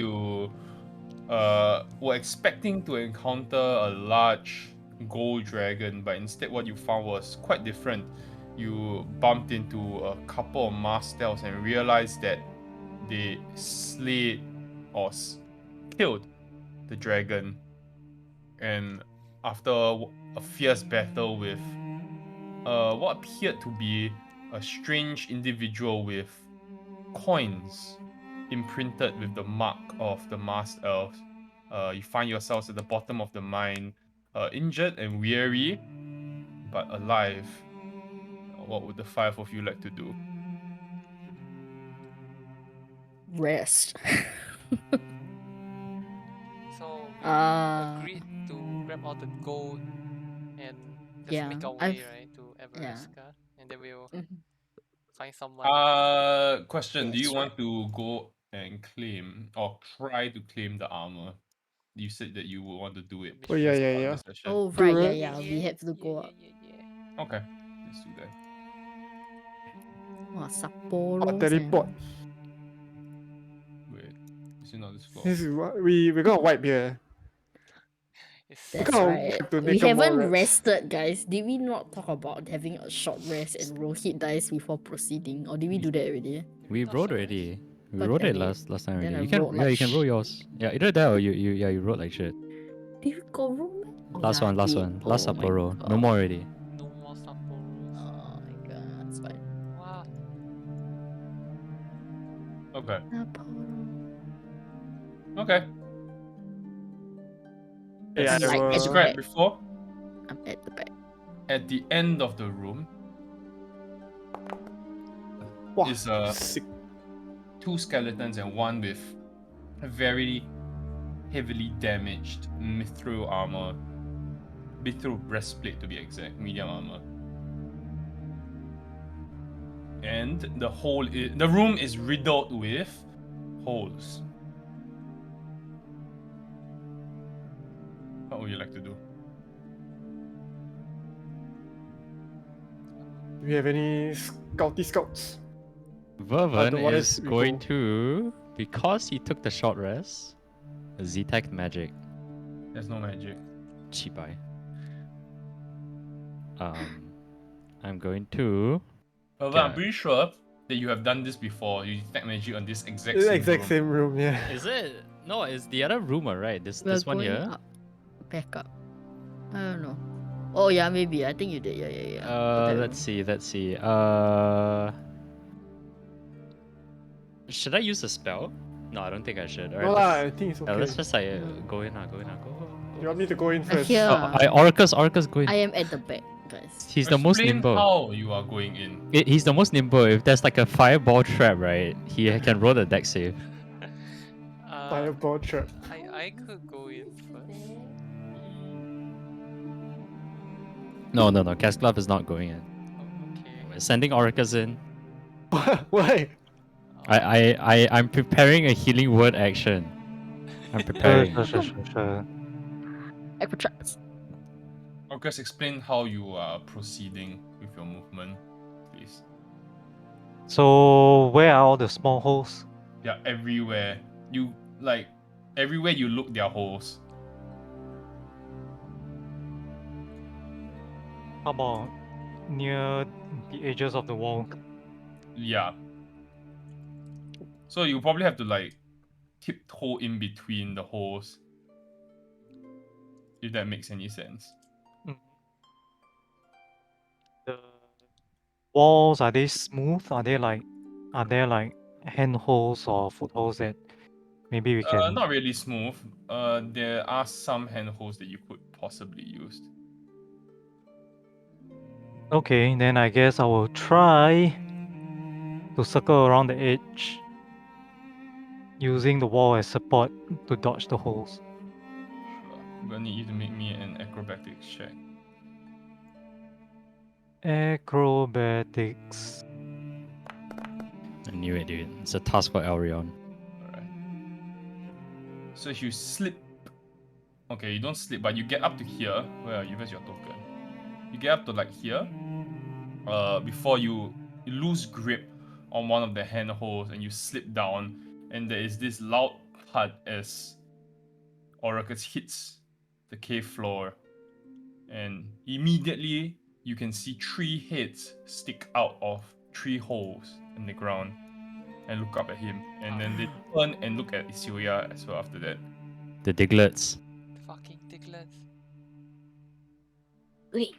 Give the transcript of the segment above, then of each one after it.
you were expecting to encounter a large gold dragon, but instead what you found was quite different. You bumped into a couple of mastels and realized that they slayed or killed the dragon. And after a fierce battle with what appeared to be a strange individual with coins imprinted with the mark of the masked elves, you find yourselves at the bottom of the mine, injured and weary, but alive. What would the five of you like to do? Rest. So we agreed to grab all the gold and just make our way, right, to Everesca, and then we'll find someone. Question: do you That's want to go and claim or try to claim the armor? You said that you would want to do it. Oh yeah, yeah, Start yeah. the session. Oh Do right, it. yeah. We have to go up. Okay, let's do that. Wow, Sapporo. Oh, teleport. Wait, is it not this floor? This is what we got wipe here. That's gotta right. wipe to We make up more haven't reps. rested, guys. Did we not talk about having a short rest and roll hit dice before proceeding, or did we do that already? We rolled already. We But rolled it then last time then already. I You can rolled yeah, like you can roll yours. Yeah, either that or you rolled like shit. Did we go roll? Oh, Last yeah, one, I last did. one. Last Oh my Sapporo. No God. more already. No more Sapporos. Oh my god, it's fine. Wow. Okay. Sapporo. Okay. Yeah, As I will- described before, I'm at the back. at the end of the room Wow, is sick. two skeletons and one with a very heavily damaged mithril armor, mithril breastplate to be exact, medium armor. And the room is riddled with holes. What would you like to do? Do we have any scouts? Vervin Otherwise, is we going go. to, because he took the short rest, Z-Tech magic. There's no magic. Chibai. I'm going to. I'm pretty sure that you have done this before. You detect magic on this exact The same exact room. same room, yeah. Is it? No, it's the other rumor, right? This We're one going here. up. Back up. I don't know. Oh yeah, maybe. I think you did. Yeah. Let's see. Should I use a spell? No, I don't think I should. No lah, I think it's okay. Let's just like go in. Go. You want me to go in first? Here. Orcus go in. I am at the back, guys. He's the most Explain nimble. how you are going in. He's the most nimble. If there's like a fireball trap, right? He can roll the deck save. Fireball trap. I could go in first. No. Casclave is not going in. Okay. We're sending Orcus in. Why? I'm preparing a healing word action. I'm preparing. Sure. Echo traps. Orcus, explain how you are proceeding with your movement, please. So where are all the small holes? Yeah, everywhere. Everywhere you look, there are holes. How about near the edges of the wall? Yeah. So you probably have to tiptoe in between the holes. If that makes any sense. The walls, are they smooth? Are there like handholds or footholds that maybe we can? Not really smooth. There are some handholds that you could possibly use. Okay, then I guess I will try to circle around the edge using the wall as support to dodge the holes. Sure. I'm gonna need you to make me an acrobatics check. Acrobatics. I knew it, dude. It's a task for Elrion. Alright. So if you slip... Okay, you don't slip, but you get up to here. Where are you? Where's your token? You get up to here. Before you lose grip on one of the handholds and you slip down, and there is this loud HUD as Oracus hits the cave floor, and immediately you can see 3 heads stick out of 3 holes in the ground and look up at him. And then they turn and look at Isuya as well after that. The Diglets. The fucking Diglets. Wait.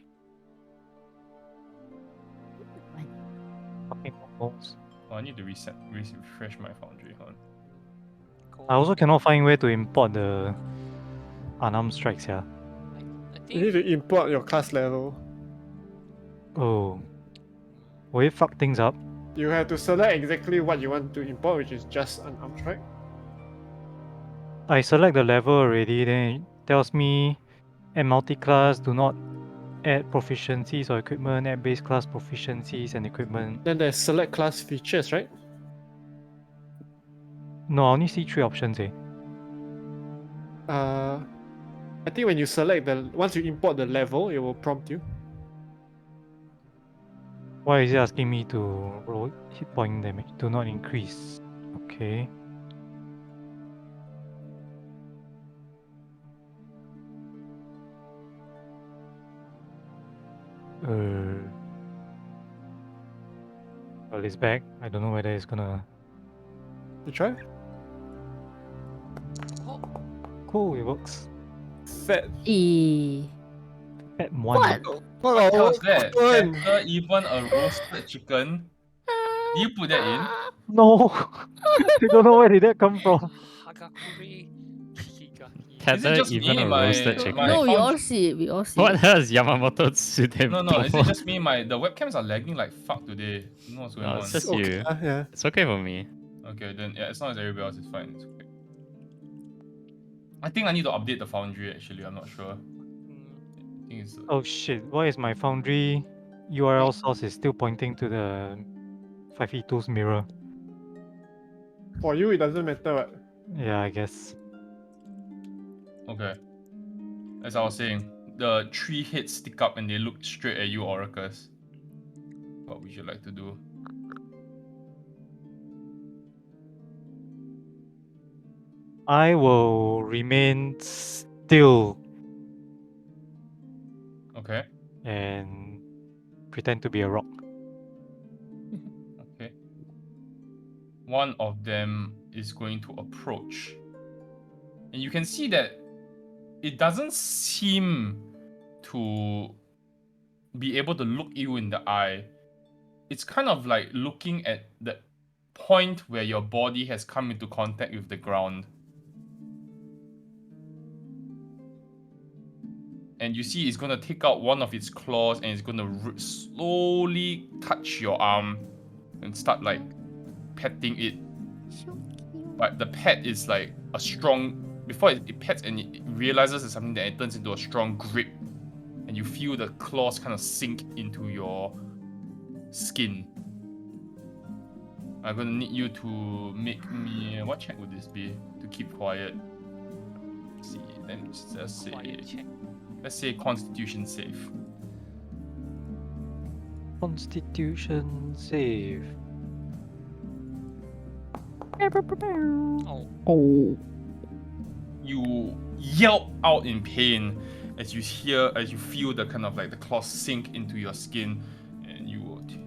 Fucking balls. Oh, I need to refresh my foundry. Hold on. I also cannot find where to import the unarmed strikes, yeah. I You need think to import your class level. Oh. Will it fuck things up? You have to select exactly what you want to import, which is just an arm strike. I select the level already, then it tells me at multi-class do not add proficiencies or equipment, add base class proficiencies and equipment. Then there's select class features, right? No, I only see 3 options, eh. I think when you select once you import the level, it will prompt you. Why is it asking me to roll hit point damage? Do not increase. Okay. Well, it's back. I don't know whether it's gonna. You try? Cool, it works. Fat. At 1. What? What the hell is Oh, that? one. Better even a roasted chicken. Did you put that in? No! I don't know where did that come from. Hagakure Higaki. Is it Tether, just even me? a roasted chicken. My No, we all foundry... see it. We all see What it. has Yamamoto Tsude? No, is it just me? The webcams are lagging like fuck today. I don't know what's going No, on. it's just Okay, you. yeah. It's okay for me. Okay, then yeah, as long as everybody else is fine, it's okay. I think I need to update the foundry actually, I'm not sure. I think it's... Oh shit, why is my foundry URL source is still pointing to the 5e2's mirror? For you, it doesn't matter what. Yeah, I guess. Okay. As I was saying, the 3 heads stick up and they look straight at you, Oracus. What would you like to do? I will remain still Okay. and pretend to be a rock. Okay. One of them is going to approach. And you can see that it doesn't seem to be able to look you in the eye. It's kind of like looking at the point where your body has come into contact with the ground. And you see it's going to take out one of its claws and it's going to slowly touch your arm and start like petting it. But the pet is like a strong... Before it pets and it realizes it's something, that it turns into a strong grip. And you feel the claws kind of sink into your skin. I'm gonna need you to make me... What check would this be? To keep quiet. Let's see, let me just say... Quiet check. Let's say Constitution save. Constitution save. Oh. You yelp out in pain as you feel the kind of like the claws sink into your skin, and you will take...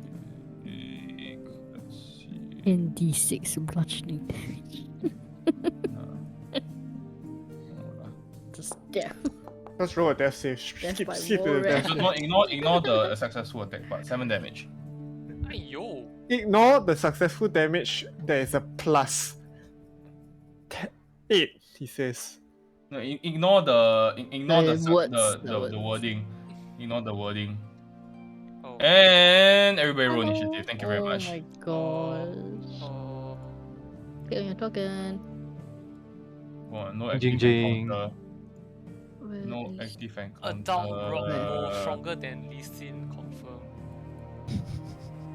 Let's see... ND6 bludgeoning damage. Just yeah. Let's roll a death save. Death Skip by to war, the death. No, ignore the successful attack part. 7 damage. Ayo. Ignore the successful damage. There is a plus. 8, he says. No, ignore the words. wording. Ignore the wording. Oh. And everybody roll initiative. Thank you very much. Oh my gosh. Oh. Okay, on your token. Go on, no Jing active jing. encounter. Where No is- active encounter. A down rock more stronger than Lee Sin, confirm.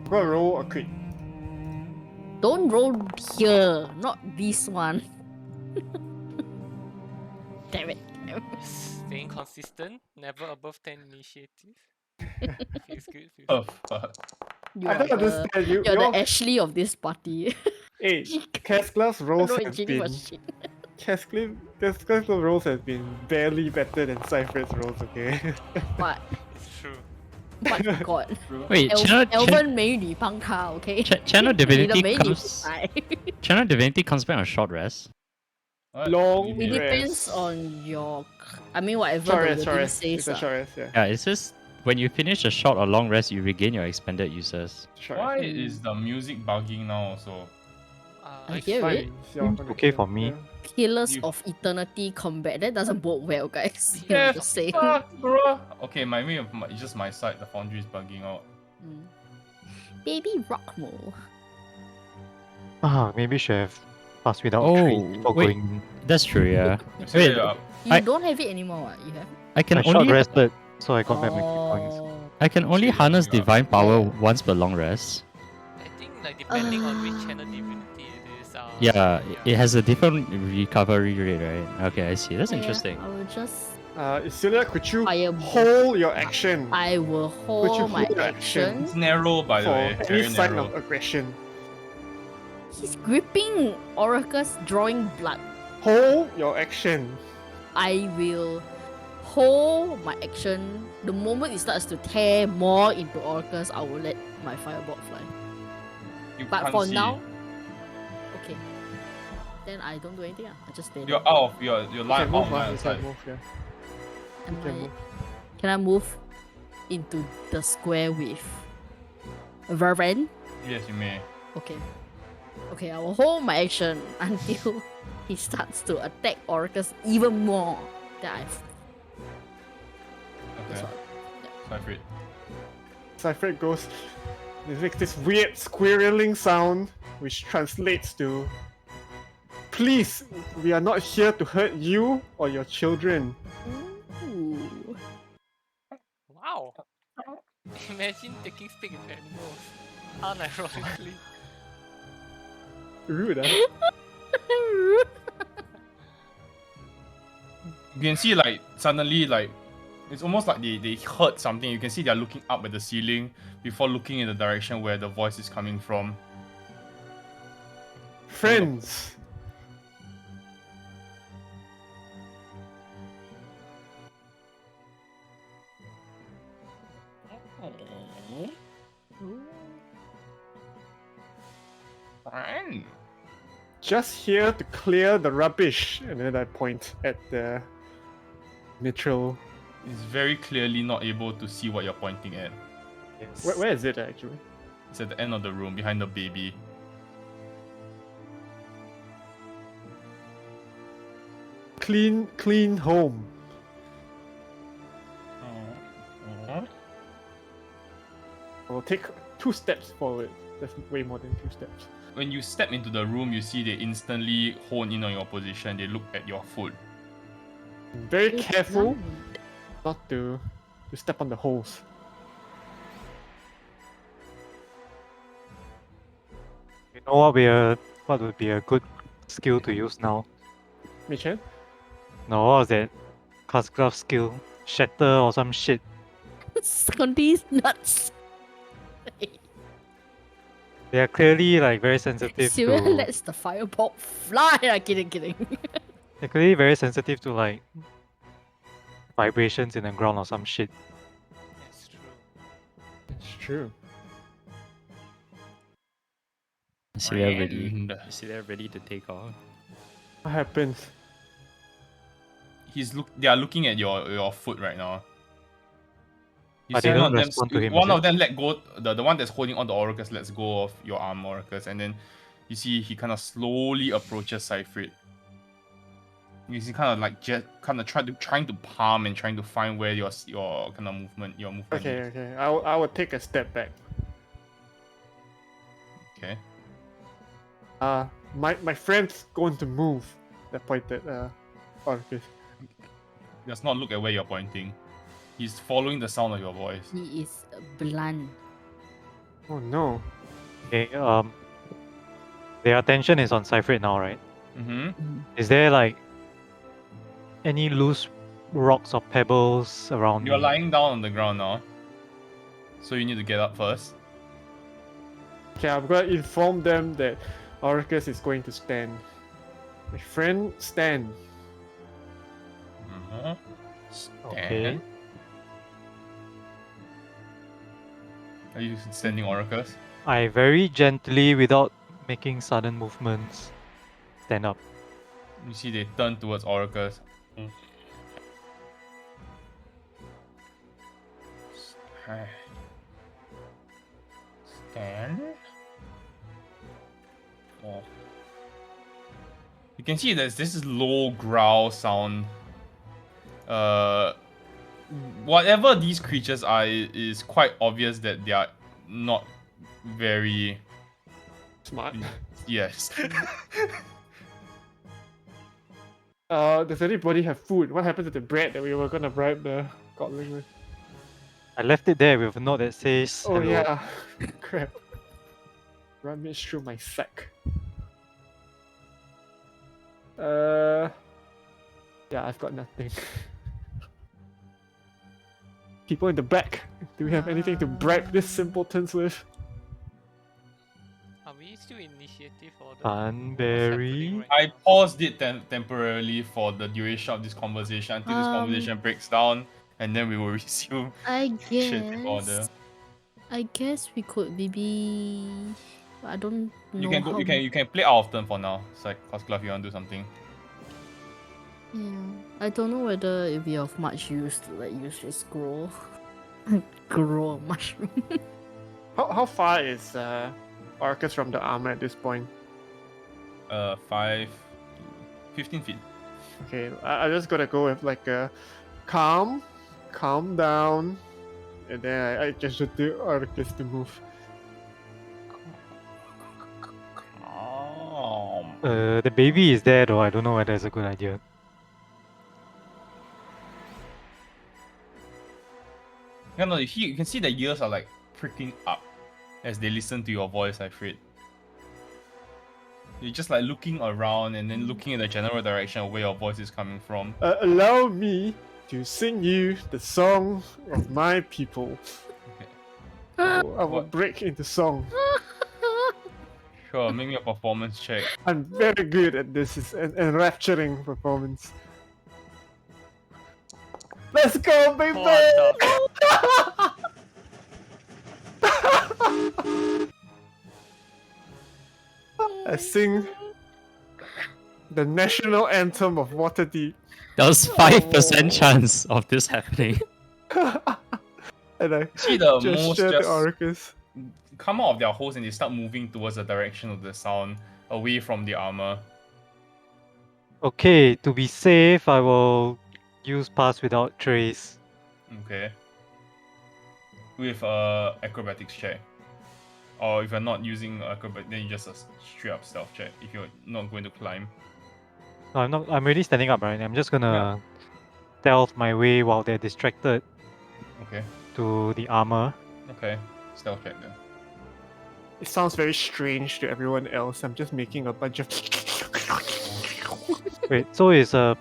Go roll a crit. Don't roll here, not this one. Damn it. Staying consistent, never above 10 initiative. Feels good. Oh fuck. You I are don't the, understand. you're You're the Ashley of this party. 8. Cast class rolls no, have engineering been was shit. Cascad's rolls has been barely better than Cypher's rolls, okay? But It's true. but God, Wait, channel Elven 美女帮他 ，OK？ channel 你的 divinity 美女不 comes 在。 channel divinity comes back on short rest. What? Long It Really? depends rest. on your, I mean whatever Short the rest, short wording rest. says. It's a short rest, yeah. Yeah, it's just when you finish a short or long rest, you regain your expended uses. Short Why rest. is the music bugging now also? I It's hear fine. it. It's your Seems okay connection, for me. yeah. Pillars You- of Eternity combat. That doesn't bode well, guys. You know, Yeah, just saying. fuck, bro. Okay, it's just my side. The foundry is bugging out. Mm. Baby Rockmo. Maybe should have passed without Oh, tree before wait. going. That's true, yeah. You see Wait, that, You I- don't have it anymore, what? You have? I can I short only rested, so I got back my key points. Oh. I can only Shit, harness yeah. divine power Yeah. once per long rest. I think like depending on which channel divinity it is. Yeah, it has a different recovery rate, right? Okay, I see. That's Oh, yeah. interesting. I will just. Isilda, could you Fireball. hold your action I will you hold my hold your action. It's narrow, by the for way. any Very sign narrow. of aggression? He's gripping Oracus, drawing blood. Hold your action. I will hold my action. The moment it starts to tear more into Oracus, I will let my fireball fly. You But can't for see. now, okay. Then I don't do anything. I just stay there. You're out of your You line can out move, line you of sight. can move, yeah. Am You can I- move. Can I move into the square with Verven? Yes, you may. Okay. Okay, I will hold my action until he starts to attack Oracus even more. Then I. That's Okay. all. Cypher. Cypher goes. It makes this weird squirreling sound, which translates to, "Please, we are not here to hurt you or your children." Ooh. Wow. Imagine taking stick with animals. Unironically. Rude, huh? You can see like suddenly like it's almost like they heard something. You can see they're looking up at the ceiling before looking in the direction where the voice is coming from. Friends, Fine. just here to clear the rubbish. And then I point at the mithril. It's very clearly not able to see what you're pointing at. Where is it actually? It's at the end of the room behind the baby. Clean home. I will take 2 steps forward. That's way more than 2 steps. When you step into the room, you see they instantly hone in on your position. They look at your foot. Very careful not to step on the holes. You know what would be a good skill to use now? Michan? No, what was that? Classcraft skill, shatter or some shit. Scunty's nuts. They are clearly like very sensitive Sylvia to. lets the fireball fly. Kidding. They're clearly very sensitive to like vibrations in the ground or some shit. That's true. It's true. See, they're ready. And See, they're ready to take off. What happens? they are looking at your foot right now. You But see they one don't of them, respond to him, one is of them let go, the one that's holding on the Oracus lets go of your arm, Oracus, and then you see he kind of slowly approaches Cypher. You see kind of like just kind of trying to palm and trying to find where your kind of movement Okay, is. okay. I will take a step back. Okay. My friend's going to move. That pointed Orcus. Does not look at where you're pointing. He's following the sound of your voice. He is blunt. Oh no. Okay, their attention is on Cypher now, right? Mm-hmm. Is there like any loose rocks or pebbles around You're me? lying down on the ground now. So you need to get up first. Okay, I'm gonna inform them that Orcus is going to stand. My friend Stan. Mhm. Okay. Stan? Are you sending oracles? I very gently, without making sudden movements, stand up. You see, they turn towards oracles. Stan? Oh. You can see there's this low growl sound. Whatever these creatures are, it is quite obvious that they are not very Smart. yes. Does anybody have food? What happened to the bread that we were gonna bribe the godling with? I left it there with a note that says Oh hello. yeah. Crap. Rummage through my sack. Yeah, I've got nothing. People in the back. Do we have anything to bribe this simpletons with? Are we still initiative or the Sunberry. I paused it temporarily for the duration of this conversation until this conversation breaks down, and then we will resume. I initiative order. guess we could maybe. I don't know. You can go. How... You can play out of turn for now. It's like Cosclave, you want to do something? Yeah, I don't know whether it'll be of much use to like use this grow, grow a mushroom. How far is Orcus from the armor at this point? 15 feet. Okay, I just gotta go with like a calm down, and then I just should do Orcus to move. The baby is there though. I don't know whether it's a good idea. No, you can see the ears are like pricking up as they listen to your voice, I'm afraid. You're just like looking around and then looking in the general direction of where your voice is coming from. Allow me to sing you the song of my people. Okay. I will break into song. Sure, make me a performance check. I'm very good at this. It's an enrapturing performance. Let's go, baby! I sing the national anthem of Waterdeep. There was 5% chance of this happening. And I See the gesture most to just Orcus. come out of their holes and they start moving towards the direction of the sound, away from the armor. Okay, to be safe, I will use pass without trace. Okay. With acrobatics check. Or if you're not using acrobat, then you just a straight up stealth check if you're not going to climb. No, I'm not. I'm already standing up, right? I'm just gonna stealth my way while they're distracted. Okay. To the armor. Okay. Stealth check then. It sounds very strange to everyone else. I'm just making a bunch of. Wait, so it's a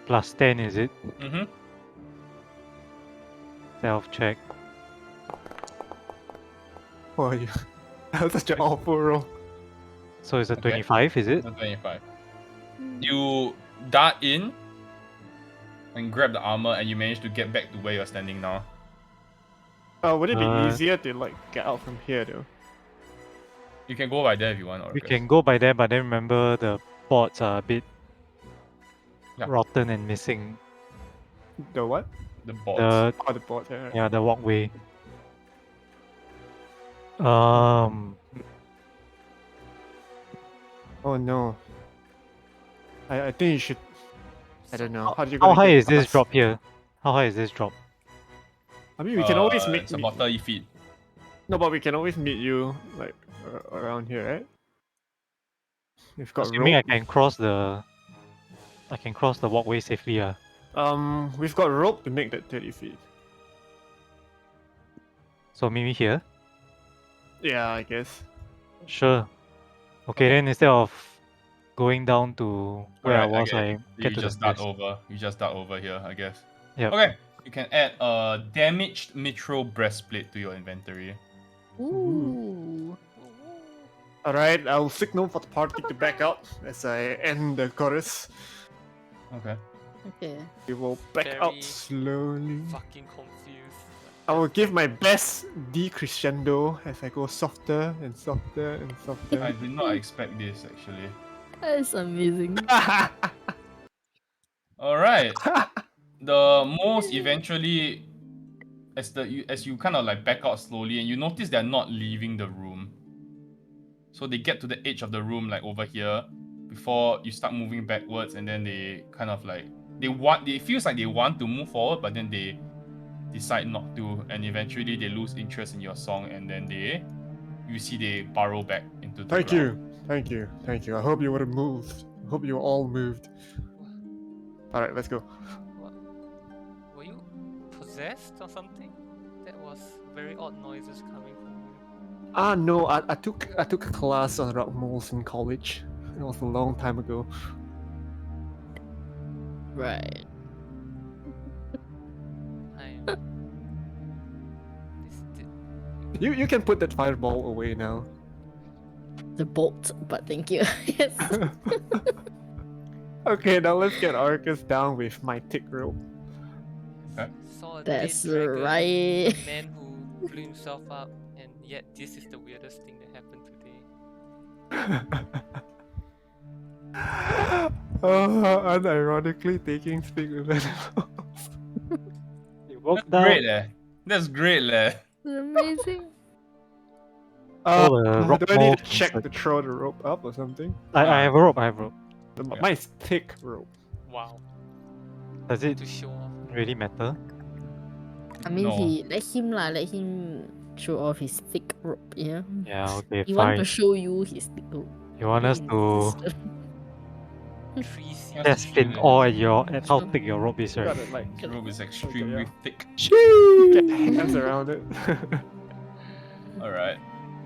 plus 10, is it? Mm-hmm. Stealth check. Oh, you. That was such an awful roll. So it's a 25, is it? 25. You dart in and grab the armor, and you manage to get back to where you're standing now. Would it be easier to like get out from here though? You can go by there if you want. We can go by there, but then remember the boards are a bit Yeah. rotten and missing. The what? The boards. The boards. Yeah. Yeah, the walkway. Oh no. I think you should. I don't know. How high is this drop here? How high is this drop? I mean, we can always meet. It's about 30 feet. No, but we can always meet you like around here, right? We've got Assuming rope. I can cross the walkway safely. We've got rope to make that 30 feet. So maybe here. Yeah, I guess. Sure. Okay, then instead of going down to where I was, I get you to just the dart stairs. over. You just dart over here, I guess. Yeah. Okay. You can add a damaged mithril breastplate to your inventory. Ooh. Alright, I'll signal for the party to back out as I end the chorus. Okay. Okay. We will back Very out slowly. Fucking confused. I will give my best decrescendo as I go softer and softer and softer. I did not expect this actually. That's amazing. Alright. The moles eventually as you kind of like back out slowly and you notice they're not leaving the room. So they get to the edge of the room like over here before you start moving backwards, and then they kind of like it feels like they want to move forward, but then they decide not to, and eventually they lose interest in your song, and then you see they burrow back into the Thank ground. you. I hope you would have moved. I hope you all moved. Alright, let's go. What? Were you possessed or something? That was very odd noises coming from you. No, I took a class on rock moles in college. It was a long time ago. Right. You can put that fireball away now. The bolt, but thank you. Yes. Okay, now let's get Arcus down with my tick rope. Okay. Saw a That's dead dragon, right. a man who blew himself up, and yet this is the weirdest thing that happened today. Unironically taking speak with animals. It worked That's great, out. leh. That's great, leh. Amazing. So the rock do I need mole to is check like- to throw the rope up or something? I have a rope. I have a rope. Yeah. Mine's thick rope. Wow. Does it To show off. really matter? I mean, No. let him show off his thick rope. Yeah. Yeah. Okay. He want Fine. to show you his thick rope. You want us to Three seasons. Yes. test in awe at how thick your rope is, You right? gotta like This rope is extremely thick. get hands around it. Alright.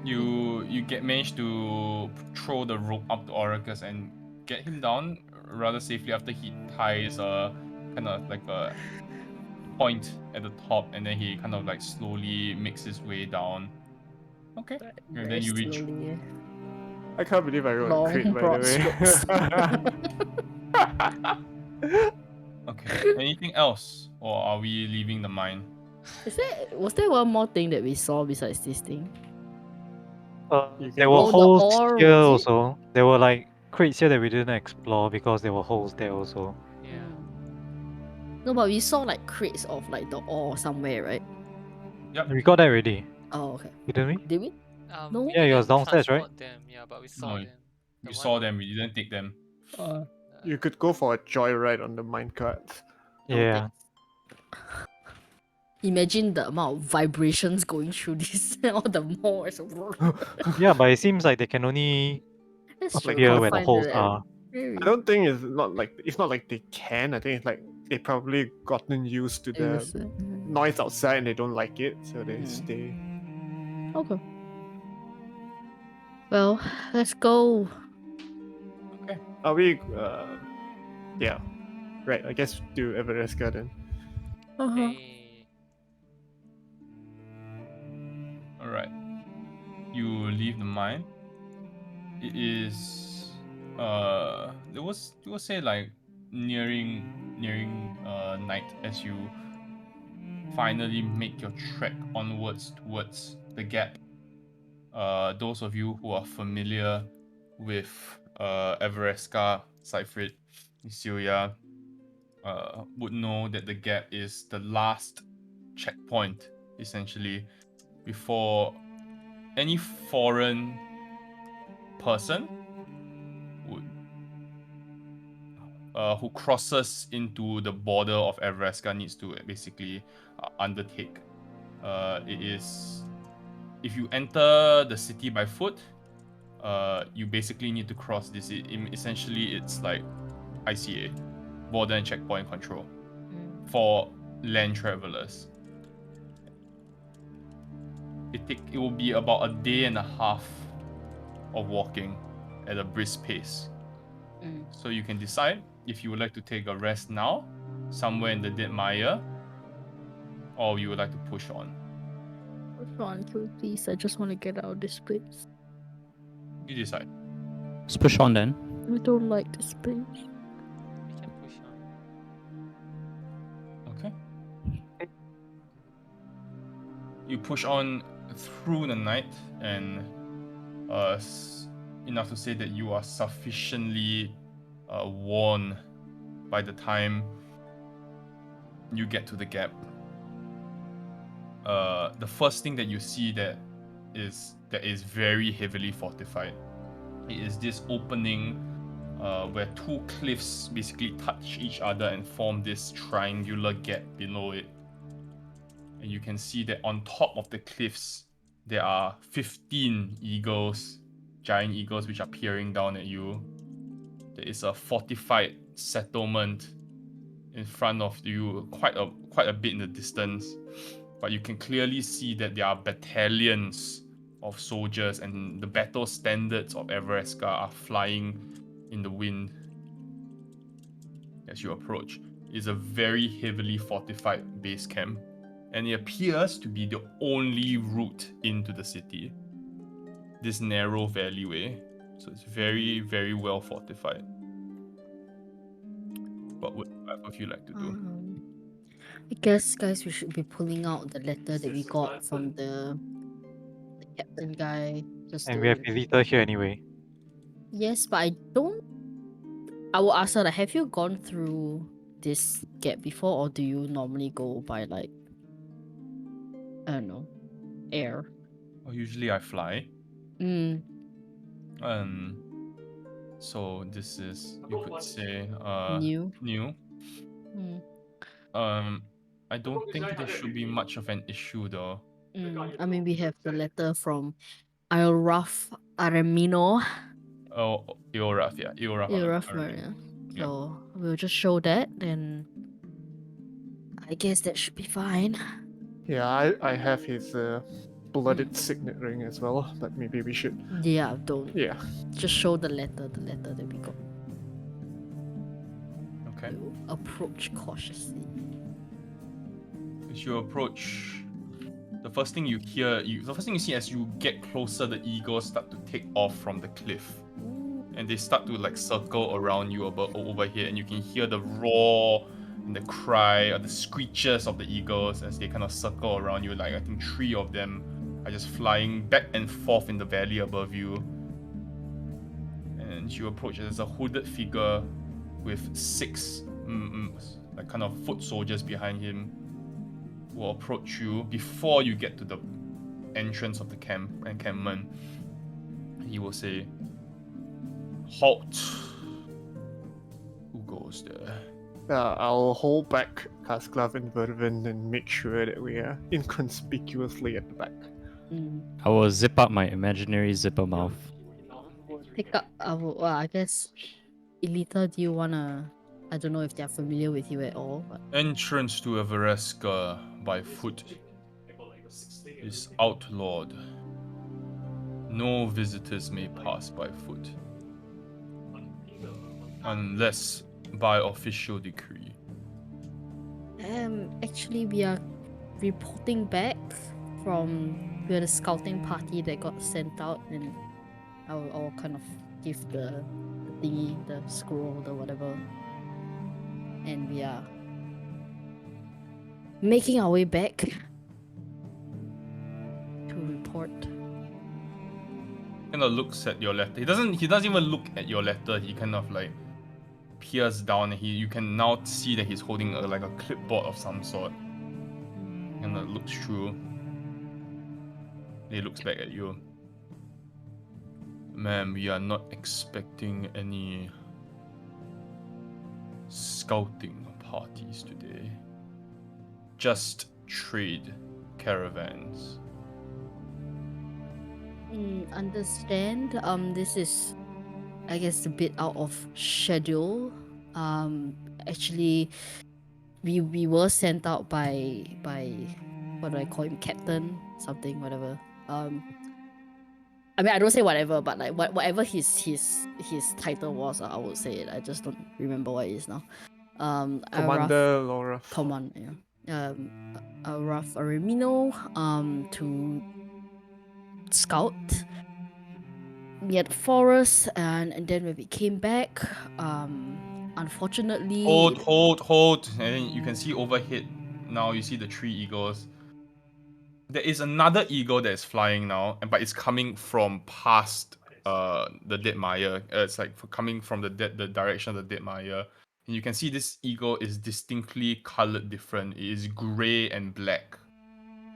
You manage to throw the rope up to Oracus and get him down rather safely after he ties a kind of like a point at the top, and then he kind of like slowly makes his way down. Okay. And Very then you reach. slowly. I can't believe I wrote Long, crit, by broad the way. Okay. Anything else, or are we leaving the mine? Was there one more thing that we saw besides this thing? There were Oh, the holes ore, here was it? also. There were like crates here that we didn't explore because there were holes there also. Yeah. No, but we saw like crates of like the ore somewhere, right? We got that already, Oh, okay. didn't we? Did we? No? We Yeah, it was didn't downstairs, right? transport them, yeah, but we saw No, them. The We one saw on- them, we didn't take them. You could go for a joyride on the minecart. Yeah. Imagine the amount of vibrations going through this. All the more. Yeah, but it seems like they can only That's true. appear Can't where the find holes the- are. I don't think it's not like they can. I think it's like they probably gotten used to the noise outside and they don't like it, so they stay. Okay. Well, let's go. Okay. Are we? Yeah. Right. I guess do Everest Garden. Hey. Alright. You leave the mine. It is it was say like nearing night as you finally make your trek onwards towards the gap. Those of you who are familiar with Everesca, Seifrid, Isilia, would know that the gap is the last checkpoint essentially before any foreign person would who crosses into the border of Everesca needs to basically undertake. It is if you enter the city by foot, you basically need to cross this. Essentially, it's like ICA, border and checkpoint control, for land travelers. It will be about a day and a half of walking at a brisk pace. So you can decide if you would like to take a rest now, somewhere in the Dead Mire, or you would like to push on. Push on, please. I just want to get out of this place. You decide. Let's push on then. I don't like this place. We can push on. Okay. You push on through the night, and enough to say that you are sufficiently worn by the time you get to the gap. The first thing that you see that is very heavily fortified. It is this opening where two cliffs basically touch each other and form this triangular gap below it. And you can see that on top of the cliffs, there are 15 eagles, giant eagles, which are peering down at you. There is a fortified settlement in front of you, quite a bit in the distance. But you can clearly see that there are battalions of soldiers, and the battle standards of Everesca are flying in the wind as you approach. It is a very heavily fortified base camp, and it appears to be the only route into the city. This narrow alleyway, so it's very, very well fortified. What would either of you like to do? I guess, guys, we should be pulling out the letter that we got from the captain guy. And we have Elita here anyway. Yes, but I will ask her, like, have you gone through this gap before, or do you normally go by, like, I don't know, air? Well, usually I fly. So this is, you could say, New. I don't think there should be much of an issue though. I mean, we have the letter from Ilraf Aremino. Oh, Ilraf, yeah. Ilraf, yeah. So we'll just show that, and I guess that should be fine. Yeah, I have his blooded signet ring as well, but maybe we should. Yeah, don't. Yeah. Just show the letter that we got. Okay. We'll approach cautiously. As you approach, the first thing you see as you get closer, the eagles start to take off from the cliff. And they start to like circle around you over here, and you can hear the roar and the cry or the screeches of the eagles as they kind of circle around you. Like I think 3 of them are just flying back and forth in the valley above you. And you approach, there's a hooded figure with 6 like kind of foot soldiers behind him, will approach you before you get to the entrance of the encampment. He will say, "Halt! Who goes there?" I'll hold back Kasklav and Vervin and make sure that we are inconspicuously at the back. I will zip up my imaginary zipper mouth. Pick up. I guess, Elita, do you wanna? I don't know if they're familiar with you at all. But... Entrance to Everesca by foot is outlawed. No visitors may pass by foot unless by official decree. Actually, we are reporting back from the scouting party that got sent out, and I'll kind of give the thingy, the scroll, the whatever, and we are making our way back to report. Kind of looks at your letter. He doesn't even look at your letter. He kind of like peers down, and you can now see that he's holding like a clipboard of some sort. And it looks through. He looks back at you. Ma'am, we are not expecting any scouting parties today. Just trade caravans. Understand. This is, I guess, a bit out of schedule. Actually, we were sent out by what do I call him, captain something, whatever. I mean, I don't say whatever, but like whatever his title was, I would say it. I just don't remember what it is now. Commander Laura. Command, yeah. Raf Aremino, to scout near the forest, and then when we came back, unfortunately, Hold, and then you can see overhead. Now you see the 3 eagles. There is another eagle that is flying now, but it's coming from past the dead Maya. It's like coming from the direction of the dead Maya. And you can see this eagle is distinctly colored different. It is gray and black,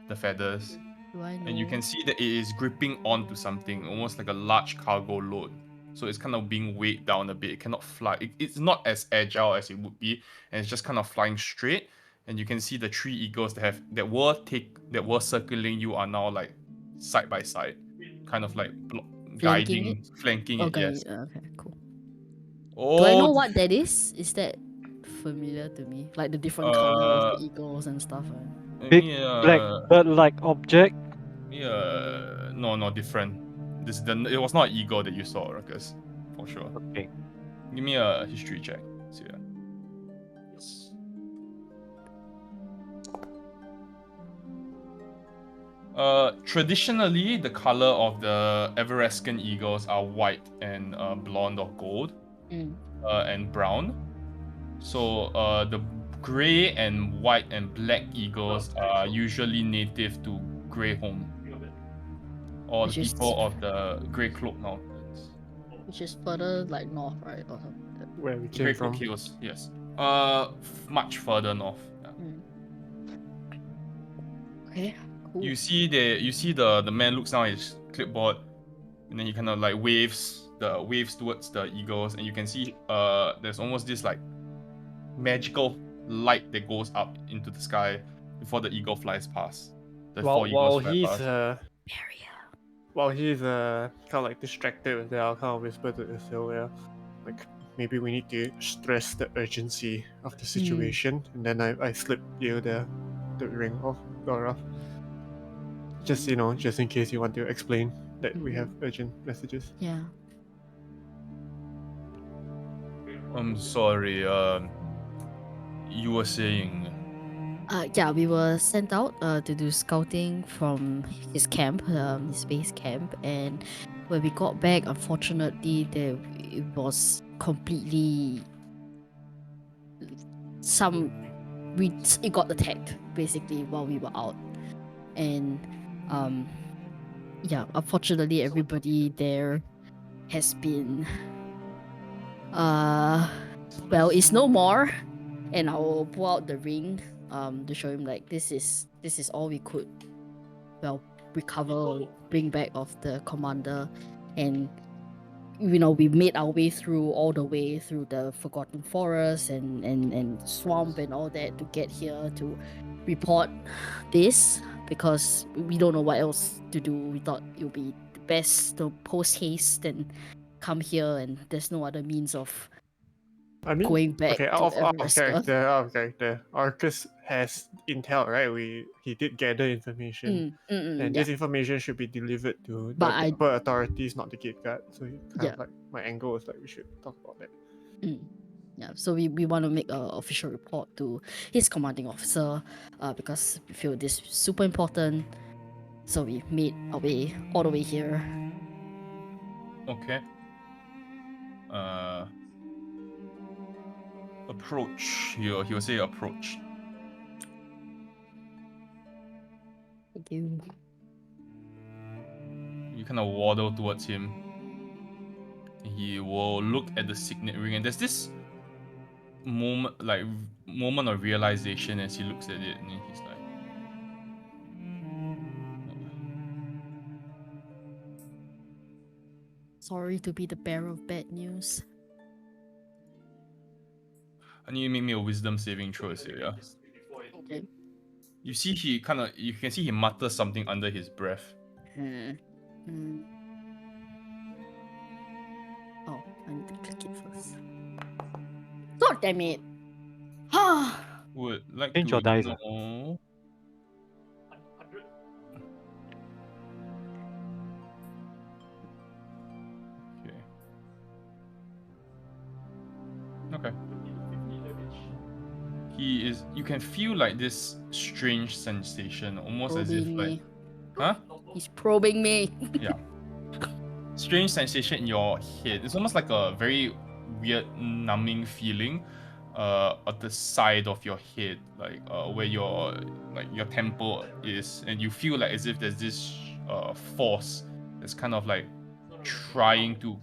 the feathers. do I know? And you can see that it is gripping onto something, almost like a large cargo load. So it's kind of being weighed down a bit. It cannot fly. It's not as agile as it would be, and it's just kind of flying straight. And you can see the 3 eagles that were circling you are now like side by side, kind of like Flanking flanking it. Okay, Yes. okay, cool. Do I know Oh, what that is? Is that familiar to me? Like the different color of the eagles and stuff. Big black bird-like object. Yeah, no, different. It was not an eagle that you saw, Ruckus, for sure. Okay. Give me a history check. See that. Traditionally, the color of the Everescan eagles are white and blonde or gold, and brown. So the gray and white and black eagles are usually native to Grey Home, or the people of the Grey Cloak Mountains. Which is further like north, right? Or something. Where we came Grey from. Cloak Hills, yes. Much further north. Yeah. Okay, cool. You see the man looks down at his clipboard, and then he kind of like waves towards the eagles, and you can see there's almost this like magical light that goes up into the sky before the eagle flies past. The 4 eagles fly past. While he's kind of like distracted with that, I'll kind of whisper to Isilya, like, maybe we need to stress the urgency of the situation, and then I slip you the ring of Gora. Just just in case you want to explain that we have urgent messages. Yeah. I'm sorry. You were saying. Yeah, we were sent out to do scouting from his camp, his base camp, and when we got back, unfortunately, it was completely it got attacked basically while we were out, and yeah, unfortunately, everybody there has been well, it's no more, and I'll pull out the ring to show him like this is all we could recover, bring back of the commander, and we made our way all the way through the Forgotten Forest and swamp and all that to get here to report this, because we don't know what else to do. We thought it would be the best to post haste and come here, and there's no other means of going back okay, to out of Everesca. character, Arcus has intel, right? He did gather information, and this information should be delivered to the upper authorities, not the gate guard. So kind of like my angle is like we should talk about that. Yeah, so we want to make an official report to his commanding officer, because we feel this is super important. So we made our way all the way here. Okay. Approach. He will say approach. Thank you. You kind of waddle towards him. He will look at the signet ring, and there's this moment of realization as he looks at it, and then he's like, sorry to be the bearer of bad news. I need you to make me a wisdom saving throw, yeah? Okay. You can see he mutters something under his breath. Oh, I need to click it first. God damn it! Would like Change to your dice. know. Okay. You can feel like this strange sensation, almost as if like, me. huh? He's probing me. Yeah. strange sensation in your head. It's almost like a very weird numbing feeling at the side of your head, like where your temple is, and you feel like as if there's this force that's kind of like trying to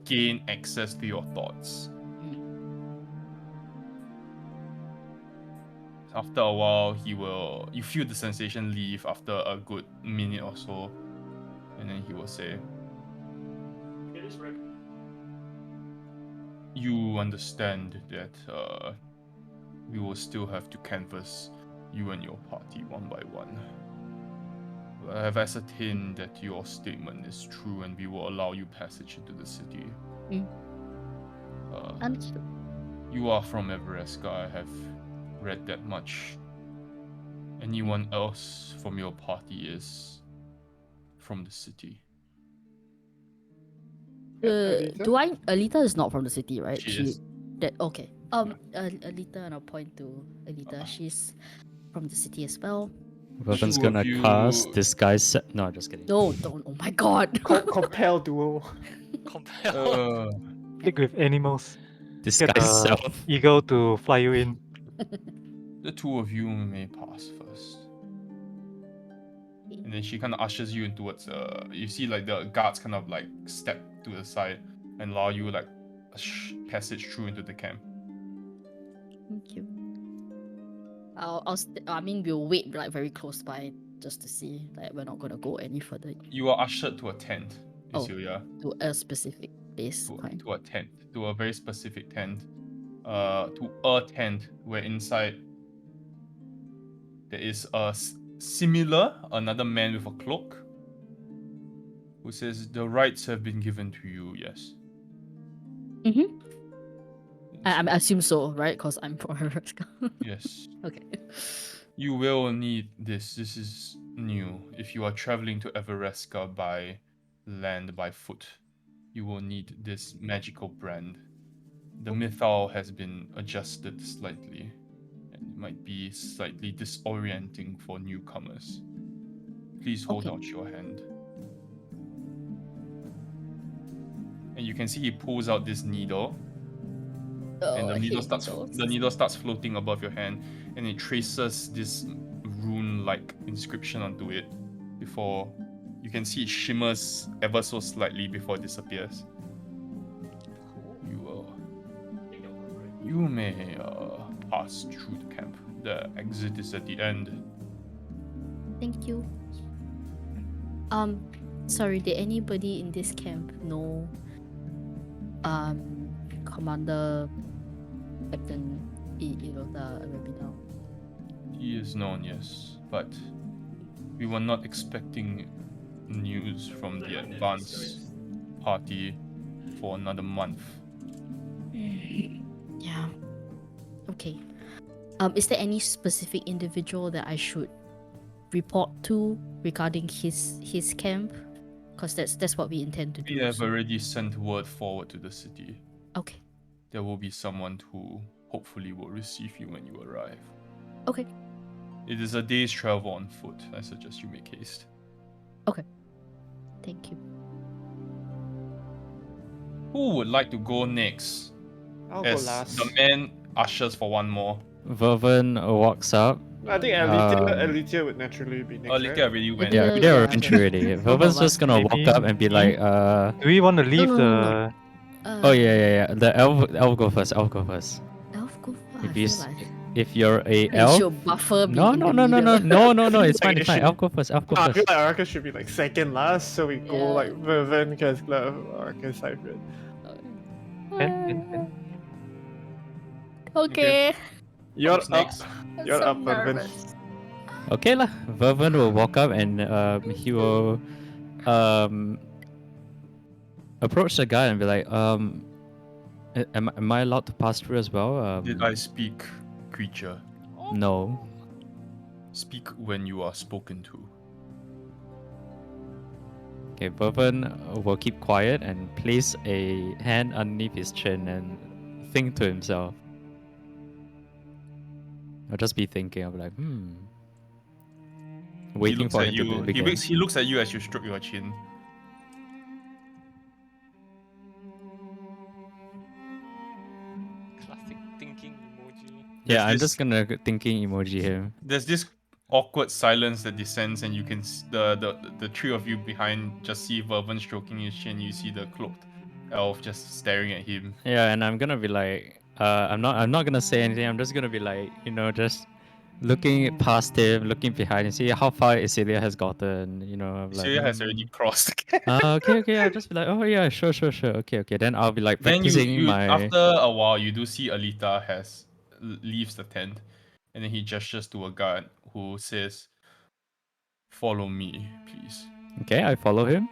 gain access to your thoughts. After a while, you feel the sensation leave after a good minute or so, and then he will say, "You understand that we will still have to canvass you and your party one by one. I have ascertained that your statement is true, and we will allow you passage into the city. Understood. You are from Everesca. I have read that much. Anyone else from your party is from the city." Alita is not from the city, right? She is. Okay. Alita, and I'll point to Alita. She's from the city as well. Vervin's gonna cast disguise. No, just kidding. No, don't. Oh my god. Compel duo. Compel. Stick with animals. Disguise Get a self. eagle to fly you in. The two of you may pass first. And then she kind of ushers you in towards, you see like the guards kind of like step to the side and allow you like a passage through into the camp. Thank you. I mean, we'll wait like very close by just to see. Like, we're not gonna go any further. You are ushered to a tent, Isuya. To a specific place. To a tent, to a very specific tent. To a tent where inside there is a another man with a cloak, who says, "The rights have been given to you, yes." Mm-hmm. I assume so, right? Because I'm from Everesca. Yes. Okay. You will need this. This is new. If you are traveling to Everesca by land, by foot, you will need this magical brand. The mythal has been adjusted slightly, and it might be slightly disorienting for newcomers. Please hold out your hand. And you can see he pulls out this needle. And the needle starts floating above your hand, and it traces this rune-like inscription onto it before you can see it shimmers ever so slightly before it disappears. You may pass through the camp. The exit is at the end. Thank you. Sorry, did anybody in this camp know Commander Captain Iroda Arabino? He is known, yes, but we were not expecting news from the advance party for another month. Yeah. Okay. Is there any specific individual that I should report to regarding his camp? Because that's what we intend to do. We have already sent word forward to the city. Okay. There will be someone who hopefully will receive you when you arrive. Okay. It is a day's travel on foot. I suggest you make haste. Okay. Thank you. Who would like to go next? I'll go last. The man ushers for one more. Vervin walks up. I think Alicia would naturally be next. Alicia already went. Yeah, we arranged already. Vervin's just gonna walk up and be like, Do we want to leave No. Oh yeah. The elf go first. Elf go first. Elf go first. If you're a elf, buffer. No. It's fine. It's fine. Elf go first. Elf go I first. feel like Arca should be like second last, so we go like Vervin because Arca's hybrid. Okay. You're up. You're up, Vervin. Okay lah. Vervin will walk up and he will approach the guy and be like, am I allowed to pass through as well? Did I speak, creature? No. Speak when you are spoken to. Okay, Vervin will keep quiet and place a hand underneath his chin and think to himself. I'll just be thinking, I'll be like, waiting for him to begin. He looks at you as you stroke your chin. Yeah, I'm just gonna thinking emoji him. There's this awkward silence that descends, and you can the three of you behind just see Vervin stroking his chin. You see the cloaked elf just staring at him. Yeah, and I'm gonna be like, I'm not gonna say anything. I'm just gonna be like, just looking past him, looking behind, and see how far Isilia has gotten. I'm like, Celia has already crossed. okay. I'll just be like, oh yeah, sure. Okay. Then I'll be like Then practicing my. after a while, you do see Alita leaves the tent, and then he gestures to a guard who says, "Follow me, please." Okay, I follow him.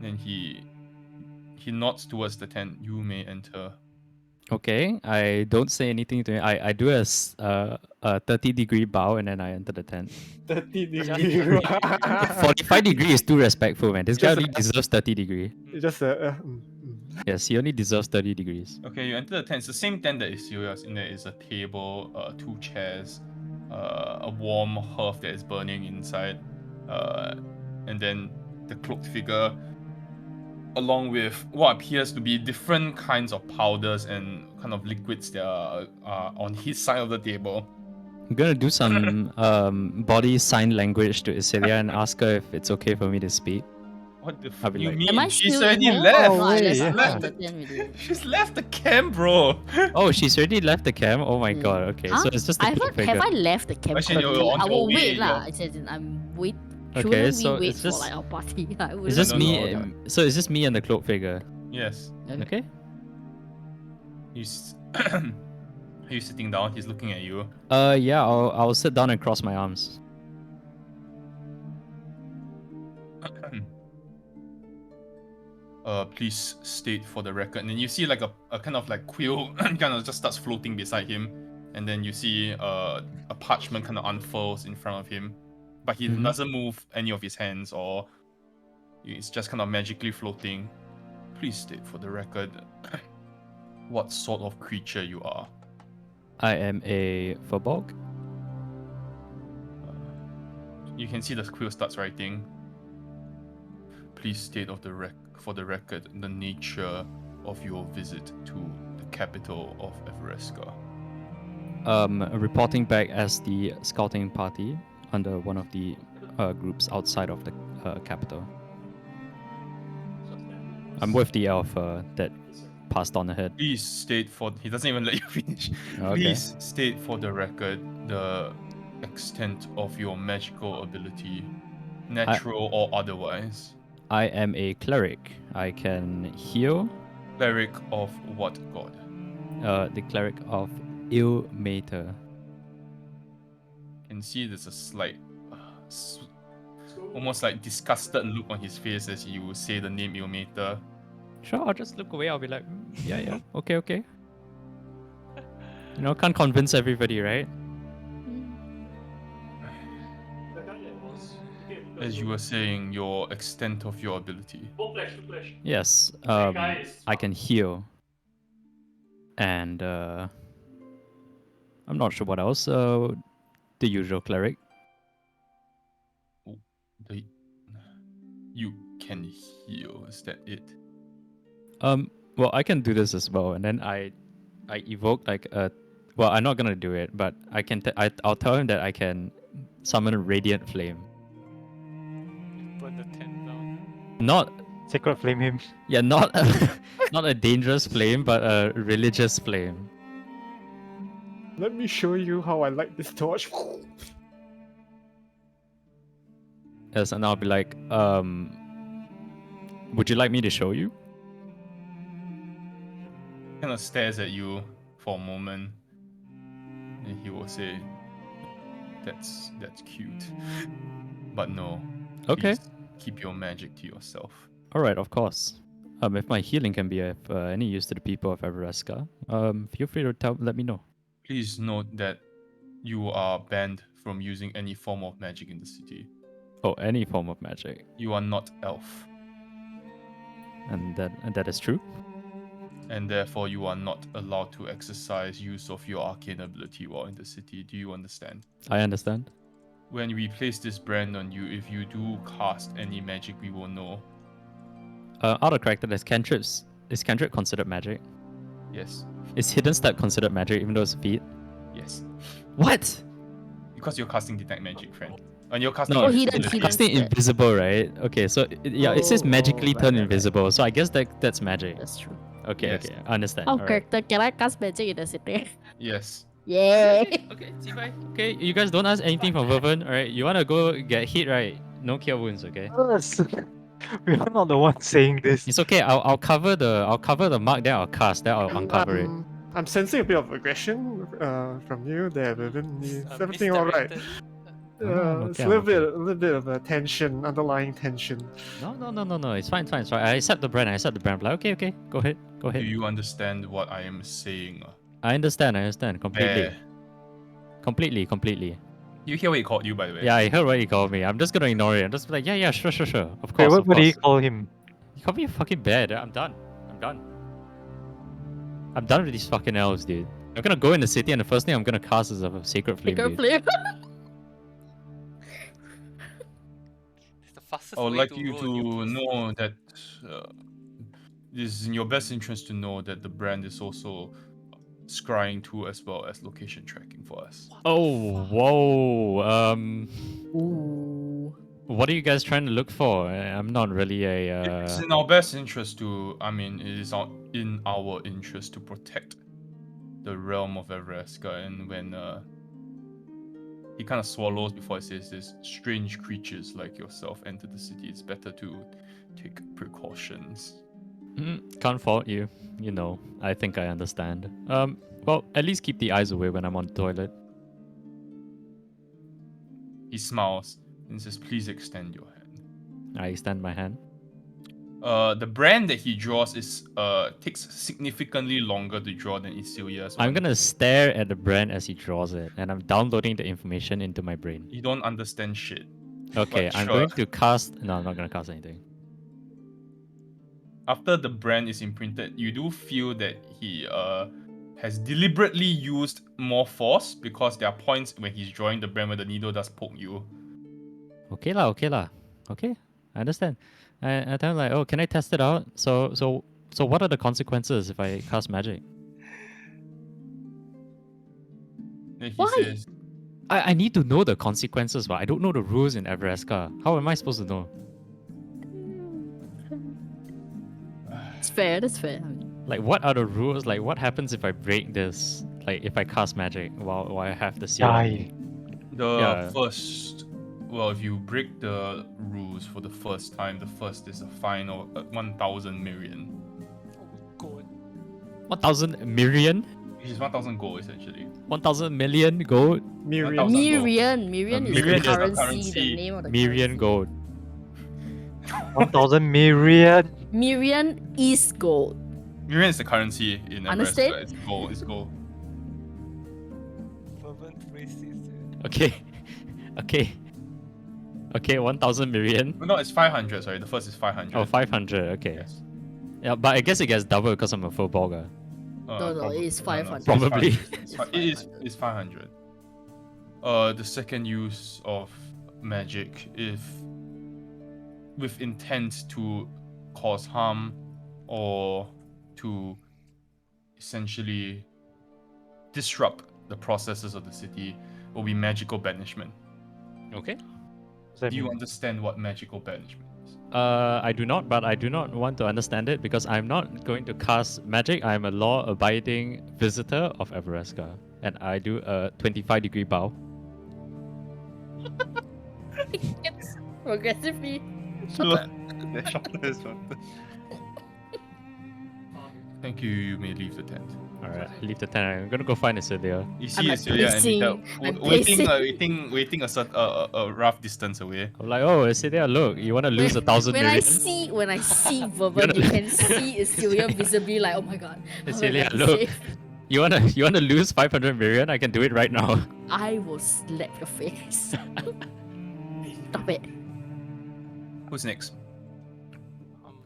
Then he nods towards the tent. You may enter. Okay, I don't say anything to him. I do a 30-degree bow and then I enter the tent. 30 Just degree. 30 degree. 45 degree is too respectful, man. This guy Just only deserves 30 degree. It's just a. Yes, he only deserves 30 degrees. Okay, you enter the tent. It's the same tent that is Celia's. In there is a table, 2 chairs, a warm hearth that is burning inside, and then the cloaked figure, along with what appears to be different kinds of powders and kind of liquids that are on his side of the table. I'm gonna do some body sign language to Isilia and ask her if it's okay for me to speak. What the I'll be you like, mean? Am I She's still in already here? left. Oh, no, I She's left, left the tent with you. She's left the camp, bro. oh, she's already left the camp? Oh my god, okay. Huh? So it's just the cloak Have figure. I left the camp? Actually, you're currently? on I your will way, wait lah. you're- It's as in I'm wait. Okay, Shouldn't so we wait it's for just- like our party? It's just No, me. no. So it's just me and the cloak figure. Yes. Okay. He's Are you sitting down? He's looking at you. Yeah, I'll sit down and cross my arms. Please state for the record. And then you see like a kind of like quill kind of just starts floating beside him. And then you see a parchment kind of unfurls in front of him. But he doesn't move any of his hands, or it's just kind of magically floating. Please state for the record what sort of creature you are. I am a Furbolg. You can see the quill starts writing. Please state for the record the nature of your visit to the capital of Everesca. Reporting back as the scouting party under one of the groups outside of the capital. I'm with the elf that passed on ahead. Please state for... He doesn't even let you finish. Okay. Please state for the record the extent of your magical ability, natural or otherwise. I am a cleric. I can heal. Cleric of what god? The cleric of Ilmater. You can see there's a slight, almost like disgusted look on his face as you say the name Ilmater. Sure, I'll just look away. I'll be like, yeah, okay. Can't convince everybody, right? As you were saying, your extent of your ability. Yes. I can heal. And I'm not sure what else. The usual cleric. You can heal. Is that it? Well, I can do this as well, and then I evoke like a. Well, I'm not gonna do it, but I can. I'll tell him that I can summon a radiant flame. Burn the tent down. Not. Sacred flame him. Yeah, not not a dangerous flame, but a religious flame. Let me show you how I like this torch. Yes, and I'll be like, would you like me to show you? Kind of stares at you for a moment, and he will say, "That's cute, but no. Okay. Please keep your magic to yourself." All right, of course. If my healing can be of any use to the people of Everesca, feel free to let me know. Please note that you are banned from using any form of magic in the city. Oh, any form of magic, You are not elf, and that is true. and therefore you are not allowed to exercise use of your arcane ability while in the city. Do you understand? I understand. When we place this brand on you, if you do cast any magic, we will know. Out of character, there's cantrips. Is cantrip considered magic? Yes, Is hidden step considered magic even though it's a feat? Yes. What? Because you're casting detect magic, friend. And you're casting No, Oh, hidden invisibility. casting step. invisible, right? Okay, so yeah, it says magically right, turn right. invisible. So I guess that's magic. That's true. Okay, Yes. okay, I understand. How All right. character can I cast magic in the city? Yes. Yay! Okay, T-bye. Okay, you guys don't ask anything from Vervin. All right, you wanna go get hit, right? No cure wounds, okay? Us. We are not the ones saying this. It's okay. I'll cover the mark. Then I'll cast. Then I'll uncover it. I'm sensing a bit of aggression from you there, Vivian. Is everything alright? Misdirected. It's a little bit of a tension, underlying tension. No. It's fine. I accept the brand. I'm like, okay. Go ahead. Do you understand what I am saying? I understand completely. Bear. Completely. You hear what he called you, by the way? Yeah, I heard what he called me. I'm just gonna ignore it. I'm just like, yeah, sure. Of Wait, course. what did he call him? He called me a fucking bad. I'm done with these fucking elves, dude. I'm gonna go in the city and the first thing I'm gonna cast is a sacred flame, Bigger dude. flame. It's the fastest I would way like to you roll a new to PC. know that it is in your best interest to know that the brand is also scrying tool as well as location tracking for us. Oh, whoa. Ooh. What are you guys trying to look for? I'm not really It's in our best interest to. I mean, it is in our interest to protect the realm of Everesca, and when he kind of swallows before he says this, strange creatures like yourself enter the city, it's better to take precautions. Can't fault you. You know, I think I understand. Well, at least keep the eyes away when I'm on the toilet. He smiles and says, "Please extend your hand." I extend my hand. The brand that he draws takes significantly longer to draw than Isilia's one. I'm gonna stare at the brand as he draws it, and I'm downloading the information into my brain. You don't understand shit. Okay, But I'm sure. going to cast. No, I'm not gonna cast anything. After the brand is imprinted, you do feel that he has deliberately used more force because there are points when he's drawing the brand where the needle does poke you. Okay lah. Okay, I understand. I tell him like, oh, can I test it out? So what are the consequences if I cast magic? Then he Why? says, I need to know the consequences, but I don't know the rules in Everesca. How am I supposed to know? It's fair. That's fair. Like, what are the rules? Like, what happens if I break this? Like, if I cast magic while I have the seal on me? if you break the rules for the first time, the first is a fine of 1,000 million. Oh god. 1,000 million? Which is 1,000 gold, essentially. 1,000 million gold? Miriam. 1,000 gold. Miriam is Miriam the is the currency, currency. the name of the Million gold. 1,000 million. Miriam is gold. Miriam is the currency in Everest. Understand? It's gold. It's gold. Fervent racist. Okay, 1,000 million. No, it's 500. Sorry, the first is 500. Oh, 500. Okay. Yes. Yeah, but I guess it gets double because I'm a full bogger. No, it is 500. Probably. It's 500. The second use of magic, if with intent to cause harm or to essentially disrupt the processes of the city, will be magical banishment. Okay. Do you understand what magical banishment is? I do not, but I do not want to understand it because I'm not going to cast magic. I'm a law-abiding visitor of Everesca, and I do a 25-degree bow. It's progressively. Thank you. You may leave the tent. Alright, I leave the tent. I'm gonna go find Isilia. You I'm see like Isilia and pacing. I'm waiting a rough distance away. I'm like, oh, Isilia, look, you wanna lose 1,000 when million? when I see Vervin, you can see Isilia visibly like, oh my god. Isilia, look, you wanna lose 500 million? I can do it right now. I will slap your face. Stop it. Who's next?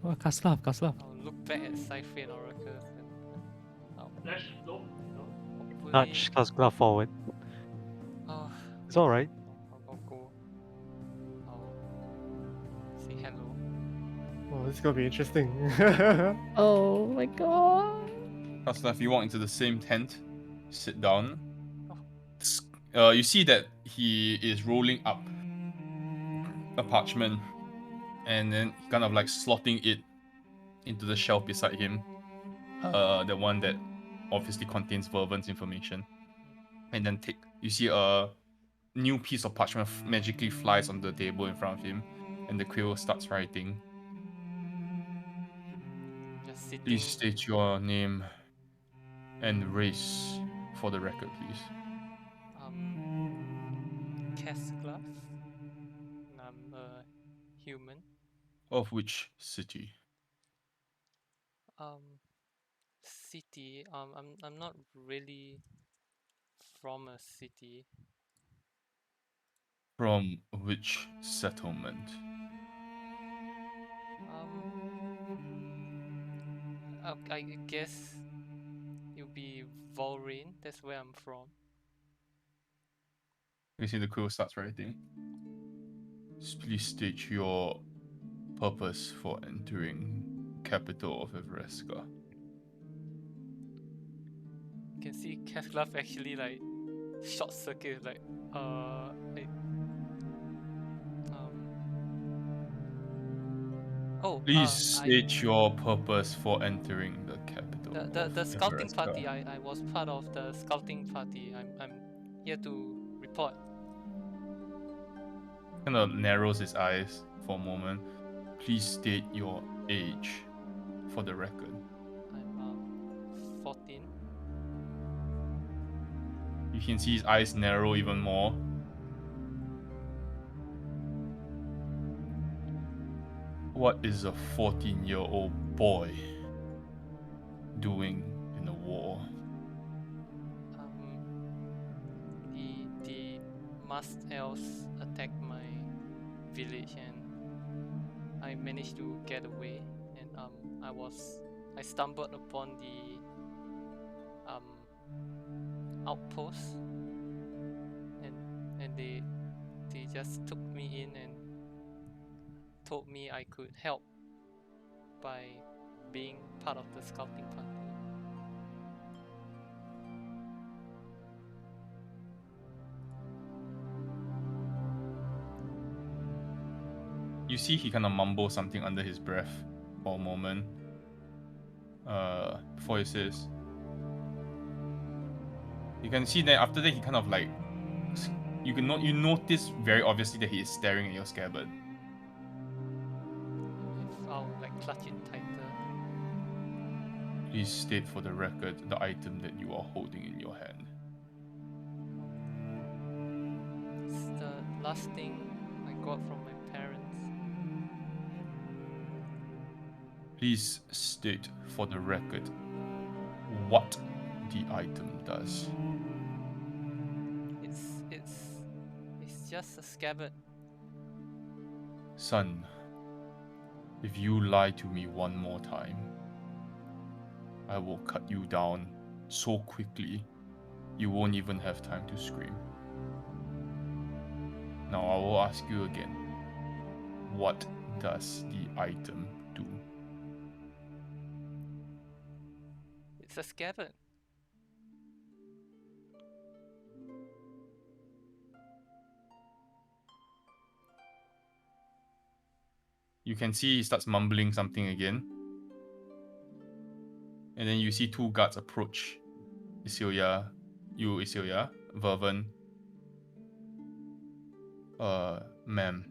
Oh, Kaslav. I'll look back at Cypher and Oracles and hopefully Nudge Kaslav forward. oh, It's alright. I'll go. I'll say hello. Oh, this is gonna be interesting. Oh my god. Kaslav, you walk into the same tent, sit down. Oh. You see that he is rolling up a parchment, and then kind of like slotting it into the shelf beside him. The one that obviously contains Vervan's information. And then you see a new piece of parchment magically flies on the table in front of him, and the quill starts writing. Just sitting. Please state your name and race for the record, please. Kesglav. And I'm a human. Of which city? City. I'm not really from a city. From which settlement? I guess it'll be Volrain. That's where I'm from. You see the quill starts writing. Please state your purpose for entering capital of Evreska. You can see Kesglav actually like short circuit, like Please state your purpose for entering the capital. The scouting party. I was part of the scouting party. I'm here to report. Kind of narrows his eyes for a moment. Please state your age for the record. I'm 14. You can see his eyes narrow even more. What is a 14-year-old boy doing in a war? The masked elves attacked my village, and I managed to get away. And I stumbled upon the outpost, and they just took me in and told me I could help by being part of the scouting party. You see he kind of mumbles something under his breath for a moment. Before he says, you can see that after that he kind of like, you notice very obviously that he is staring at your scabbard. If I'll like clutch it tighter. Please state for the record the item that you are holding in your hand. It's the last thing I got from my parents. Please state for the record what the item does. It's just a scabbard. Son, if you lie to me one more time, I will cut you down so quickly you won't even have time to scream. Now I will ask you again. What does the item do? It's a scabbard. You can see he starts mumbling something again. And then you see two guards approach Isilya, Vervan. Ma'am,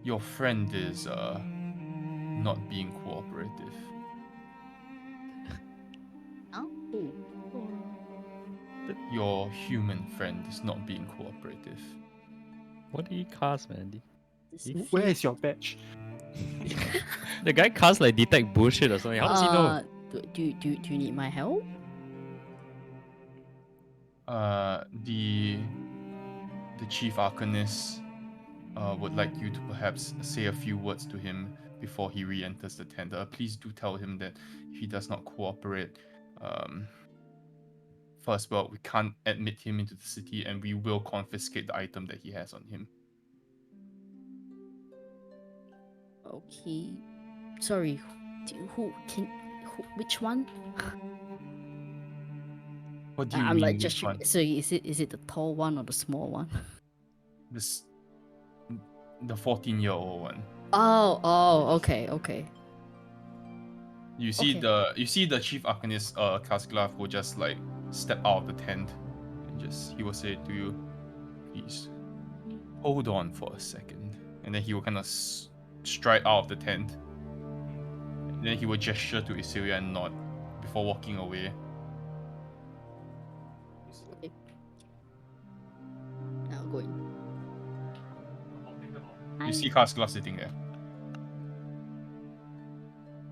your friend is not being cooperative. Your human friend is not being cooperative. What did he cast, man? Where is your badge? The guy cast like detect bullshit or something. How does he know? Do you need my help? The chief arcanist would like you to perhaps say a few words to him before he re-enters the tent. Please do tell him that if he does not cooperate, first, well, we can't admit him into the city, and we will confiscate the item that he has on him. Okay. Sorry. Which one? What do you I'm mean, like which just one? so is it the tall one or the small one? This, the 14-year-old one. Oh, okay. You see Okay. the chief arcanist, Kasglav, will just like step out of the tent and he will say to you, please hold on for a second, and then he will kind of stride out of the tent, and then he will gesture to Isilia and nod before walking away. Okay. Now go in. You Hi. see Kasglav sitting there.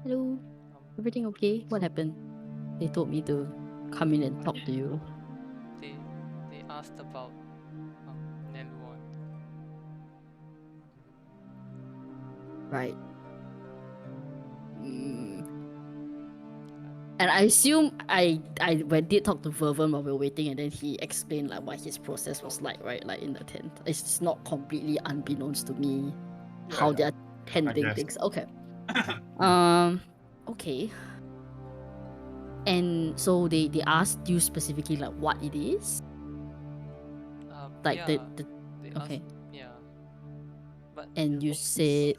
Hello. Everything okay? What happened? They told me to come in and talk to you. They asked about Neluan. Right. And I assume I did talk to Vervin while we were waiting, and then he explained like what his process was like, right? Like in the tent. It's not completely unbeknownst to me how they're handling guess. things. Okay. Okay. And so they asked you specifically like what it is? Like Yeah, the they okay. asked, yeah. But And you said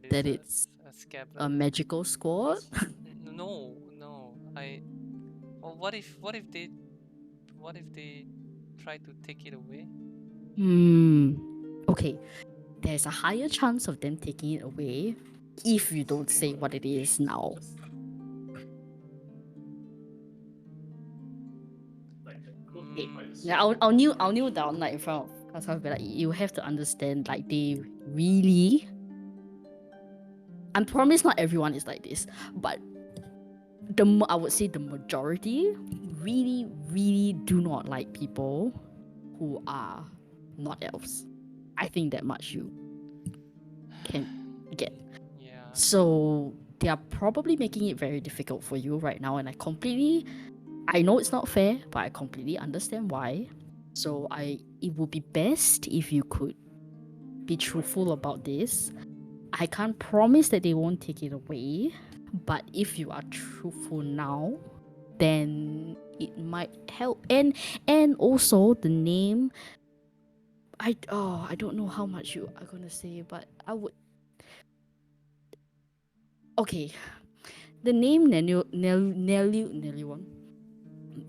that it's a scabbard. a magical squad? No. Well, what if they try to take it away? Okay. There's a higher chance of them taking it away if you don't say what it is now. Okay. Yeah, I'll kneel down like in front of Kasaf, but like you have to understand, like they really. I promise not everyone is like this, but I would say the majority really, really do not like people who are not elves. I think that much you can get. Yeah. So they are probably making it very difficult for you right now, and I know it's not fair, but I completely understand why. So it would be best if you could be truthful about this. I can't promise that they won't take it away, but if you are truthful now, then it might help. And also the name, I don't know how much you are gonna say, but I would. Okay, the name Nelion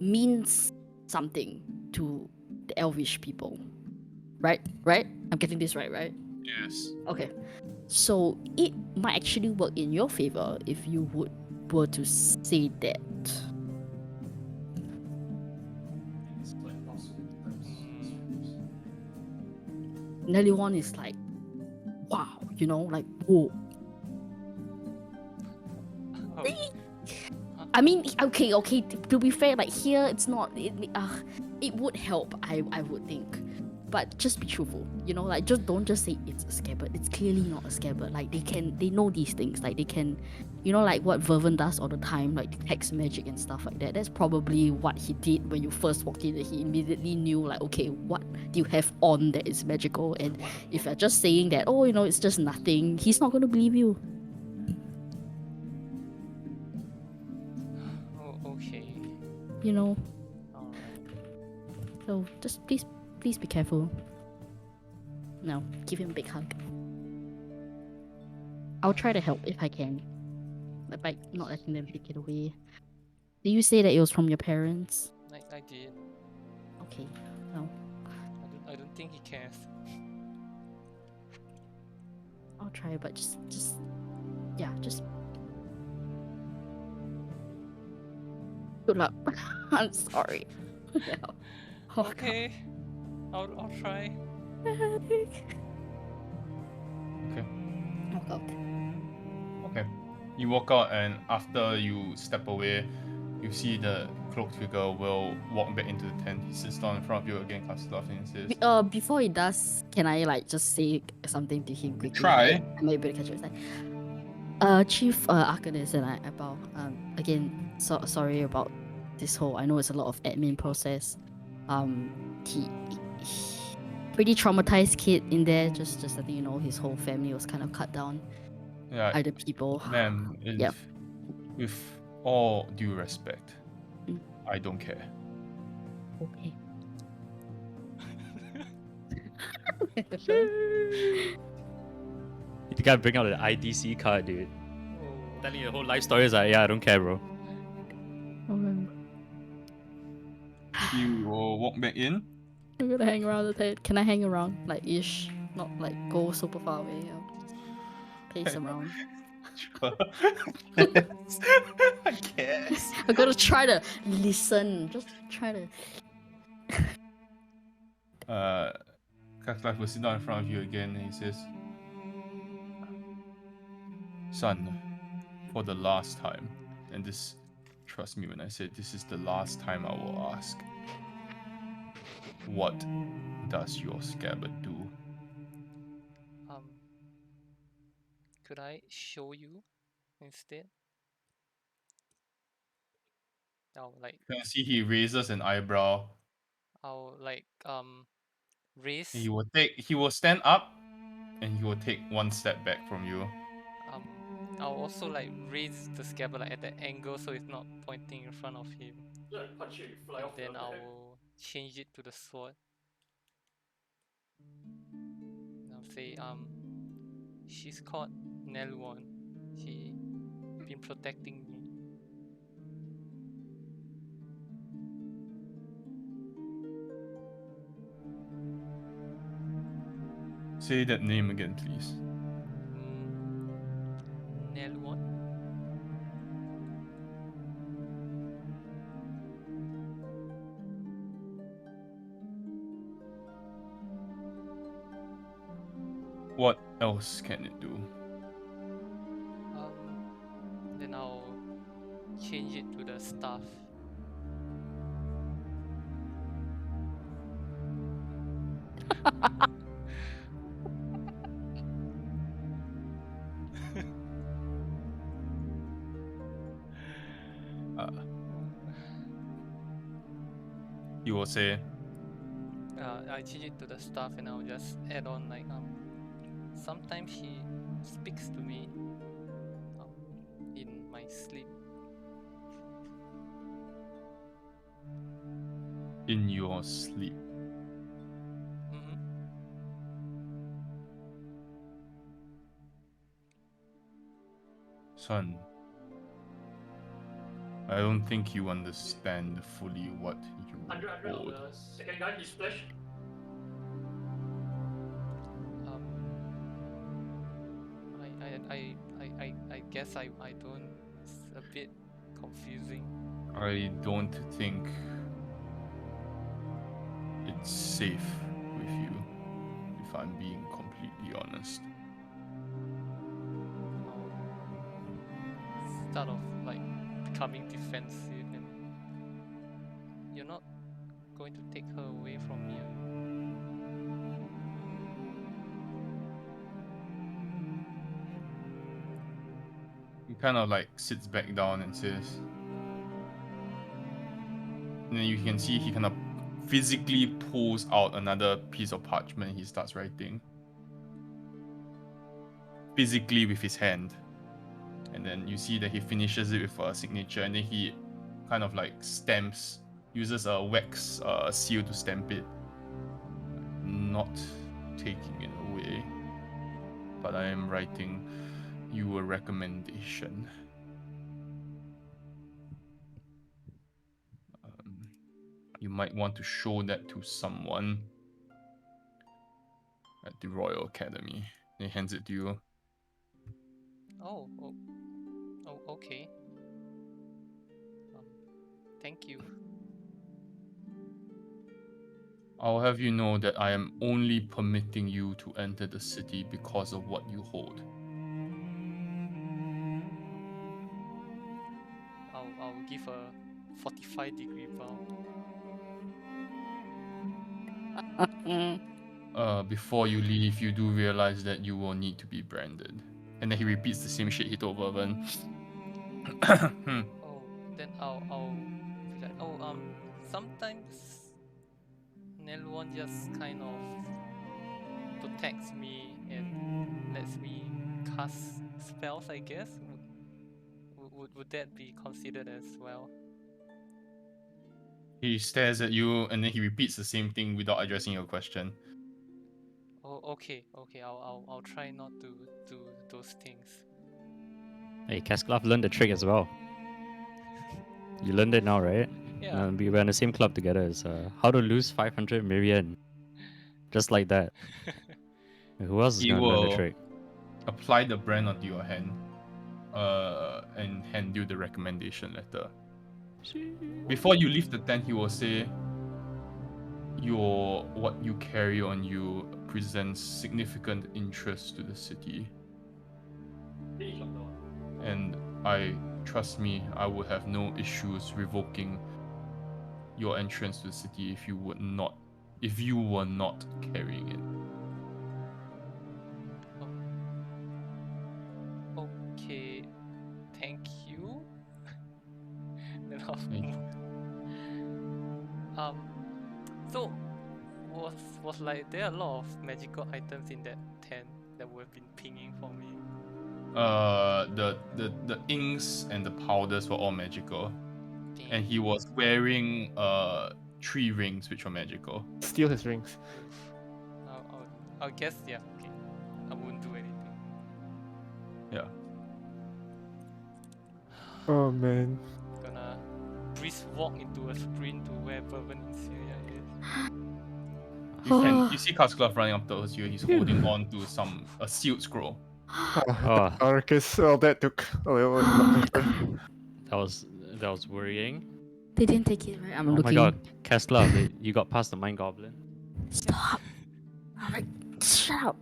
means something to the Elvish people, right? I'm getting this right? Yes. Okay, so it might actually work in your favor if you were to say that. Nelion is like, wow, like whoa. I mean, okay. To be fair, like here, it's not. It would help. I would think, but just be truthful. Like don't just say it's a scabbard. It's clearly not a scabbard. Like they know these things. Like they can, like what Vervin does all the time, like detects magic and stuff like that. That's probably what he did when you first walked in. He immediately knew, like, okay, what do you have on that is magical? And if you're just saying that, oh, it's just nothing, he's not going to believe you. Okay. Alright. So just please be careful. No, give him a big hug. I'll try to help if I can. By not letting them take it away. Did you say that it was from your parents? I did. Okay. No. I don't think he cares. I'll try, but just good luck. I'm sorry. Okay. I'll try. Okay. Walk out. Okay. You walk out, and after you step away, you see the cloaked figure will walk back into the tent. He sits down in front of you again, Kasglav, and he says, Before he does, can I like just say something to him quickly? Try. I might be able to catch it. It's like, Chief Arcanist, and I bow. Again, sorry about this whole. I know it's a lot of admin process. He pretty traumatized kid in there. Just letting you know, his whole family was kind of cut down Yeah. by the people. Man, Yep. With all due respect, Mm. I don't care. Okay. You gotta bring out an IDC card, dude. Oh. Telling your whole life story is like, yeah, I don't care, bro. I'm You will walk back in. gonna hang around the table. Can I hang around? Like ish. Not like go super far away. I'll just pace around. Sure. I guess. I'm gonna try to listen. Just try to. Kaklak will sit down in front of you again and he says, Son, for the last time, and this, trust me when I say this is the last time I will ask, what does your scabbard do? Could I show you instead? I'll like You can see he raises an eyebrow. I'll like raise He will stand up and he will take one step back from you. I'll also like raise the scabbard like, at the angle so it's not pointing in front of him. And then I will change it to the sword. And I'll say, she's called Nelwon. She been protecting me. Say that name again, please. Nelwon. What else can it do? Then I'll change it to the staff. He will say, I change it to the staff and I'll just add on like sometimes she speaks to me in my sleep. in your sleep. Son, I don't think you understand fully what you hold. Second guy, he splashed. I guess I don't. It's a bit confusing. I don't think it's safe with you, if I'm being completely honest. I'll start off like becoming defensive, and you're not going to take her away from me, are you? He kind of like sits back down and says, and then you can see he kind of physically pulls out another piece of parchment. He starts writing physically with his hand, and then you see that he finishes it with a signature, and then he kind of like stamps, uses a wax seal to stamp it. Not taking it away, but I am writing you a recommendation. You might want to show that to someone at the Royal Academy. He hands it to you. Oh, okay. Thank you. I'll have you know that I am only permitting you to enter the city because of what you hold. I'll give a 45-degree bow. Before you leave, you do realize that you will need to be branded. And then he repeats the same shit he told Vervin. Oh, then I'll be like, sometimes Nelwon just kind of protects me and lets me cast spells, I guess. would that be considered as well? He stares at you and then he repeats the same thing without addressing your question. Oh, okay. I'll try not to do those things. Hey, Casclav learned the trick as well. You learned it now, right? Yeah. We were in the same club together. It's how to lose 500 million. Just like that. Who else is He gonna learn the will trick? apply the brand onto your hand, and hand you the recommendation letter. Before you leave the tent, he will say, what you carry on you presents significant interest to the city. And trust me, I would have no issues revoking your entrance to the city if you were not carrying it. Okay. Thank you. Then I'll Hey. So was like there are a lot of magical items in that tent that would have been pinging for me. The inks and the powders were all magical, Damn. and he was wearing 3 rings which were magical. Steal his rings. I'll guess, yeah, okay. I won't do anything. Yeah. Oh man. Gonna brisk walk into a sprint to where Vervin Insilia is. You see Casclav running up towards you. He's holding on to a sealed scroll. Oh. Arcus, well, that took a little longer. That was worrying. They didn't take it, right? I'm Oh looking. my god, Casclav, you got past the Mind Goblin. Stop. Alright, shut up.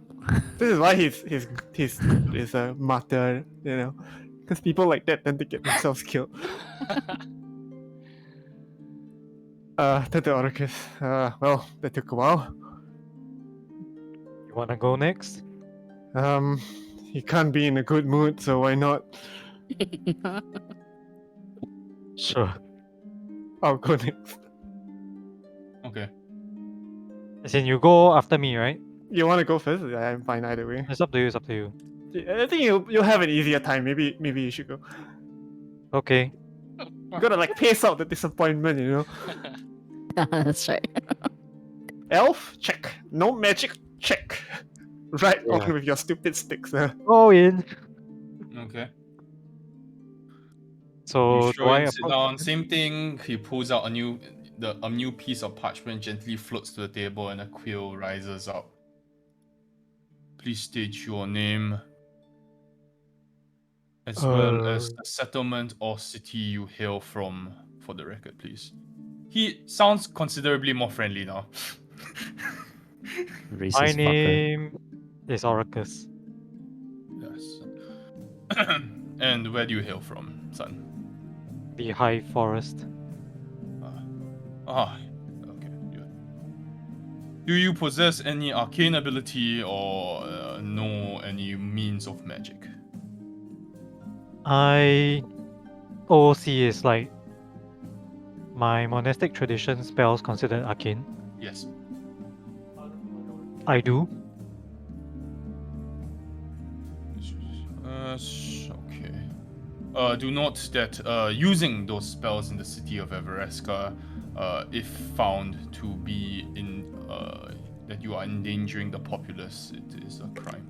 This is why he's a martyr, you know, because people like that tend to get themselves killed. Tete Orcus. Well, that took a while. You wanna go next? He can't be in a good mood, so why not? Sure. I'll go next. Okay. As in, you go after me, right? You want to go first? I'm fine either way. It's up to you. It's up to you. I think you'll have an easier time. Maybe you should go. Okay. You gotta like pace out the disappointment, you know. That's right. Elf, check. No magic, check. Right Yeah. on with your stupid sticks. Go in. Okay. So You do show I him sit approach? down. Same thing. He pulls out a new piece of parchment, gently floats to the table, and a quill rises up. Please state your name, as well as the settlement or city you hail from, for the record, please. He sounds considerably more friendly now. Racist My fucker. name is Orcus. Yes. And where do you hail from, son? The High Forest. Okay. Good. Do you possess any arcane ability or know any means of magic? OOC is like my monastic tradition spells considered arcane. Yes. I do. Okay. Do note that using those spells in the city of Everesca, if found to be that you are endangering the populace, it is a crime.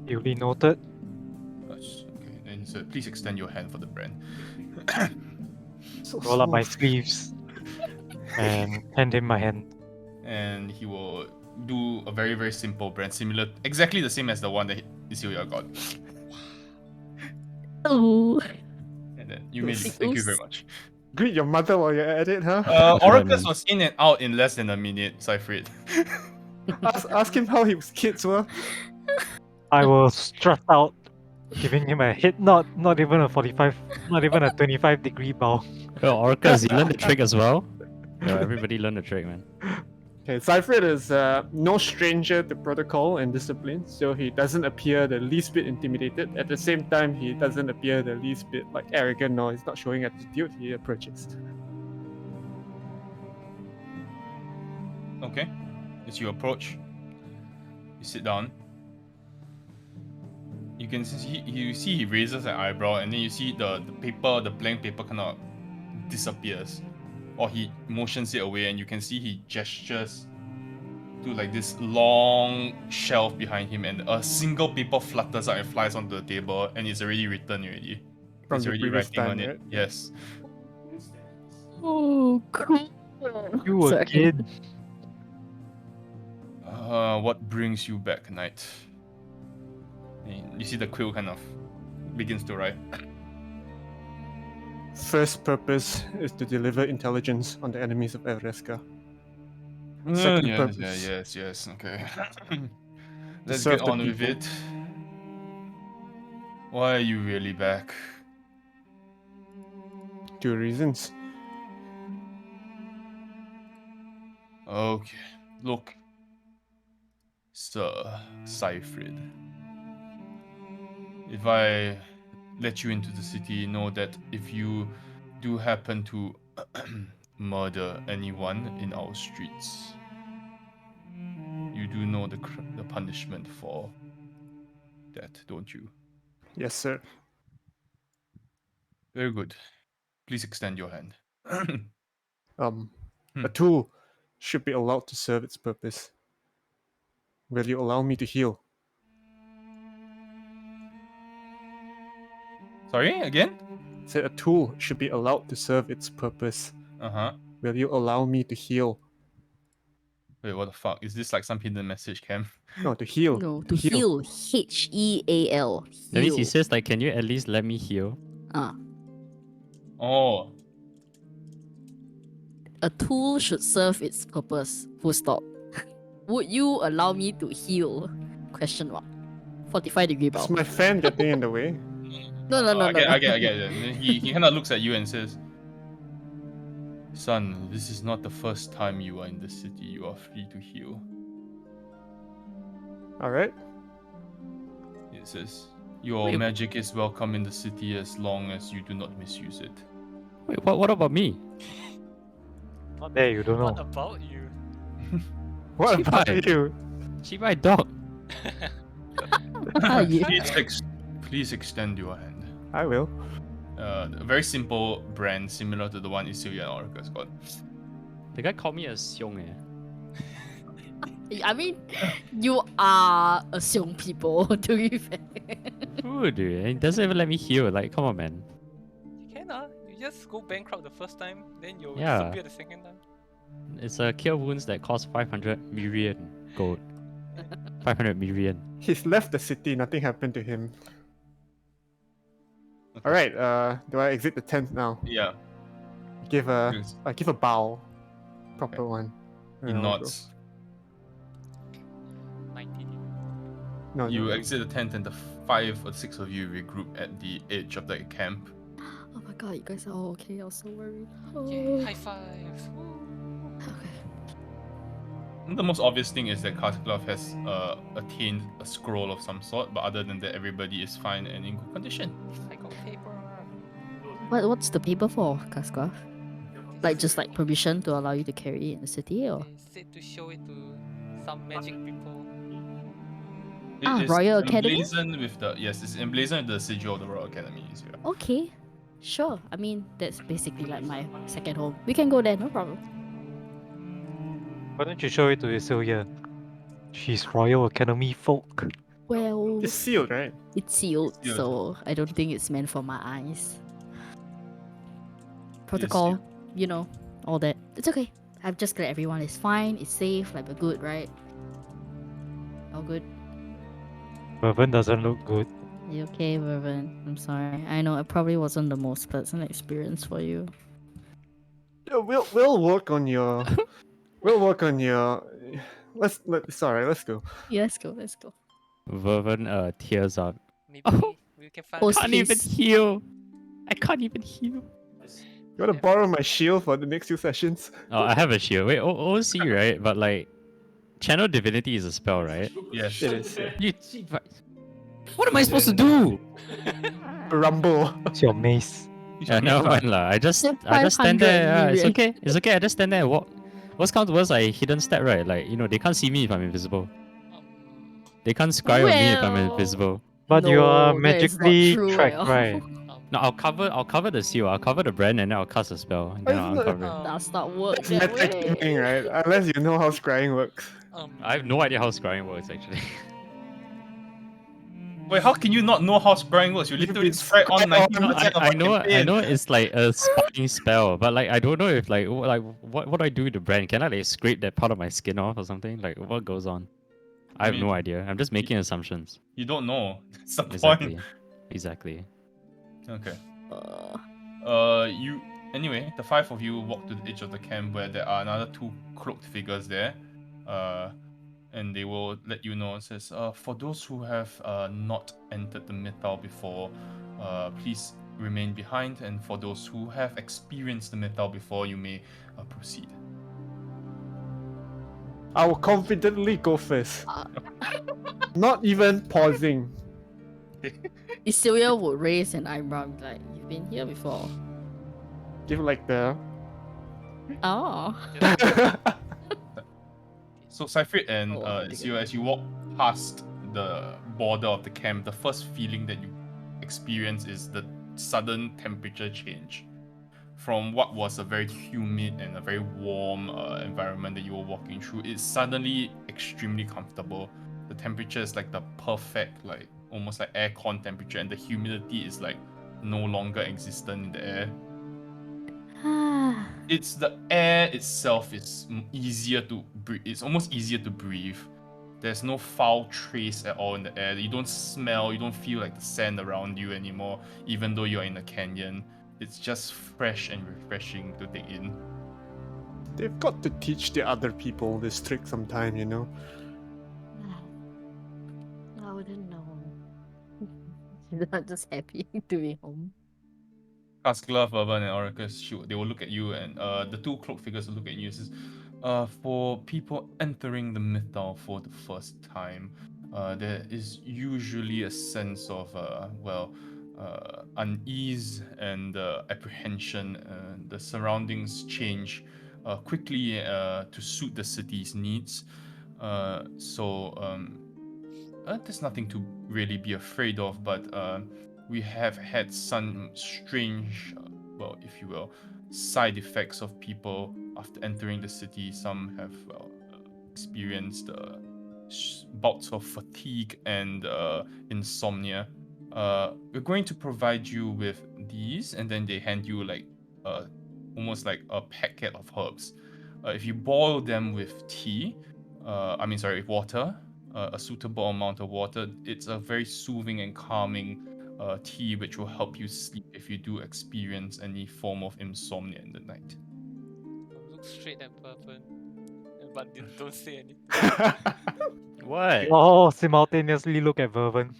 Duly noted. That's okay. Then he said, please extend your hand for the brand. So Roll up my smooth. sleeves and hand him my hand. And he will do a very, very simple brand, exactly the same as the one that Isilia got. Oh. And then you may leave. Thank you very much. Greet your mother while you're at it, huh? Orcus was in and out in less than a minute, Cyfrid. ask him how his kids were. I will strut out, giving him a hit, not even a 45, not even a 25-degree bow. Oh, Orcus, you learned the trick as well? No, everybody learned the trick, man. Okay, Cyfred is no stranger to protocol and discipline, so he doesn't appear the least bit intimidated. At the same time, he doesn't appear the least bit like arrogant or he's not showing attitude. He approaches. Okay. As you approach, you sit down. you can see he raises an eyebrow, and then you see the paper, the blank paper, kind of disappears, or he motions it away, and you can see he gestures to like this long shelf behind him, and a single paper flutters out and flies onto the table, and it's already written already. From It's the already previous writing on time, it. right? Yes. Oh, cool. You So I can- again. What brings you back, knight? And you see the quill kind of begins to write. First purpose is to deliver intelligence on the enemies of Evreska. Second purpose. Yes. Okay. To Let's serve get the on with people. it. Why are you really back? 2 reasons. Okay. Look, Sir Seifrid. If I let you into the city, know that if you do happen to murder anyone in our streets, you do know the punishment for that, don't you? Yes, sir. Very good. Please extend your hand. A tool should be allowed to serve its purpose. Will you allow me to heal? Sorry, again? Said a tool should be allowed to serve its purpose. Uh-huh. Will you allow me to heal? Wait, what the fuck? Is this like some hidden message, Cam? No, to heal. No, to heal. Heal. That means he Heal. says like, can you at least let me heal? Oh. A tool should serve its purpose. Full stop. Would you allow me to heal? Question mark. 45-degree bow. Is my fan getting in the way? No. I get it. And then he kind of looks at you and says, Son, this is not the first time you are in the city. You are free to heal. Alright. It says, your Wait. magic is welcome in the city as long as you do not misuse it. Wait, what about me? Not there, you don't What know. about you? What Cheap about eye. you? She my dog. You- Please extend your hand. I will. A very simple brand similar to the one Isilia and Oracle's got. The guy called me a xiong eh. I mean, you are a Xiong people, to be fair. Ooh, dude, he doesn't even let me heal. Like, come on, man. You can you just go bankrupt the first time, then you'll Yeah. disappear the second time. It's a cure wounds that cost 500 million gold. 500 million. He's left the city, nothing happened to him. Alright, do I exit the tent now? Yeah. Give a Yes. I give a bow. Proper Okay. one. He And I'll go. nods. 90. No, You no. exit the tent and the 5 or 6 of you regroup at the edge of the camp. Oh my god, you guys are all okay. I was so worried. Yeah, high fives. Okay. The most obvious thing is that Casclove has attained a scroll of some sort, but other than that, everybody is fine and in good condition. I got paper. What's the paper for, Casca? Like just like permission to allow you to carry in the city, or They said to show it to some magic people. Ah, is Royal Academy? emblazoned with the it's emblazoned with the sigil of the Royal Academy. So yeah. okay, sure. I mean, that's basically like my second home. We can go there, no problem. Why don't you show it to Isilya? She's Royal Academy folk. Well, It's sealed, right? it's sealed, Sealed. so I don't think it's meant for my eyes. Protocol, you know, all that. It's okay. I'm just glad everyone is fine, it's safe, like we're good, right? All good. Mervyn doesn't look good. You okay, Vervin? I'm sorry. I know it probably wasn't the most pleasant experience for you. Yeah, we'll work on your we'll work on your sorry, let's go. Yeah, let's go, let's go. Vervin tears up. Maybe Oh, we can find. Post a Can't even haste. heal. I can't even heal. You wanna borrow my shield for the next 2 sessions? Oh, I have a shield. Wait, OC, right? But like, Channel Divinity is a spell, right? Yes. It is, yeah. You, what am I supposed to do? Rumble. What's your mace? Yeah, never mind lah. I just stand 500 there. It's million. okay. It's okay. I just stand there and walk. Worst comes to worst, I hidden step, right? Like, you know, they can't see me if I'm invisible. They can't scry on me if I'm Well. invisible. But you are No, that is not magically true at tracked, all. right? No, I'll cover the seal. I'll cover the brand and then I'll cast a spell and then It's I'll not- uncover it. Does not work That's that metagaming, way. right? Unless you know how scrying works. I have no idea how scrying works actually. Wait, how can you not know how scrying works? You You've literally been scry on scrying on. 90% of I our know campaign. it's like a spying spell, but like I don't know if like what do I do with the brand? Can I like scrape that part of my skin off or something? Like what goes on? I have no idea. I'm just making assumptions. You don't know. That's the point. Exactly. Exactly. Okay. Uh, You anyway, the five of you walk to the edge of the camp where there are another two cloaked figures there. And they will let you know. It says, for those who have not entered the Mythal before, please remain behind, and for those who have experienced the Mythal before, you may proceed. I will confidently go first. Uh. Not even pausing. Isilia would raise an eyebrow and be like, "You've been here before." Give like the. Oh. So Cypher and Oh, as you walk past the border of the camp, the first feeling that you experience is the sudden temperature change. From what was a very humid and a very warm environment that you were walking through, it's suddenly extremely comfortable. The temperature is like the perfect, like almost like aircon temperature, and the humidity is like no longer existent in the air. It's the air itself is easier to breathe. It's almost easier to breathe. There's no foul trace at all in the air. You don't smell, you don't feel like the sand around you anymore, even though you're in a canyon. It's just fresh and refreshing to take in. They've got to teach the other people this trick sometime, you know. I wouldn't know. I'm just happy to be home. Kaskla, Verban, and Oracus, they will look at you, and the two cloak figures will look at you and says, for people entering the Mythal for the first time, there is usually a sense of, unease and apprehension. The surroundings change quickly to suit the city's needs. There's nothing to really be afraid of, but we have had some strange, if you will, side effects of people after entering the city. Some have experienced bouts of fatigue and insomnia. We're going to provide you with these, and then they hand you like almost like a packet of herbs. If you boil them with tea, water, a suitable amount of water, it's a very soothing and calming tea which will help you sleep if you do experience any form of insomnia in the night. Look straight at Purple, but don't say anything. What? Oh, simultaneously look at Vervin.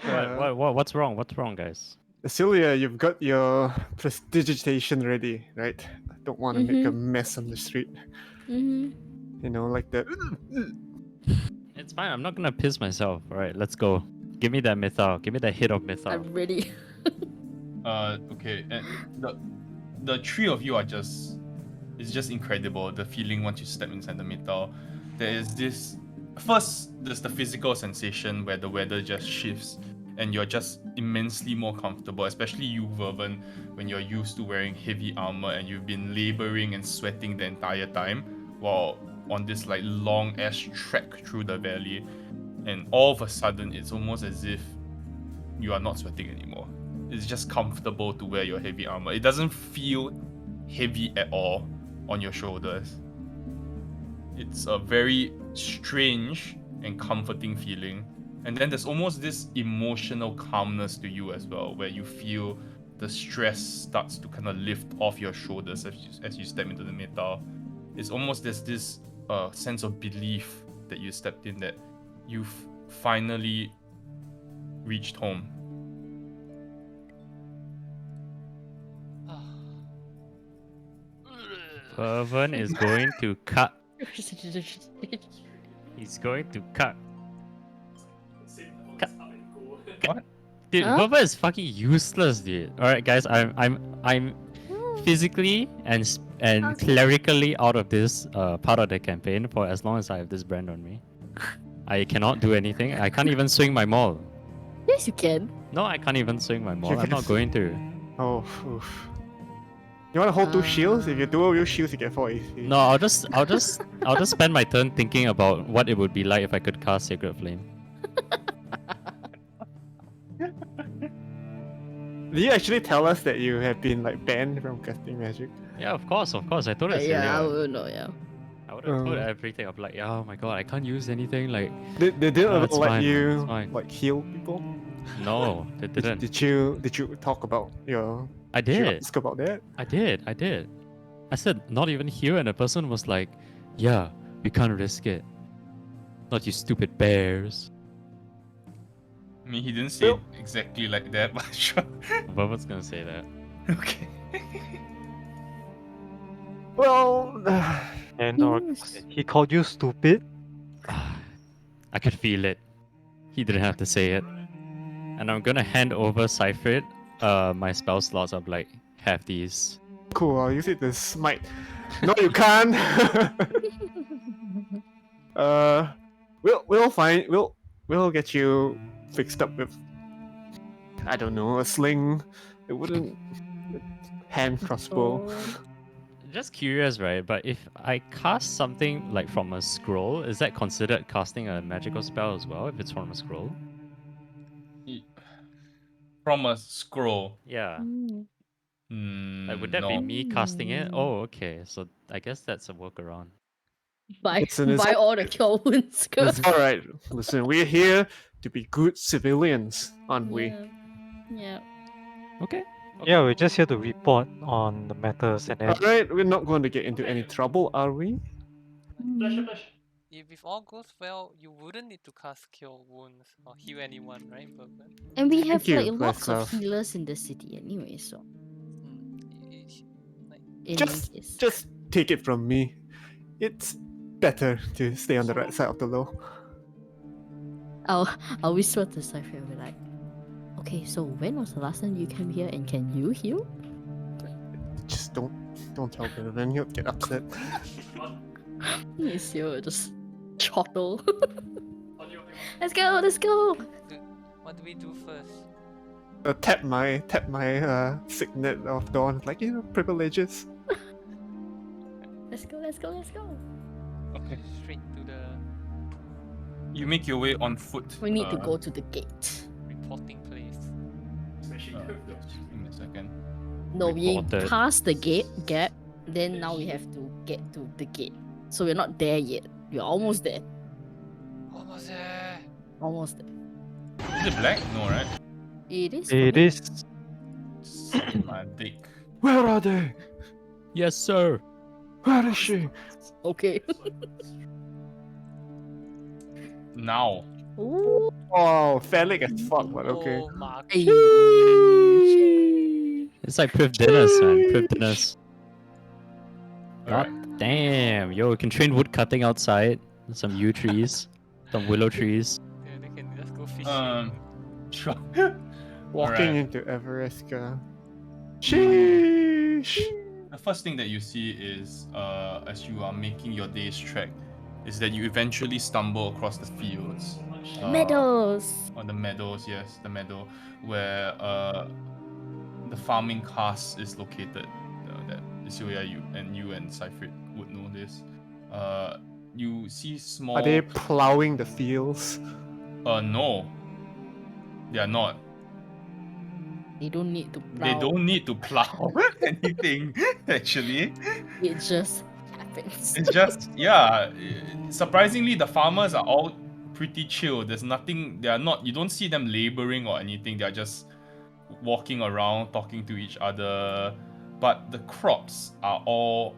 What's wrong? What's wrong, guys? Celia, you've got your prestidigitation ready, right? I don't want to make a mess on the street. Mm-hmm. You know, like the. It's fine. I'm not gonna piss myself. All right, let's go. Give me that mythal. Give me that hit of mythal. I'm ready. Okay, and the three of you are just, it's just incredible, the feeling once you step inside the Mythal. There's the physical sensation where the weather just shifts and you're just immensely more comfortable, especially you, Vervin, when you're used to wearing heavy armor and you've been laboring and sweating the entire time while on this like long ass trek through the valley, and all of a sudden it's almost as if you are not sweating anymore. It's just comfortable to wear your heavy armor. It doesn't feel heavy at all on your shoulders. It's a very strange and comforting feeling. And then there's almost this emotional calmness to you as well, where you feel the stress starts to kind of lift off your shoulders as you step into the Mythal. It's almost there's this sense of belief that you stepped in, that you've finally reached home. Vervin is going to cut. He's going to cut. What? Dude, Huh? Vervin is fucking useless, dude. All right, guys, I'm physically and clerically out of this part of the campaign for as long as I have this brand on me. I cannot do anything. I can't even swing my maul. Yes, you can. No, I can't even swing my maul. You I'm can- not going to. Oh, oof. You want to hold 2 shields? If you dual wield shields, you get 4 AC. No, I'll just spend my turn thinking about what it would be like if I could cast Sacred Flame. Did you actually tell us that you have been like banned from casting magic? Yeah, of course. I told us Yeah, I earlier. will know. Yeah. I would have told Oh. everything. I'm like, oh my god, I can't use anything. Like, They didn't No, ever it's let fine, man, it's you fine. like heal people. no, they didn't. Did you talk about your? I Did you did. ask about that? I did. I said not even here, and the person was like, "Yeah, we can't risk it. Not you stupid bears." I mean, he didn't say it exactly like that, but sure. Bubba's gonna say that. Okay. Well, And Yes. he called you stupid. I could feel it. He didn't have to say it. And I'm gonna hand over Cypher my spell slots. I'm like, have these. cool. I'll use it to smite. No, you can't. We'll find we'll get you fixed up with I don't know a sling. It wouldn't hand crossbow. Oh. Just curious, right? But if I cast something like from a scroll, is that considered casting a magical spell as well? If it's from a scroll? From a scroll. Yeah. Mm. Like, would that be No. me casting it? Oh, okay. So I guess that's a workaround. Buy Listen, it's all the cure wounds. It's all right. Listen, we're here to be good civilians, aren't we? Yeah. Yeah. Okay. Yeah, we're just here to report on the matters and then All right, we're not going to get into any trouble, are we? Mm. If all goes well, you wouldn't need to cast Cure Wounds or heal anyone, right, Bourbon? And we have Thank you, like lots of Vaslav. healers in the city anyway, so Like, in Just, any case. just take it from me. It's better to stay on the right side of the law. I'll whisper to Cypher and be like, okay, so when was the last time you came here and can you heal? Just don't tell him, then he'll get upset. Yes, you just chottle. Let's go. what do we do first? Tap my signet of dawn, like privileges. Let's go. Okay. Straight to the You make your way on foot. We need to go to the gate. reporting place. Give me a second. No, we Reported. passed the gap, then now we have to get to the gate. So we're not there yet. We're almost there. Almost there. Almost there. Is it black? No, right? It is. for it me. is. Suck my dick. Where are they? Yes, sir. Where is she? Okay. Now. Ooh. Oh, phallic as fuck, but okay. Oh, Mark. Hey. It's like Priv Dinners, man. Priv Dinners. God Alright. damn. Yo, we can train wood cutting outside. Some yew trees. Some willow trees. Yeah, they can just go fishing. Sure. Walking Alright. into Everesca. Sheesh. The first thing that you see is, as you are making your day's trek, is that you eventually stumble across the fields. Meadows. Or the meadows, yes, the meadow, where the farming cast is located. That Isuya, you and Cypher would know this. You see small. Are they plowing the fields? No. They are not. They don't need to plow. They don't need to plow anything, actually. It just happens. It's just, yeah. Surprisingly, the farmers are all pretty chill. There's nothing, you don't see them laboring or anything. They're just walking around, talking to each other. But the crops are all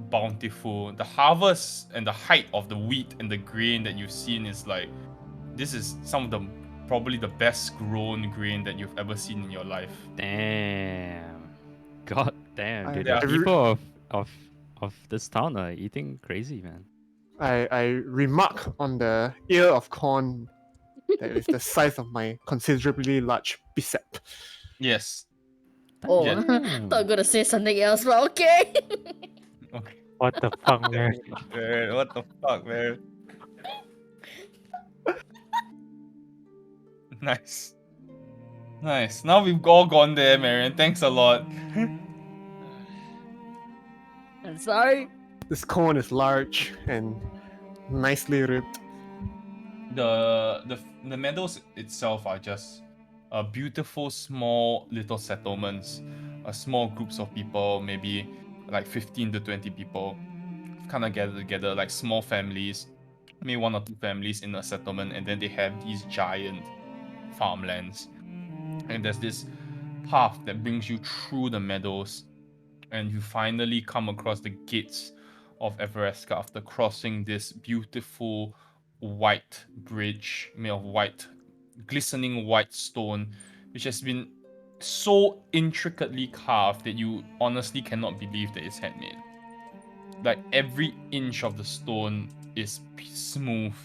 bountiful. The harvest and the height of the wheat and the grain that you've seen is like, this is some of the probably the best grown grain that you've ever seen in your life. Damn. God damn, dude. Yeah. The people of this town are eating crazy, man. I remark on the ear of corn that is the size of my considerably large bicep. Yes. Oh, Yeah. thought I'm gonna say something else, but okay. Okay. What the fuck, man? Man, what the fuck, man? Nice. Nice. Now we've all gone there, Marion. Thanks a lot. I'm sorry. This cone is large and nicely ribbed. The meadows itself are just beautiful small little settlements, small groups of people, maybe like 15 to 20 people, kind of gather together like small families, maybe 1 or 2 families in a settlement, and then they have these giant farmlands. And there's this path that brings you through the meadows, and you finally come across the gates of Everesca after crossing this beautiful white bridge made of white, glistening white stone, which has been so intricately carved that you honestly cannot believe that it's handmade. Like every inch of the stone is smooth.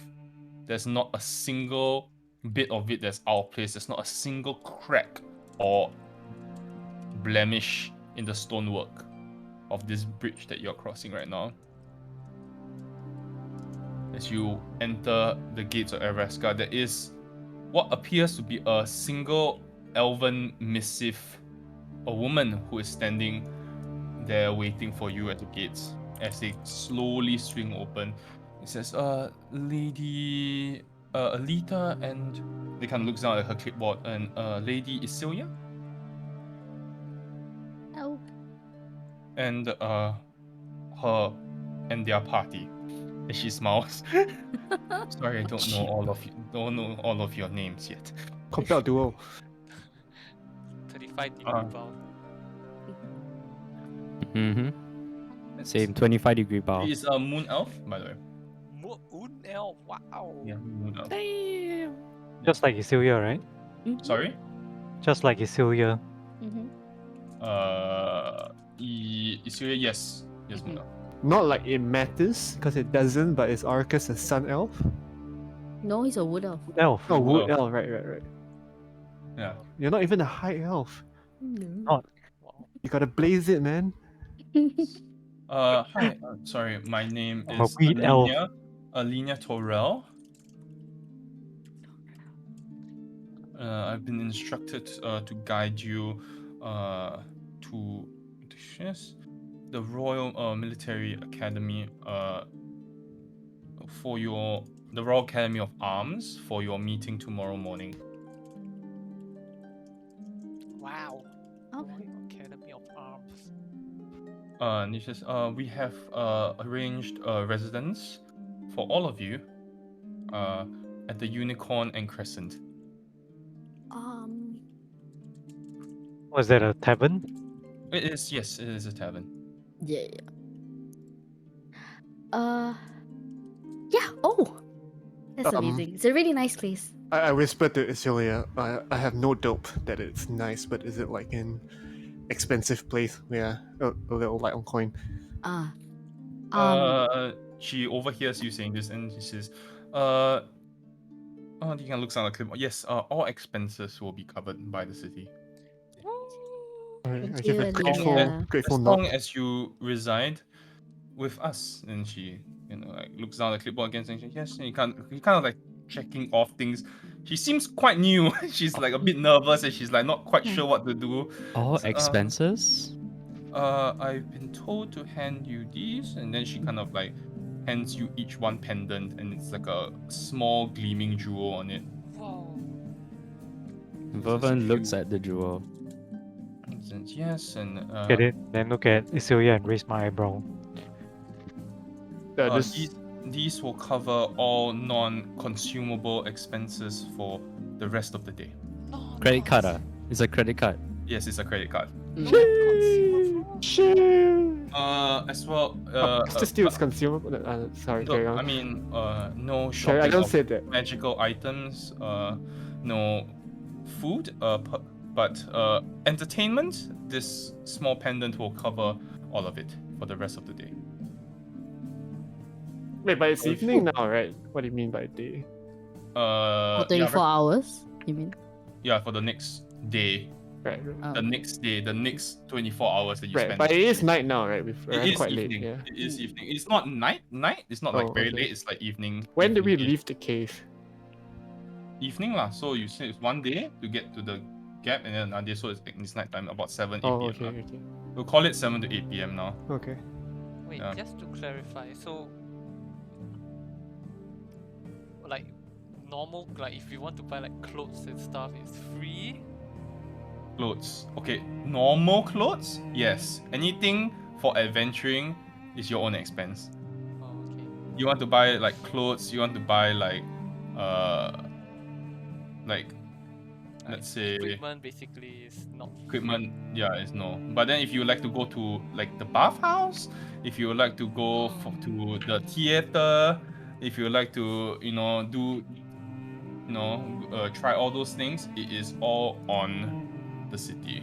There's not a single bit of it that's out of place. There's not a single crack or blemish in the stonework of this bridge that you're crossing right now. As you enter the gates of Everesca, there is what appears to be a single elven missive, a woman who is standing there waiting for you at the gates as they slowly swing open. It says, Lady Alita, and they kind of looks down at her clipboard, and Lady Isilia, Oh. and her and their party. And she smiles. Sorry, I don't know all of your names yet. Compelled duo. 35 degree bow. Mm-hmm. Same 25-degree bow. She is a moon elf, by the way. Moon elf, wow. Yeah, moon elf. Damn. Just like Isilia, right? Sorry? Just like Isilia. Mm-hmm. Isuria, yes. Yes, moon elf. Not like it matters, because it doesn't, but is Arcus a sun elf? No, he's a wood elf. Elf. Oh, Wood wood elf, right. Yeah. You're not even a high elf. No. Wow. You gotta blaze it, man. Hi. Sorry, my name I'm a is weed elf. Alina Torrell. I've been instructed to guide you to the Royal Military Academy for the Royal Academy of Arms for your meeting tomorrow morning. Wow. Okay. Royal Academy of Arms. And he says, we have arranged a residence for all of you at the Unicorn and Crescent. Was that a tavern? It is, yes, it is a tavern. Yeah. Yeah. Oh, that's amazing. It's a really nice place. I whispered to Isilia, I have no doubt that it's nice, but is it like an expensive place? Yeah, a little light on coin. She overhears you saying this and she says, you can look on the clip. Yes, all expenses will be covered by the city. I Thank give you, a Olivia. grateful As nod. long as you reside with us. And she, like looks down at the clipboard again saying, yes, and you kind of like checking off things. She seems quite new. She's like a bit nervous and she's like not quite sure what to do. All So, expenses? I've been told to hand you these, and then she kind of like hands you each one pendant, and it's like a small gleaming jewel on it. Whoa. Vervan looks at the jewel. And says, yes, and Get it? Then look at Isilia and raise my eyebrow. these will cover all non-consumable expenses for the rest of the day. Credit card, It's a credit card. Yes, it's a credit card. As well. Still it's consumable. Sorry, carry on. I mean, no Sorry, shopping I don't of say that. magical items. No food. But entertainment. This small pendant will cover all of it for the rest of the day. Wait, but it's evening now, right? What do you mean by day? For Yeah, 24 hours, you mean? yeah, for the next day. Right. The next day, the next 24 hours that you Right, spend. but it is night now, right? We've It arrived is quite evening. late. Yeah. It is evening. It's not night. It's not like Oh, very okay. late. It's like evening. When did we evening-ish. leave the cave? Evening lah. So you say it's one day to get to the gap, and then another so it's night time, about 7, 8 Oh, p.m. okay, lah. okay. We'll call it 7 to 8 p.m. now. Okay. Wait, Yeah. just to clarify, so like normal, like if you want to buy like clothes and stuff, it's free. Clothes. Okay, normal clothes? Yes. Anything for adventuring is your own expense. Oh, okay. You want to buy like clothes, you want to buy like let's say Equipment basically is not equipment, yeah, it's no. But then if you like to go to like the bathhouse, if you like to go to the theater, if you like to do try all those things, it is all on the city.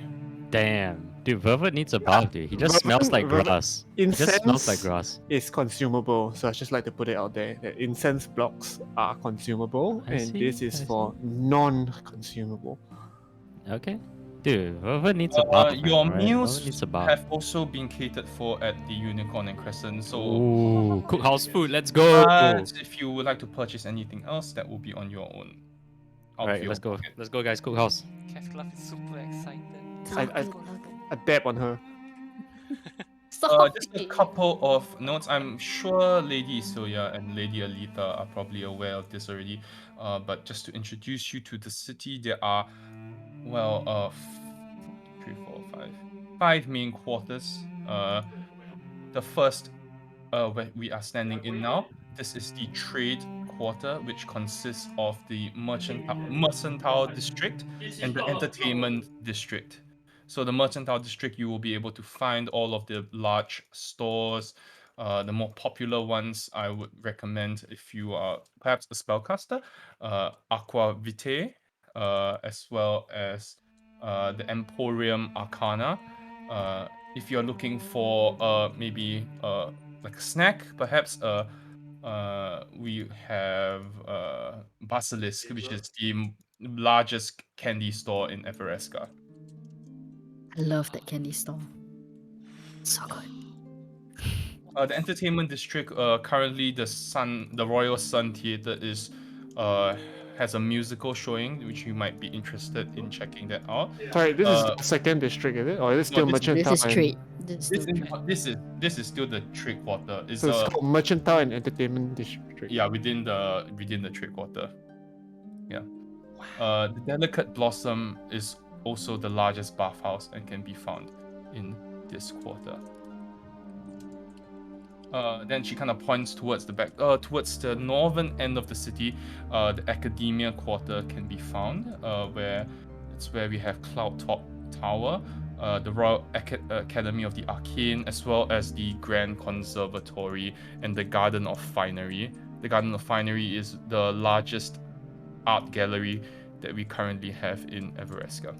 Damn, dude, Vervet needs a bath, dude. He just smells like grass. He just smells like Incense grass. is consumable, so I just like to put it out there that incense blocks are consumable, I and this see, is I for non-consumable. Okay, dude, Vervet needs a bath, man. Your Right? Vervet meals needs a bath. have also been catered for at the Unicorn and Crescent. So Ooh, cookhouse food. Let's go. if you would like to purchase anything else, that will be on your own. All right, let's go. Let's go, guys. Cookhouse. Kesklav is super excited. I dab on her. Stop Just a it. couple of notes. I'm sure Lady Isoya and Lady Alita are probably aware of this already. But just to introduce you to the city, there are, well, 3, 4, 5, 5 main quarters. The first, where we are standing in now, this is the trade quarter, which consists of the mercantile district and the entertainment district. So the mercantile district, you will be able to find all of the large stores. The more popular ones I would recommend if you are perhaps a spellcaster, Aqua Vitae, as well as the Emporium Arcana. If you're looking for maybe like a snack, perhaps we have Basilisk, which is the largest candy store in Everesca. I love that candy store. So good. The entertainment district, currently the Royal Sun Theatre is has a musical showing, which you might be interested in checking that out. Sorry, this is the second district, is it? Or is it still this Mercantile? This is trade. This is This still is trade. this is still the trade quarter. It's So it's called Mercantile and Entertainment District. yeah, within the trade quarter. Yeah. The Delicate Blossom is also the largest bathhouse and can be found in this quarter. Then she kind of points towards the back, towards the northern end of the city. The Academia Quarter can be found, where we have Cloud Top Tower, the Royal Academy of the Arcane, as well as the Grand Conservatory and the Garden of Finery. The Garden of Finery is the largest art gallery that we currently have in Everesca.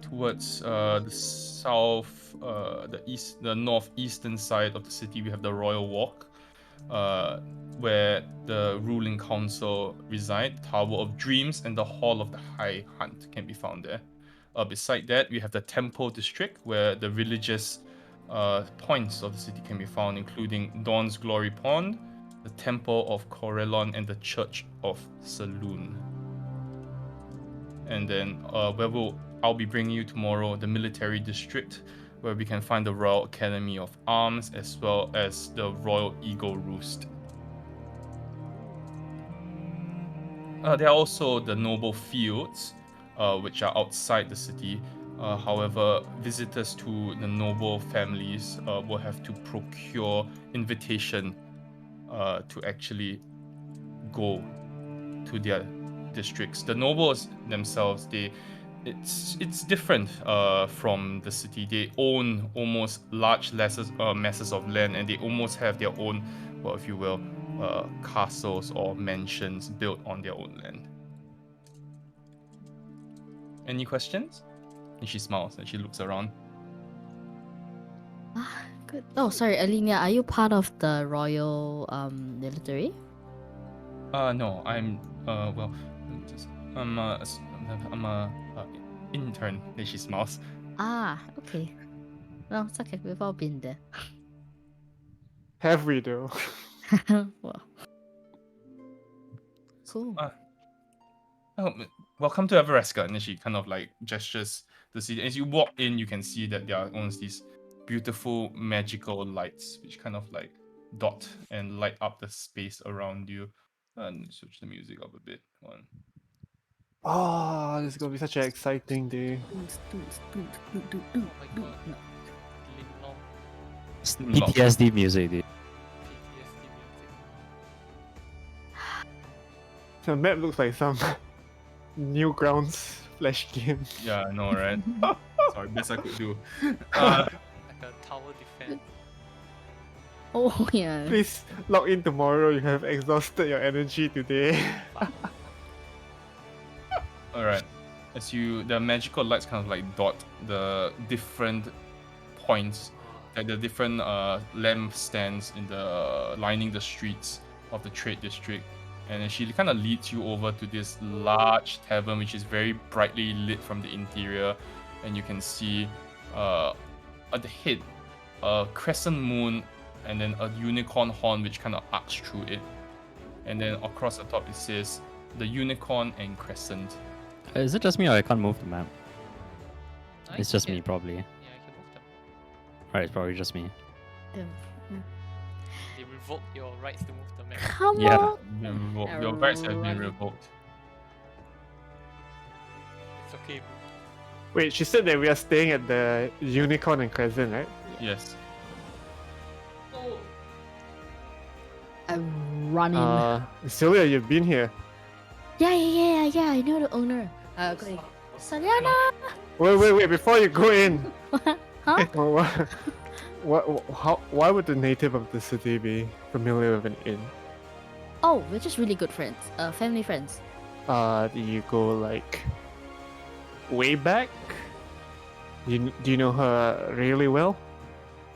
Towards the south, the northeastern side of the city, we have the Royal Walk, where the ruling council reside. Tower of Dreams and the Hall of the High Hunt can be found there. Beside that, we have the Temple District, where the religious points of the city can be found, including Dawn's Glory Pond, the Temple of Corellon, and the Church of Saloon. And then I'll be bringing you tomorrow the Military District, where we can find the Royal Academy of Arms as well as the Royal Eagle Roost. There are also the Noble Fields, which are outside the city. However, visitors to the noble families will have to procure invitation to actually go to their districts. The nobles themselves, it's different from the city. They own almost large masses of land, and they almost have their own, well, if you will, castles or mansions built on their own land. Any questions? And she smiles and she looks around. Good. Oh, sorry, Alina. Are you part of the royal military? No, I'm well, I'm a intern. And she smiles. Ah, okay. Well, it's okay. We've all been there. Have we though? Well, cool. Oh, welcome to Everesca. And then she kind of like gestures to see. As you walk in, you can see that there are almost these beautiful magical lights which kind of like dot and light up the space around you. And switch the music up a bit. One. Oh, this is gonna be such an exciting day. Oh my god. No. Ling Long It's Lock. PTSD music, dude. PTSD music. The map looks like some Newgrounds flash game. Yeah, I know, right? Sorry, best I could do. Like a tower defense. Oh yeah. Please log in tomorrow. You have exhausted your energy today. Alright. As the magical lights kind of like dot the different points, like the different lamp stands in the lining the streets of the trade district. And then she kind of leads you over to this large tavern which is very brightly lit from the interior. And you can see at the head a crescent moon and then a unicorn horn which kind of arcs through it. And then across the top it says the unicorn and crescent. Is it just me or I can't move the map? I It's just me, can- probably. Yeah, I can move them. Right, it's probably just me. They revoke your rights to move the map. Come Yeah. on. Been revoked. Your rights have been Alright. revoked. It's okay. Wait, she said that we are staying at the Unicorn and Crescent, right? Yes. I'm running. Celia, you've been here. Yeah. I know the owner. Okay. Saliana. Wait! Before you go in, Huh? why would the native of the city be familiar with an inn? Oh, we're just really good friends. Family friends. Do you go like way back? Do you know her really well,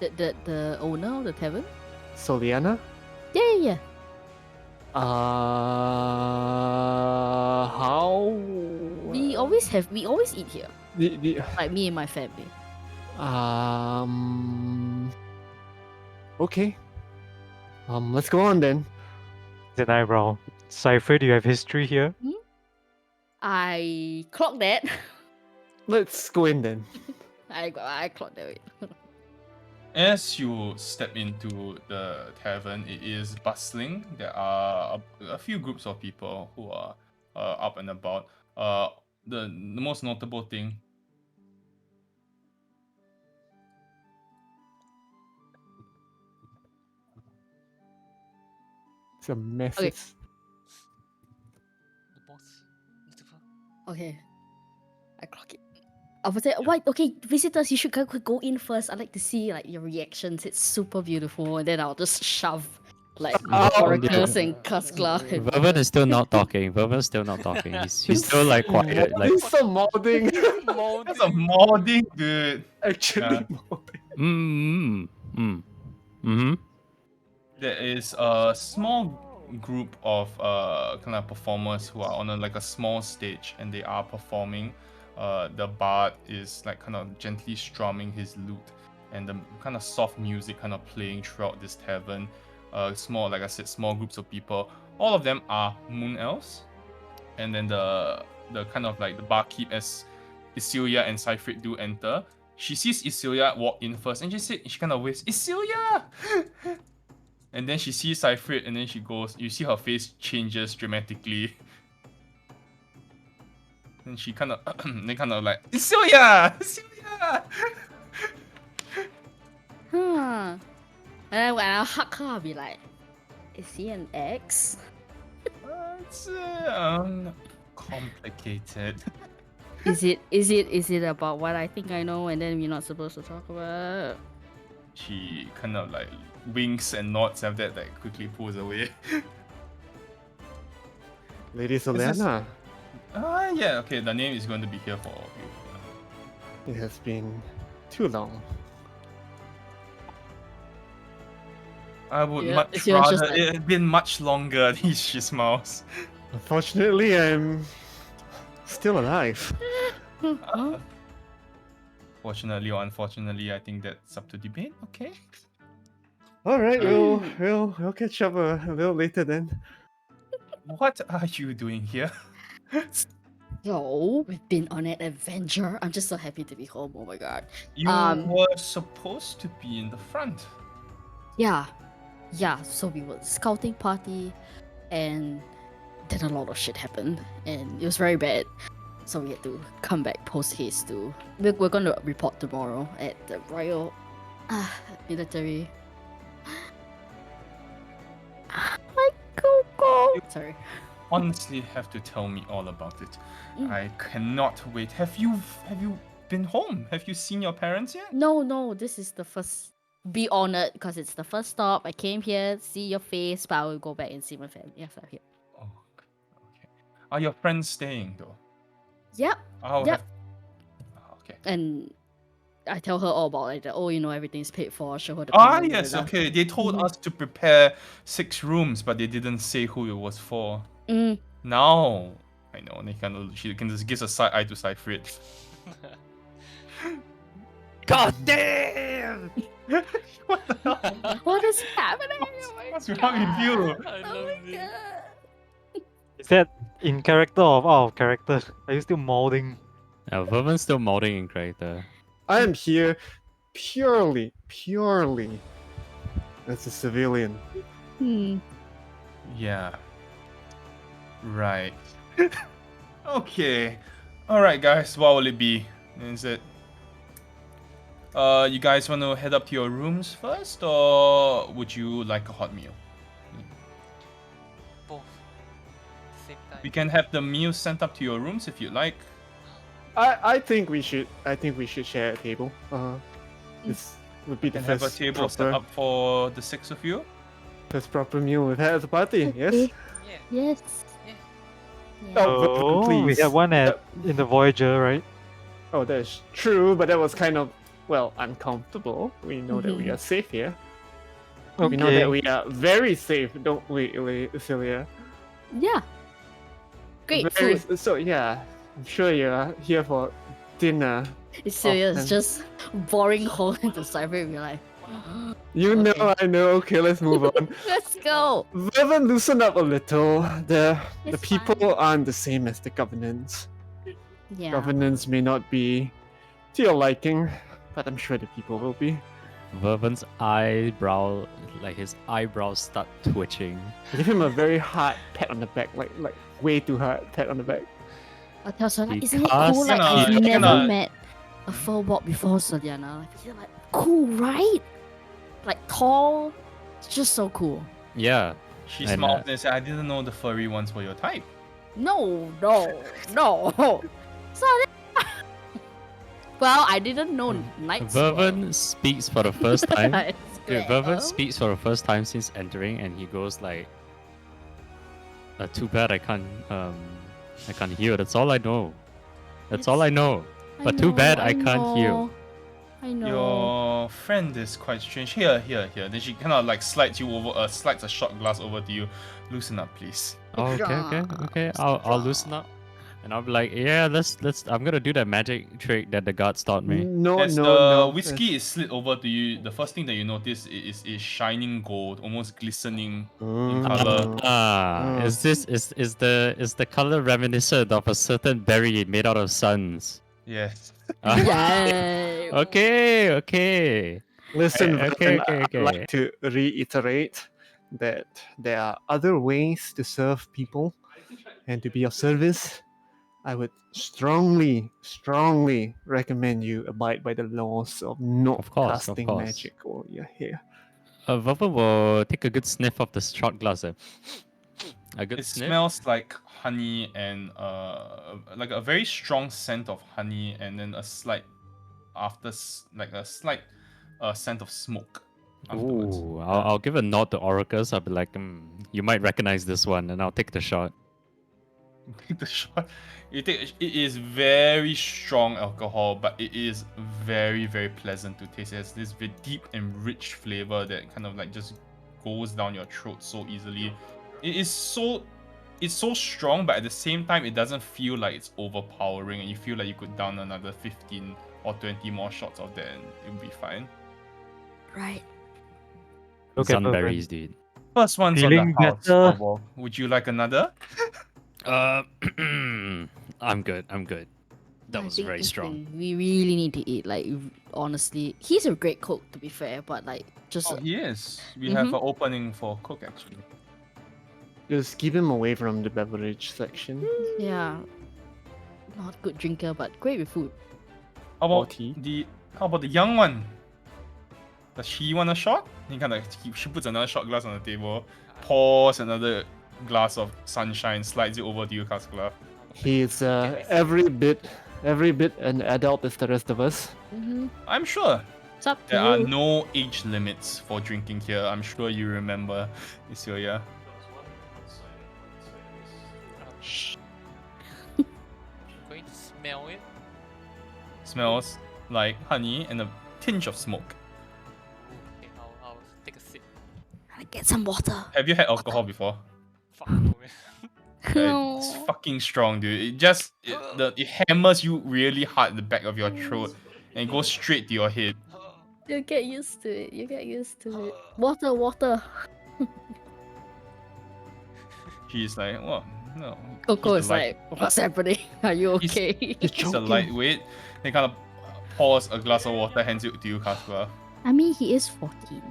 The owner of the tavern. Soliana? Yeah. How? We always eat here. The- Like me and my family. Okay. Let's go on then. It's an eyebrow. Cypher, do you have history here? I clocked that. Let's go in then. I clocked that. As you step into the tavern, it is bustling. There are a few groups of people who are up and about. The most notable thing. It's a message. The boss. Lucifer. Okay. I clock it. I was like, why? Okay, visitors, you should go in first. I like to see like your reactions. It's super beautiful, and then I'll just shove like Oh, oracles yeah. and Cuskla. Vervin is still not talking. Vervin's still not talking. He's still like quiet. Like, It's so molding. That's a modding, dude. Actually, molding. There is a small group of kind of performers who are on like a small stage and they are performing. The bard is like kind of gently strumming his lute and the kind of soft music kind of playing throughout this tavern. Small, like I said, small groups of people. All of them are moon elves, and then the kind of like the barkeep, as Isilia and Cyfrid do enter, she sees Isilia walk in first, and she kind of waves, Isilia! And then she sees Cyfrid, and then she goes, you see her face changes dramatically. And she kind of, like, Isilia! Isilia! Huh. And then when I hug her, I'll be like, is he an ex? It's complicated. Is it about what I think I know and then we're not supposed to talk about? She kind of like winks and nods after that, like quickly pulls away. Lady is- Soliana, Yeah, okay, the name is going to be here for you. it has been too long. I would Yeah, much it's yours just rather like- it had been much longer. She smiles. Unfortunately, I'm still alive. Fortunately or unfortunately, I think that's up to debate. Okay. All right, we'll catch up a little later then. What are you doing here? Yo, we've been on an adventure. I'm just so happy to be home. Oh my god. You Um, were supposed to be in the front. Yeah. Yeah. So we were scouting party and then a lot of shit happened and it was very bad. So we had to come back post haste to we're gonna report tomorrow at the Royal Military. Go. Sorry. Honestly, have to tell me all about it. Mm. I cannot wait. Have you been home? Have you seen your parents yet? No, this is the first. Be honored because it's the first stop. I came here, see your face, but I will go back and see my family after here. Oh, okay. Are your friends staying though? Yep. I'll Yep. have. Okay. And I tell her all about like everything's paid for. Show her the Ah, payment, yes. blah, blah. Okay. They told Mhm. us to prepare 6 rooms, but they didn't say who it was for. Mm. Now I know. She can just give a side eye to Cypher. God damn! What the hell? What is happening? Oh my What's wrong with you? I Oh love my this. god. Is that in character or out of character? Are you still molding? Vervin's still molding in character. I am here purely as a civilian. Yeah. Right. Okay. Alright guys, what will it be? Is it you guys wanna head up to your rooms first or would you like a hot meal? Both. Same time. We can have the meal sent up to your rooms if you like. I think we should share a table. This would be We the can have a first table set proper up for the 6 of you. meal we've had at the party. Yes. Yeah. Yes. Yeah. Yeah. Oh, Vervin, Oh, we please. had one in the Voyager, right? Oh, that's true, but that was kind of uncomfortable. We know that we Mhm. are safe here. Okay. We know that we are very safe, don't we, Celia? Yeah. Great Very, food. So yeah, I'm sure you're here for dinner. It's serious. Often. Just boring hole into cyber. We're like, You know, Okay. I know. Okay, let's move on. let's go. Vervin, loosen up a little. The It's people fine. aren't the same as the governance. Yeah. Governance may not be to your liking, but I'm sure the people will be. Vervin's eyebrow, like his eyebrows start twitching. Give him a very hard pat on the back, like way too hard pat on the back. I tell Sonia, He isn't it casts- cool? Like Gonna- I've never gonna- met a furbot before, Soliana. Like, you're like cool, right? Like tall. It's just so cool. Yeah. She And, smiled and said, I didn't know the furry ones were your type. No. So well, I didn't know knights. were. Vervin speaks for the first time. It's Dude, great. Vervin Oh. speaks for the first time since entering, and he goes like, "Too bad I can't heal. That's all I know. That's all I know. But too bad I can't heal." I know. Your friend is quite strange. Here. Then she kind of like slides a shot glass over to you. Loosen up, please. Oh, okay. I'll loosen up, and I'll be like, "Yeah, let's. I'm gonna do that magic trick that the gods taught me." No, As no, the no. whiskey is slid over to you, the first thing that you notice is shining gold, almost glistening in color. Is the color reminiscent of a certain berry made out of suns? Yes. Yay. Okay. Listen, Okay, Vervin, okay, I'd okay. like to reiterate that there are other ways to serve people and to be of service. I would strongly recommend you abide by the laws of not Of course. casting magic while you're here. Vervin will take a good sniff of the shot glass. A good It sniff. smells like honey and like a very strong scent of honey, and then a slight scent of smoke afterwards. Ooh, I'll give a nod to Oracus. I'll be like, you might recognize this one, and I'll take the shot. Take the shot. It is very strong alcohol, but it is very, very pleasant to taste. It has this very deep and rich flavor that kind of like just goes down your throat so easily. It's so strong, but at the same time, it doesn't feel like it's overpowering, and you feel like you could down another 15 or 20 more shots of that, and it would be fine. Right. Look at Sunberries, dude. First one's on Feeling the house. better. Oh, well. Would you like another? I'm good. I'm good. That I was think very strong. we really need to eat. Like, honestly, he's a great cook, to be fair. But like, just Oh, he is. We Mhm. have an opening for cook actually. Just keep him away from the beverage section. yeah, not good drinker, but great with food. How Or about tea. the young one? Does she want a shot? She puts another shot glass on the table, pours another glass of sunshine, slides it over to you, Kaskula. He's every bit an adult as the rest of us. Mm-hmm. I'm sure It's up to there are you. no age limits for drinking here. I'm sure you remember, Isilya. Shh. I'm going to smell it. Smells like honey and a tinge of smoke. Okay, I'll take a sip. Gotta get some water. Have you had alcohol before? Fuck no, man. Yeah, it's fucking strong, dude. It hammers you really hard in the back of your throat and it goes straight to your head. You get used to it. You get used to it. Water, water. She's like, well, no. Coco he's is a light- like, what's happening? Are you He's- okay? He's He's a joking. lightweight. He kind of pours a glass of water, hands it to you, Kaskula. I mean, he is 14.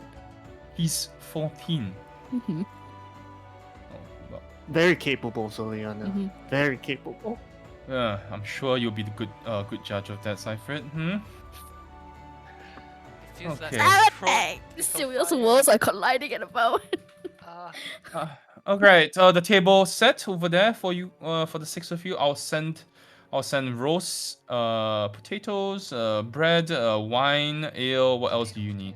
He's 14. Mm-hmm. Oh, well, Very capable, Soliana. Mm-hmm. Very capable. yeah, I'm sure you'll be the good judge of that, Seifert. It feels Okay. like my throat is on Serious fire. worlds are colliding at the moment. Alright, the table set over there for you. For the six of you, I'll send roast potatoes, bread, wine, ale. What else do you need?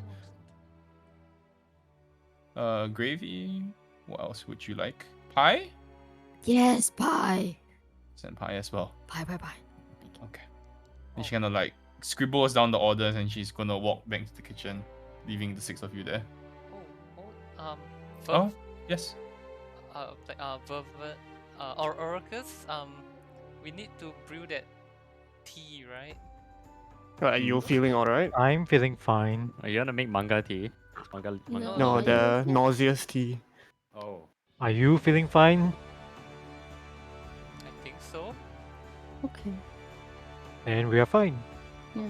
Gravy. What else would you like? Pie? Yes, bye. Send pie as well. Bye, bye, bye. Okay. And she kind of like scribbles down the orders and she's gonna walk back to the kitchen, leaving the six of you there. Oh, yes. Velvet, or Orcus, we need to brew that tea, right? Are you feeling alright? I'm feeling fine. Are you gonna make manga tea? Manga. No. No, are you the okay? nauseous tea. Oh. Are you feeling fine? I think so. Okay. And we are fine. Yeah.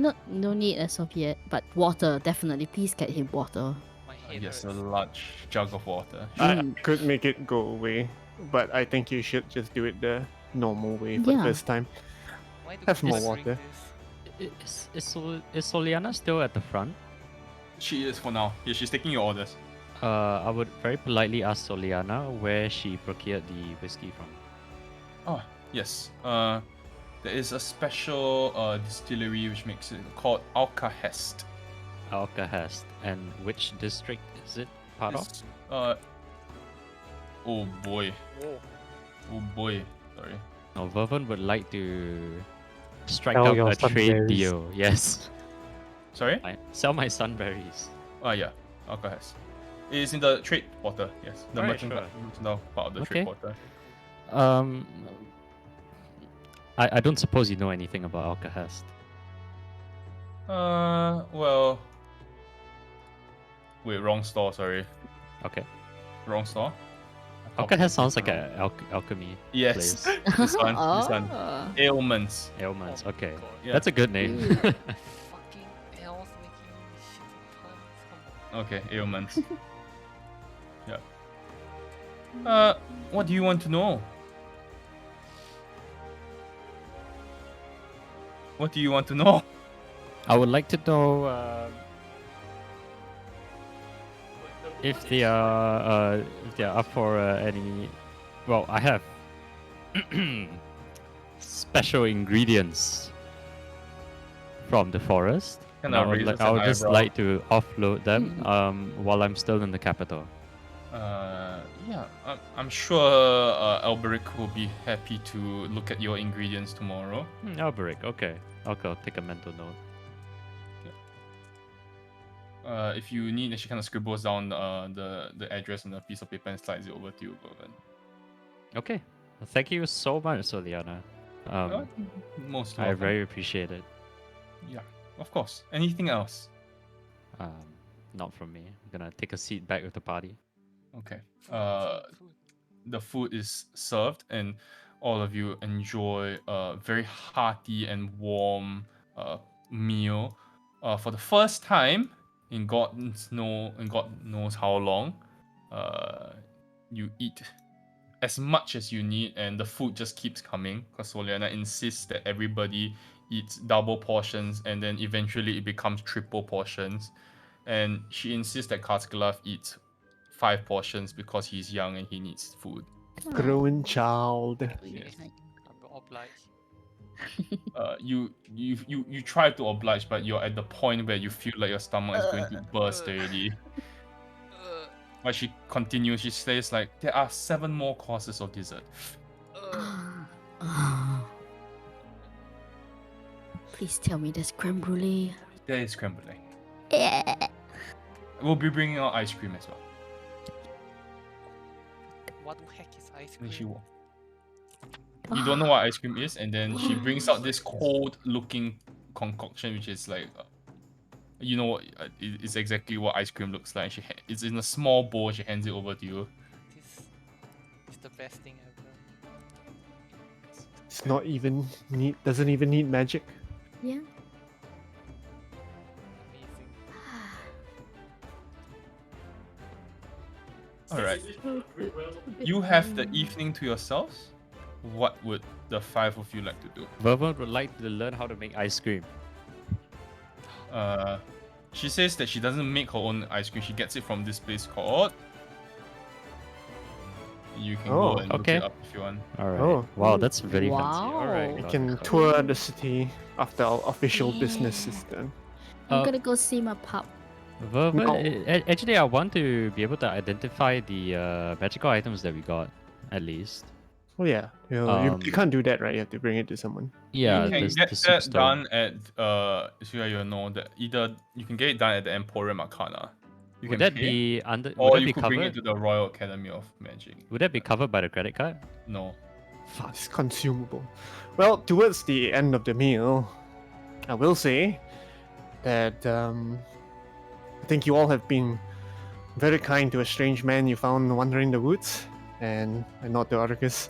Okay. No need as of yet, but water, definitely. Please get him water. My head Yes, a hurts. large jug of water. I could make it go away, but I think you should just do it the normal way for the Yeah. first time. Why do Have we more just drink water. this? Is Soliana still at the front? She is for now. Yeah, she's taking your orders. I would very politely ask Soliana where she procured the whiskey from. Oh, yes. There is a special distillery which makes it called Alcahest. Alcahest. And which district is it part of? It's, oh boy. Whoa. Oh boy. Sorry. Now, Vervin would like to strike Sell out your a trade sunberries. deal. Yes. Sorry? Sell my sunberries. Yeah. Alcahest. It is in the trade quarter, yes. The Alright, merchant sure. now part of the Okay. trade quarter. I don't suppose you know anything about Alcahest. Well. Wait, wrong store, sorry. Okay. Wrong store? Alcahest sounds like an alchemy Yes. place. This one. Ah. Ailments. Ailments. Oh my Okay. God. Yeah. That's a good name. Fucking elves making shitty puns. Come on. Okay, ailments. Yeah. What do you want to know? What do you want to know? I would like to know if they are up for any. Well, I have special ingredients from the forest. Kinda And raises I an would just eyebrow. like to offload them while I'm still in the capital. Yeah, I'm sure Alberic will be happy to look at your ingredients tomorrow. Alberic, okay. I'll go take a mental note. If you need, she kind of scribbles down the address on a piece of paper and slides it over to you, Govan. Okay. Thank you so much, Soliana. Most I welcome. very appreciate it. Yeah, of course. Anything else? Not from me. I'm gonna take a seat back with the party. Okay. Food. the food is served, and all of you enjoy a very hearty and warm meal. For the first time in God knows how long, you eat as much as you need, and the food just keeps coming because Soliana insists that everybody eats double portions, and then eventually it becomes triple portions. And she insists that Kaskalov eats 5 portions because he's young and he needs food. Growing child. Yes. I'm obliged. You try to oblige, but you're at the point where you feel like your stomach is going to burst already. But she continues. She says like, there are 7 more courses of dessert. Please tell me there's creme brulee. There is creme brulee. Yeah. We'll be bringing out ice cream as well. What the heck is ice And she cream? will. You don't know what ice cream is, and then she brings out this cold-looking concoction, which is like, you know, it's exactly what ice cream looks like. It's in a small bowl. She hands it over to you. This is the best thing ever. It's not even need. Doesn't even need magic. Yeah. Amazing. All right. You have the evening to yourselves. What would the 5 of you like to do? Vervon would like to learn how to make ice cream. She says that she doesn't make her own ice cream. She gets it from this place called. You can go Oh, and look okay. it up if you want. All right. Oh. Wow, that's very fancy. All right. Wow. We got can it. tour the city after our official business is done. I'm Uh, gonna go see my pup. Vervon, No. actually, I want to be able to identify the magical items that we got, at least. Oh yeah, you can't do that, right? You have to bring it to someone. Yeah, You can there's get the that superstore. done at so you know that either you can get it done at the Emporium Arcana. You Would can that pay, be under? or Would that you be could bring it covered? to the Royal Academy of Magic. Would that be covered by the credit card? No. Fuck. It's consumable. Well, towards the end of the meal, I will say that I think you all have been very kind to a strange man you found wandering the woods, and not to Arcus.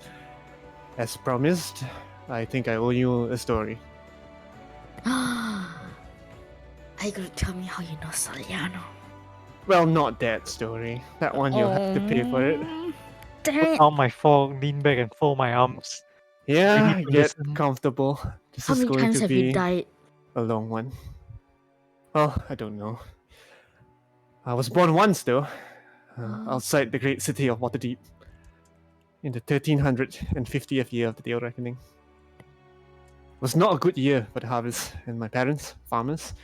As promised, I think I owe you a story. Are you gonna tell me how you know Soliano? Well, not that story. That one you'll have to pay for it. Damn Put it. down my fork, lean back and fold my arms. Yeah, Ready to get listen. comfortable. This How is many going times to have be you died? a long one. Well, I don't know. I was born once, though, outside the great city of Waterdeep, in the 1350th year of the Day of Reckoning. It was not a good year for the harvest, and my parents, farmers,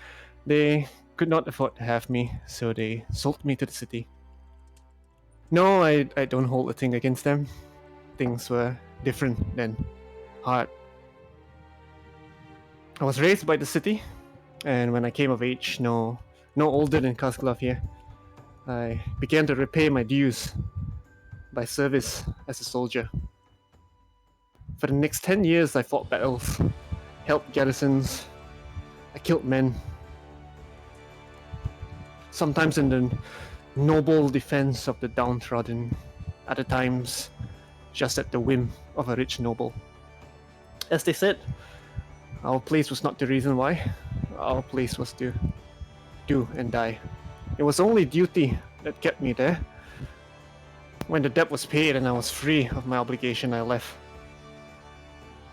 they could not afford to have me, so they sold me to the city. No, I don't hold a thing against them. Things were different then. Hard. I was raised by the city, and when I came of age, no older than Kaskalov here, I began to repay my dues by service as a soldier. For the next 10 years, I fought battles, held garrisons, I killed men. Sometimes in the noble defense of the downtrodden, other times just at the whim of a rich noble. As they said, our place was not the reason why. Our place was to do and die. It was only duty that kept me there. When the debt was paid and I was free of my obligation, I left.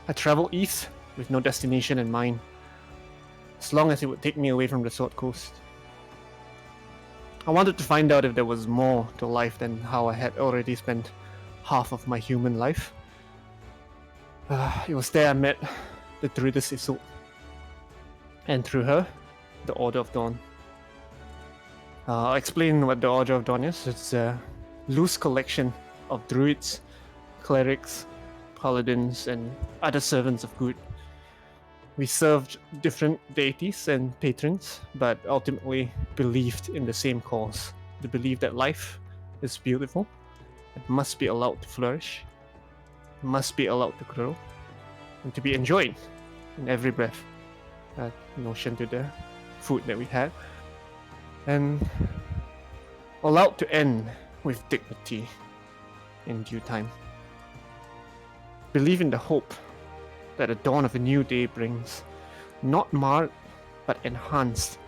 I traveled east with no destination in mind, as long as it would take me away from the Sword Coast. I wanted to find out if there was more to life than how I had already spent half of my human life. It was there I met the Druidess Isolde, and through her, the Order of Dawn. I'll explain what the Order of Dawn is. It's a loose collection of druids, clerics, paladins, and other servants of good. We served different deities and patrons, but ultimately believed in the same cause. The belief that life is beautiful, it must be allowed to flourish, must be allowed to grow, and to be enjoyed in every breath. That notion to the food that we had. And allowed to end with dignity. in due time. Believe in the hope that the dawn of a new day brings, not marred but enhanced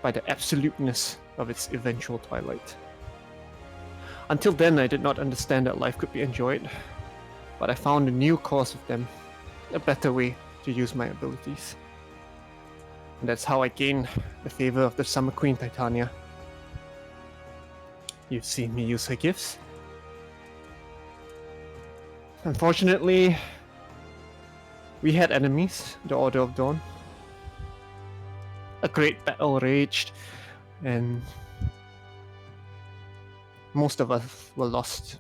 by the absoluteness of its eventual twilight. Until then, I did not understand that life could be enjoyed, but I found a new cause of them, a better way to use my abilities. And that's how I gained the favor of the Summer Queen Titania. You've seen me use her gifts. Unfortunately, we had enemies, the Order of Dawn. A great battle raged, and most of us were lost.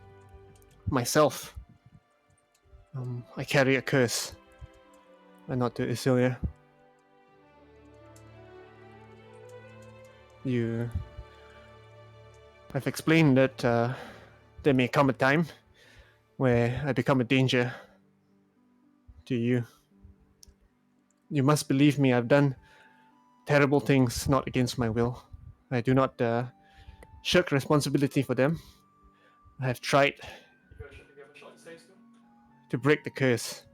Myself, I carry a curse. And not to Isilia. I've explained that there may come a time where I become a danger to you. You must believe me, I've done terrible things not against my will. I do not shirk responsibility for them. I have tried to break the curse,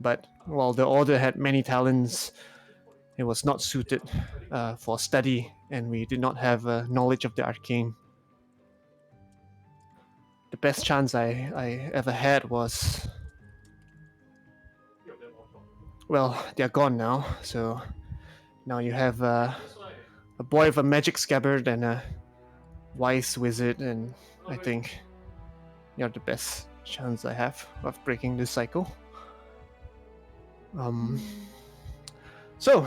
but while the Order had many talents, it was not suited for study, and we did not have knowledge of the arcane. The best chance I ever had was... Well, they're gone now, so now you have a boy with a magic scabbard and a wise wizard, and I think you're the best chance I have of breaking this cycle. So,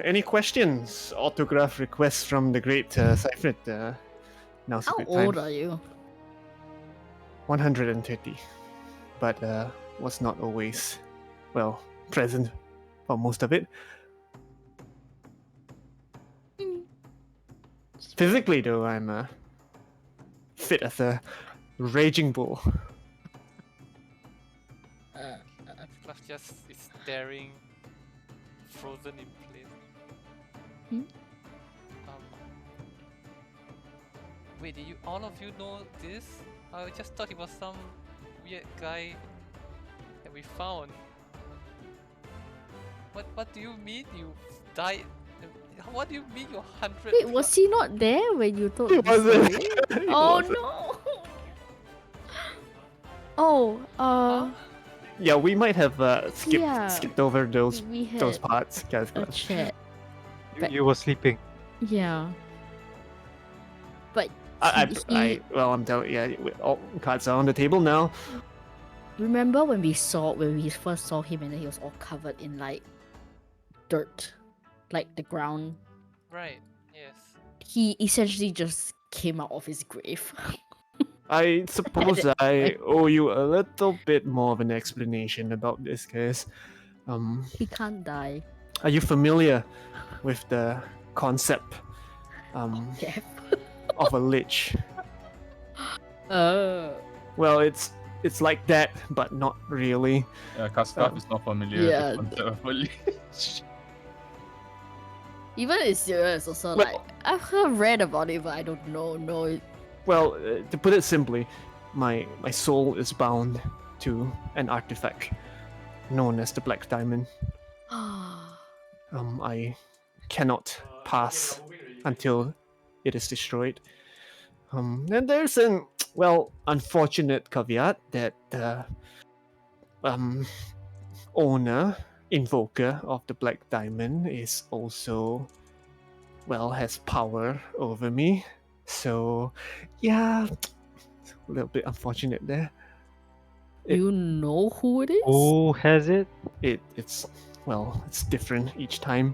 any questions? Autograph requests from the great Seifert. Now's a How good time. old are you? 130, but was not always, well, present for most of it. Physically, though, I'm fit as a raging bull. Fluff just is staring, frozen in place. Hmm? Wait, did you all of you know this? I just thought he was some weird guy that we found. What do you mean you died? What do you mean you're 100? Wait, was he not there when you told He the wasn't. story? He Oh wasn't. no! Oh, Yeah, we might have Yeah. skipped over those we had parts, guys. a chat. But- You were sleeping. Yeah. But I'm telling you, all cards are on the table now. remember when we first saw him and then he was all covered in like dirt, like the ground. Right. Yes. He essentially just came out of his grave. I suppose I owe you a little bit more of an explanation about this case. He can't die. Are you familiar with the concept Yeah. of a lich? Well, it's like that, but not really. Kaskav is not familiar Yeah. with the concept of a lich. even in Syria, it's also Well- like I've read about it, but I don't know it. Well, to put it simply, my soul is bound to an artifact known as the Black Diamond. I cannot pass until it is destroyed. And there's an unfortunate caveat that the owner, invoker of the Black Diamond is also, has power over me. So, yeah, a little bit unfortunate there. You know who it is? Who has it? It's different each time.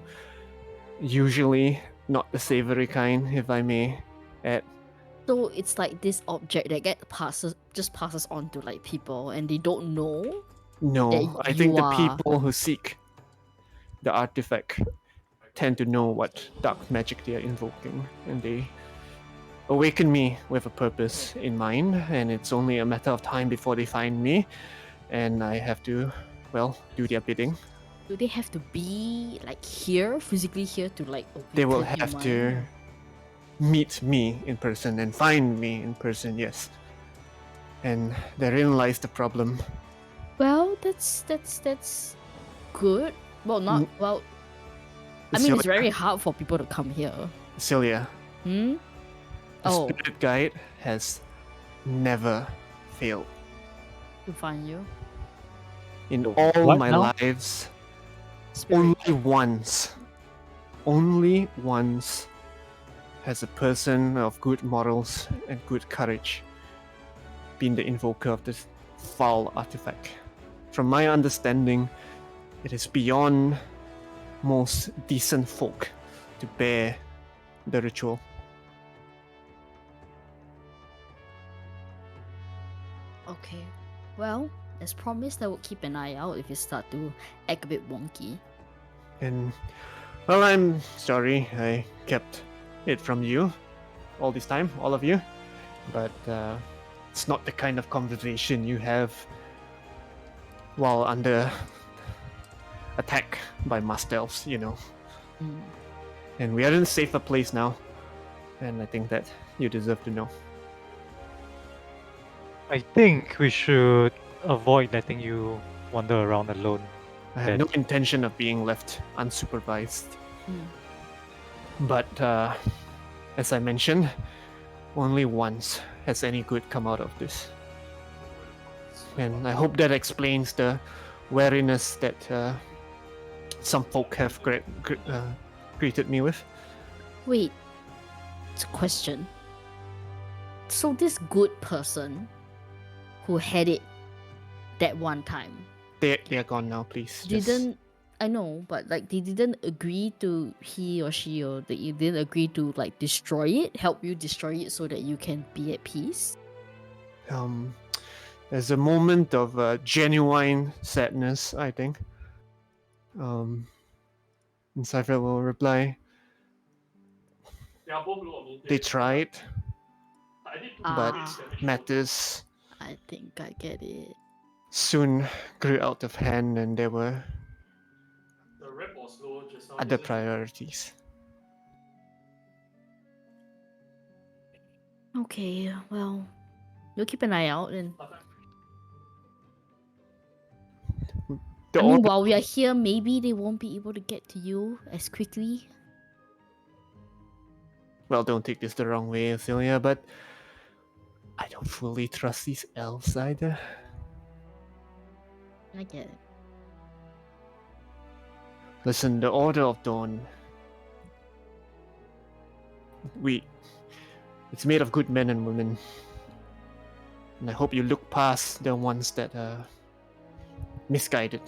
Usually not the savory kind, if I may add. So it's like this object that passes on to like people and they don't know. No, That I think you the are- people who seek the artifact tend to know what dark magic they are invoking, and they awaken me with a purpose in mind, and it's only a matter of time before they find me, and I have to, do their bidding. Do they have to be like here, physically here to like They will awaken have your to mind? meet me in person and find me in person, yes. And therein lies the problem. Well, that's good. Well, not well. I mean, it's very hard for people to come here. Celia, Hmm. the spirit guide has never failed. To find you. In So all what my now? lives, Spirit. only once has a person of good morals and good courage been the invoker of this foul artifact. From my understanding, it is beyond most decent folk to bear the ritual. Okay. Well, as promised, I will keep an eye out if you start to act a bit wonky. And, well, I'm sorry I kept it from you all this time, all of you. But it's not the kind of conversation you have while under attack by masked elves, you know. Mm. And we are in a safer place now. And I think that you deserve to know. I think we should avoid letting you wander around alone. I have no intention of being left unsupervised. Mm. But as I mentioned, only once has any good come out of this. And I hope that explains the wariness that some folk have greeted me with. Wait, it's a question. So this good person who had it that one time They are gone now, please. didn't I know, but like they didn't agree to he or she or they didn't agree to like destroy it, help you destroy it so that you can be at peace. There's a moment of genuine sadness, I think. And Cypher will reply, they tried, but matters I think I get it. soon grew out of hand and there were other priorities. Okay, well, you'll keep an eye out and I mean, while we are here, maybe they won't be able to get to you as quickly. Well, don't take this the wrong way, Celia, but I don't fully trust these elves either. I get it. Listen, the Order of Dawn. It's made of good men and women. And I hope you look past the ones that are misguided.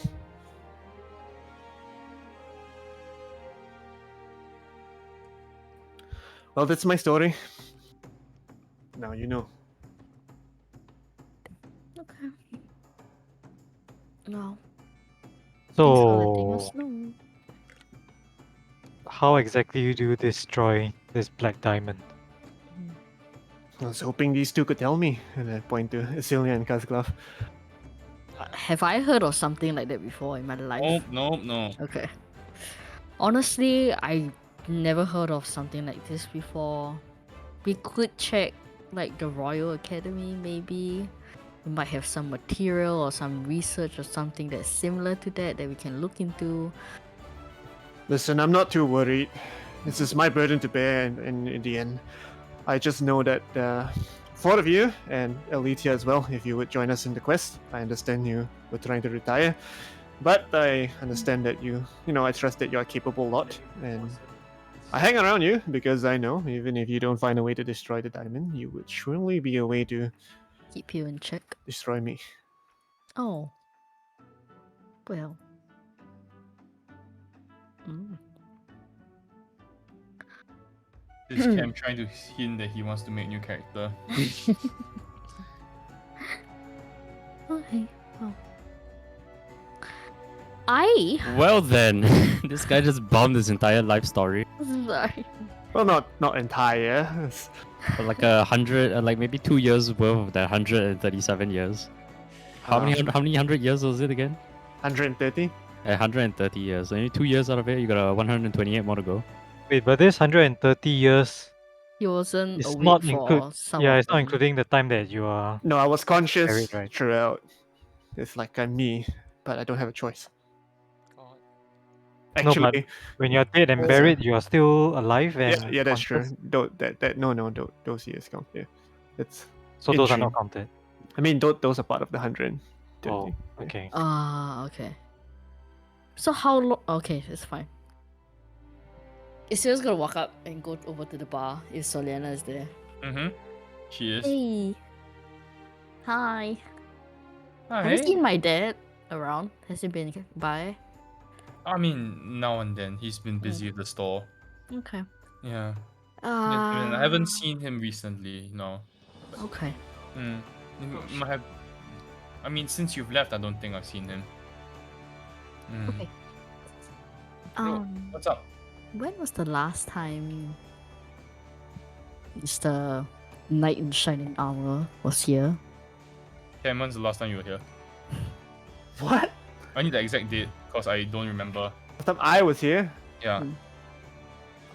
Well, that's my story. Now you know. Okay. Well, thanks for letting So, us know. how exactly do you destroy this black diamond? I was hoping these two could tell me, and I point to Celia and Kazglov. Have I heard of something like that before in my life? No. Okay. Honestly, I never heard of something like this before. We could check like the Royal Academy maybe. We might have some material or some research or something that's similar to that we can look into. Listen, I'm not too worried. This is my burden to bear, and in the end, I just know that four of you, and Elitia as well, if you would join us in the quest. I understand you were trying to retire, but I understand that I trust that you're a capable lot, and I hang around you because I know even if you don't find a way to destroy the diamond, you would surely be a way to Keep you in check. destroy me. Oh. Well. This Cam trying to hint that he wants to make new character. Okay. Well then, this guy just bombed his entire life story. Sorry. Well, not entire. For like 100, like maybe 2 years worth of that 137 years. How many 100 years was it again? 130. 130 years. Only 2 years out of it, you got 128 more to go. Wait, but this 130 years He wasn't It's awake not for some yeah, of it's not them. including the time that you are No, I was conscious buried, right? throughout. It's like I'm me, but I don't have a choice. God. No, but Actually, when you're dead and Oh. buried, you are still alive yeah, and yeah, that's true. conscious. Those years count. Yeah, it's So in those are not dream. counted. I mean, those are part of the 130. Oh, Yeah. okay. Okay. So how long? Okay, it's fine. Is Sirius gonna walk up and go over to the bar if Soliana is there? Mm-hmm. She is. Hey. Hi. Hi. Have you seen my dad around? Has he been by? I mean, now and then he's been busy at the store. Okay. Yeah. I mean, I Uh, haven't seen him recently. No. Okay. You might have. I mean, since you've left, I don't think I've seen him. Okay. Yo, what's up? When was the last time Mr. Knight in Shining Armor was here? Ken, when's the last time you were here? What? I need the exact date because I don't remember. Last time I was here. Yeah. Hmm.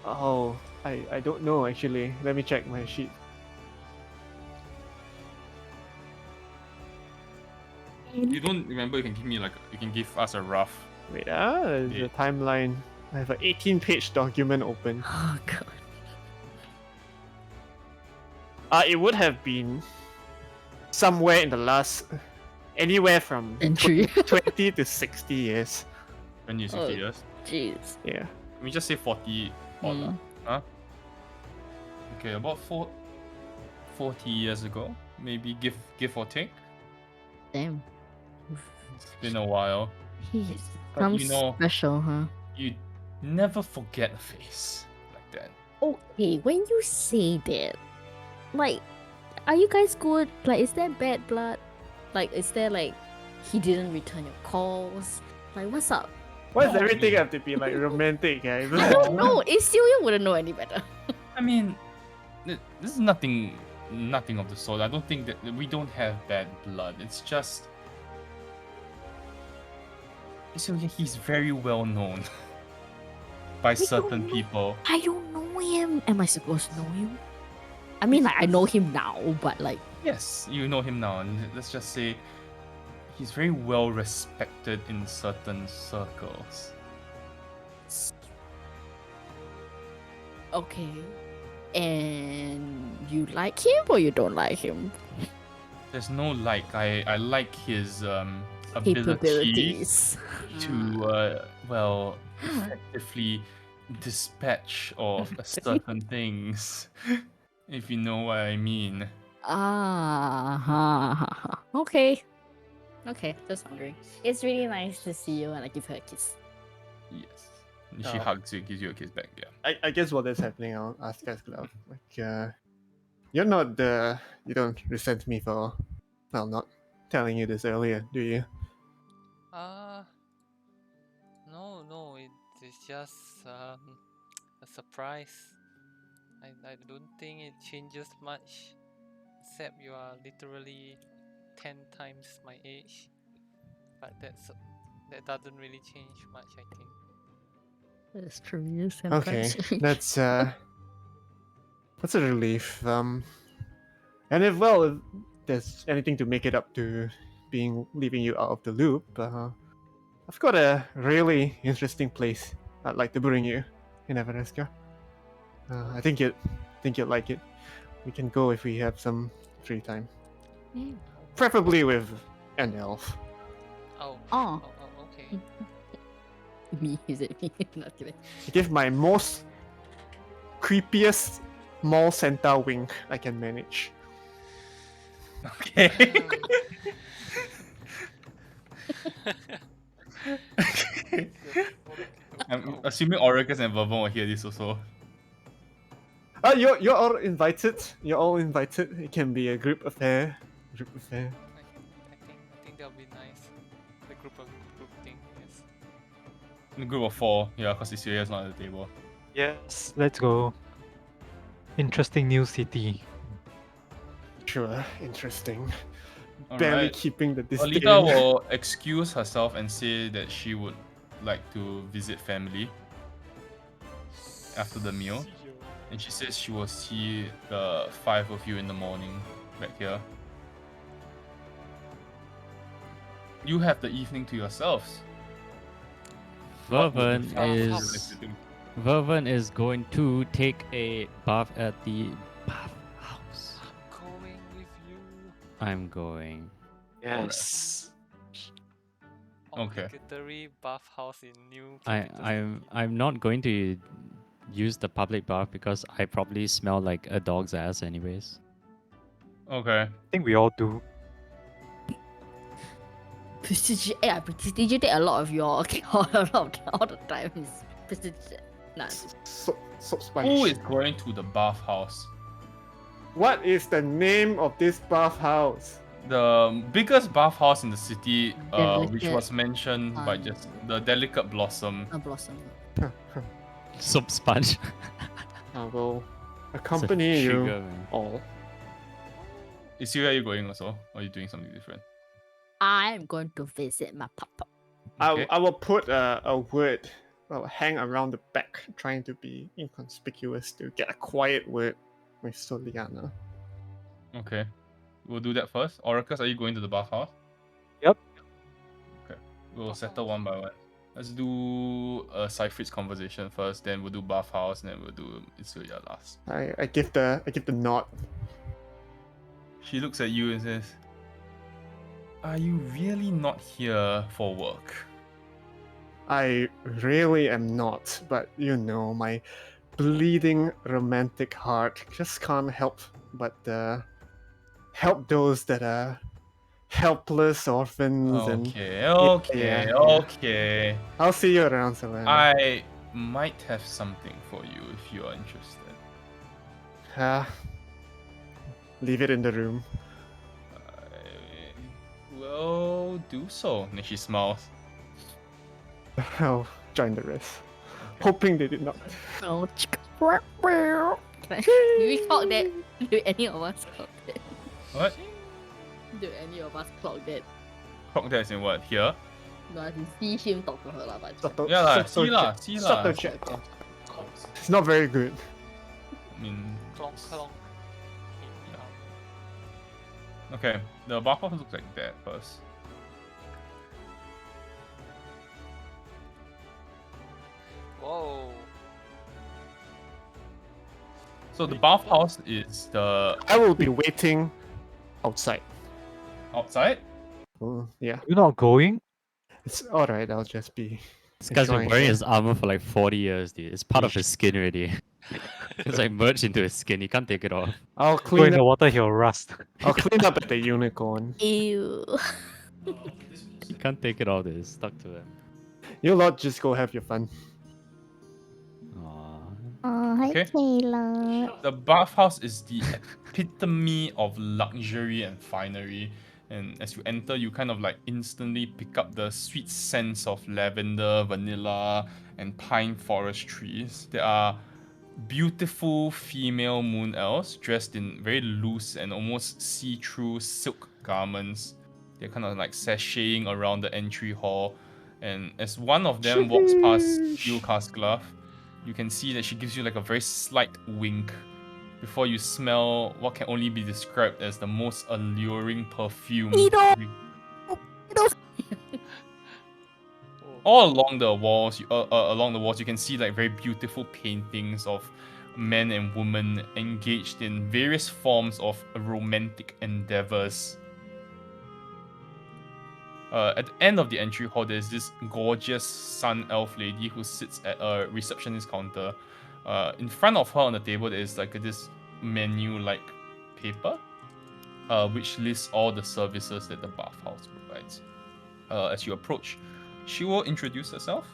Oh, I don't know actually. Let me check my sheet. You don't remember? You can give me you can give us a rough. Wait, the Yeah. timeline. I have an 18-page document open. Oh god. It would have been somewhere in the last, anywhere from Entry. 20 to 60 years. 20 to 60 Oh. years. Jeez. Yeah. Can we just say 40 odd lah? Huh? Okay, about 40 years ago, maybe give or take. Damn. It's been a while. He's But some you know- special, huh? You never forget a face like that. Okay, when you say that, like, are you guys good? Like, is there bad blood? Like, is there like he didn't return your calls? Like, what's up? Why does Oh, everything yeah. have to be like romantic, guys? I don't know. Celia wouldn't know any better. I mean, this is nothing of the sort. I don't think that we don't have bad blood. It's just he's very well known by don't certain know. people. I don't know him. Am I supposed to know him? I mean, like, I know him now, but like, Yes, you know him now, and let's just say he's very well respected in certain circles. okay. And you like him or you don't like him? There's no like. I like his ability Capabilities. to effectively dispatch of certain things, if you know what I mean. Okay. Okay, just wondering. It's really nice to see you and I give her a kiss. Yes. She Oh. hugs you, gives you a kiss back. Yeah. I guess while that's happening, I'll ask guys Cloud. Like, you're not you don't resent me for, well, not telling you this earlier, do you? No, it is just a surprise. I don't think it changes much, except you are literally 10 times my age. But that doesn't really change much, I think. That's true, yes. Okay, that's a relief. And if there's anything to make it up to leaving you out of the loop, I've got a really interesting place I'd like to bring you in Everesca. I think you'd like it. We can go if we have some free time, preferably with an elf. Oh, Oh. Okay. Me, is it me? Not kidding. Give my most creepiest mall centaur wink I can manage. Okay. I'm assuming Oracus and Bourbon will hear this also. You're all invited. You're all invited. It can be a group affair. I think that'll be nice. The group thing, yes. In a group of 4, yeah, because Isiria's not at the table. Yes, let's go. Interesting new city. Sure, interesting. Barely Alright. keeping the disdain. Alita will excuse herself and say that she would like to visit family after the meal. And she says she will see the 5 of you in the morning back here. You have the evening to yourselves. What would the Vervan five of you Bathhouse. like to do? Vervan is going to take a bath at the bathhouse. I'm going with you. I'm going. Yes. Okay. Obligatory bathhouse in new I capital I'm city. I'm not going to use the public bath because I probably smell like a dog's ass anyways. Okay. I think we all do. Prestige take a lot of your all the time is prestige. Nuts. Soap sponge. Who is going to the bathhouse? What is the name of this bathhouse? The biggest bathhouse in the city, which Delicate was mentioned by Sun. just the Delicate Blossom. A blossom. Soap sponge. I will It's a accompany you sugar, man. all. Is you where you going also? Or are you doing something different? I'm going to visit my papa. Okay. I will put a word. I'll hang around the back, trying to be inconspicuous to get a quiet word with Soliana. Okay. We'll do that first. Oracus, are you going to the bathhouse? Yep. Okay. We'll settle one by one. Let's do a Cypher's conversation first, then we'll do bathhouse, and then we'll do Isuya last. I give the nod. She looks at you and says, "Are you really not here for work?" I really am not, but you know, my bleeding romantic heart just can't help but help those that are helpless orphans and Okay, yeah, okay, yeah. okay. I'll see you around, Savannah. I might have something for you if you are interested. Leave it in the room. I will do so. And she smiles. I'll join the rest, hoping they did not. Oh, do we clock that? Do any of us clock that? What? Do any of us clock that? Clock that is in what? Here? No, I can see him talk to her lah, but Subtle, Yeah lah, subtle see lah, jet- see subtle lah. jet. It's not very good. I mean, Clonk clonk. okay. The bathhouse looks like that first. Whoa. So the bathhouse is the I will be waiting outside. outside. Yeah, You're not going? it's all right. I'll just be. This guy's been enjoying wearing it. his armor for like 40 years, dude. It's part of his skin already. It's like merged into his skin. He can't take it off. I'll Go in clean the up. water, he'll rust. I'll clean up at the unicorn. ew. He can't take it off. It's stuck to him. You lot just go have your fun. Aww. Oh, hi Okay. Taylor. The bathhouse is the epitome of luxury and finery. And as you enter, you kind of like instantly pick up the sweet scents of lavender, vanilla, and pine forest trees. There are beautiful female moon elves dressed in very loose and almost see-through silk garments. They're kind of like sashaying around the entry hall. And as one of them walks past you, Casglove, you can see that she gives you like a very slight wink before you smell what can only be described as the most alluring perfume. All along the walls, you can see like very beautiful paintings of men and women engaged in various forms of romantic endeavors. At the end of the entry hall, there's this gorgeous sun elf lady who sits at a receptionist counter. In front of her on the table, there is like this menu-like paper, which lists all the services that the bathhouse provides. As you approach, she will introduce herself.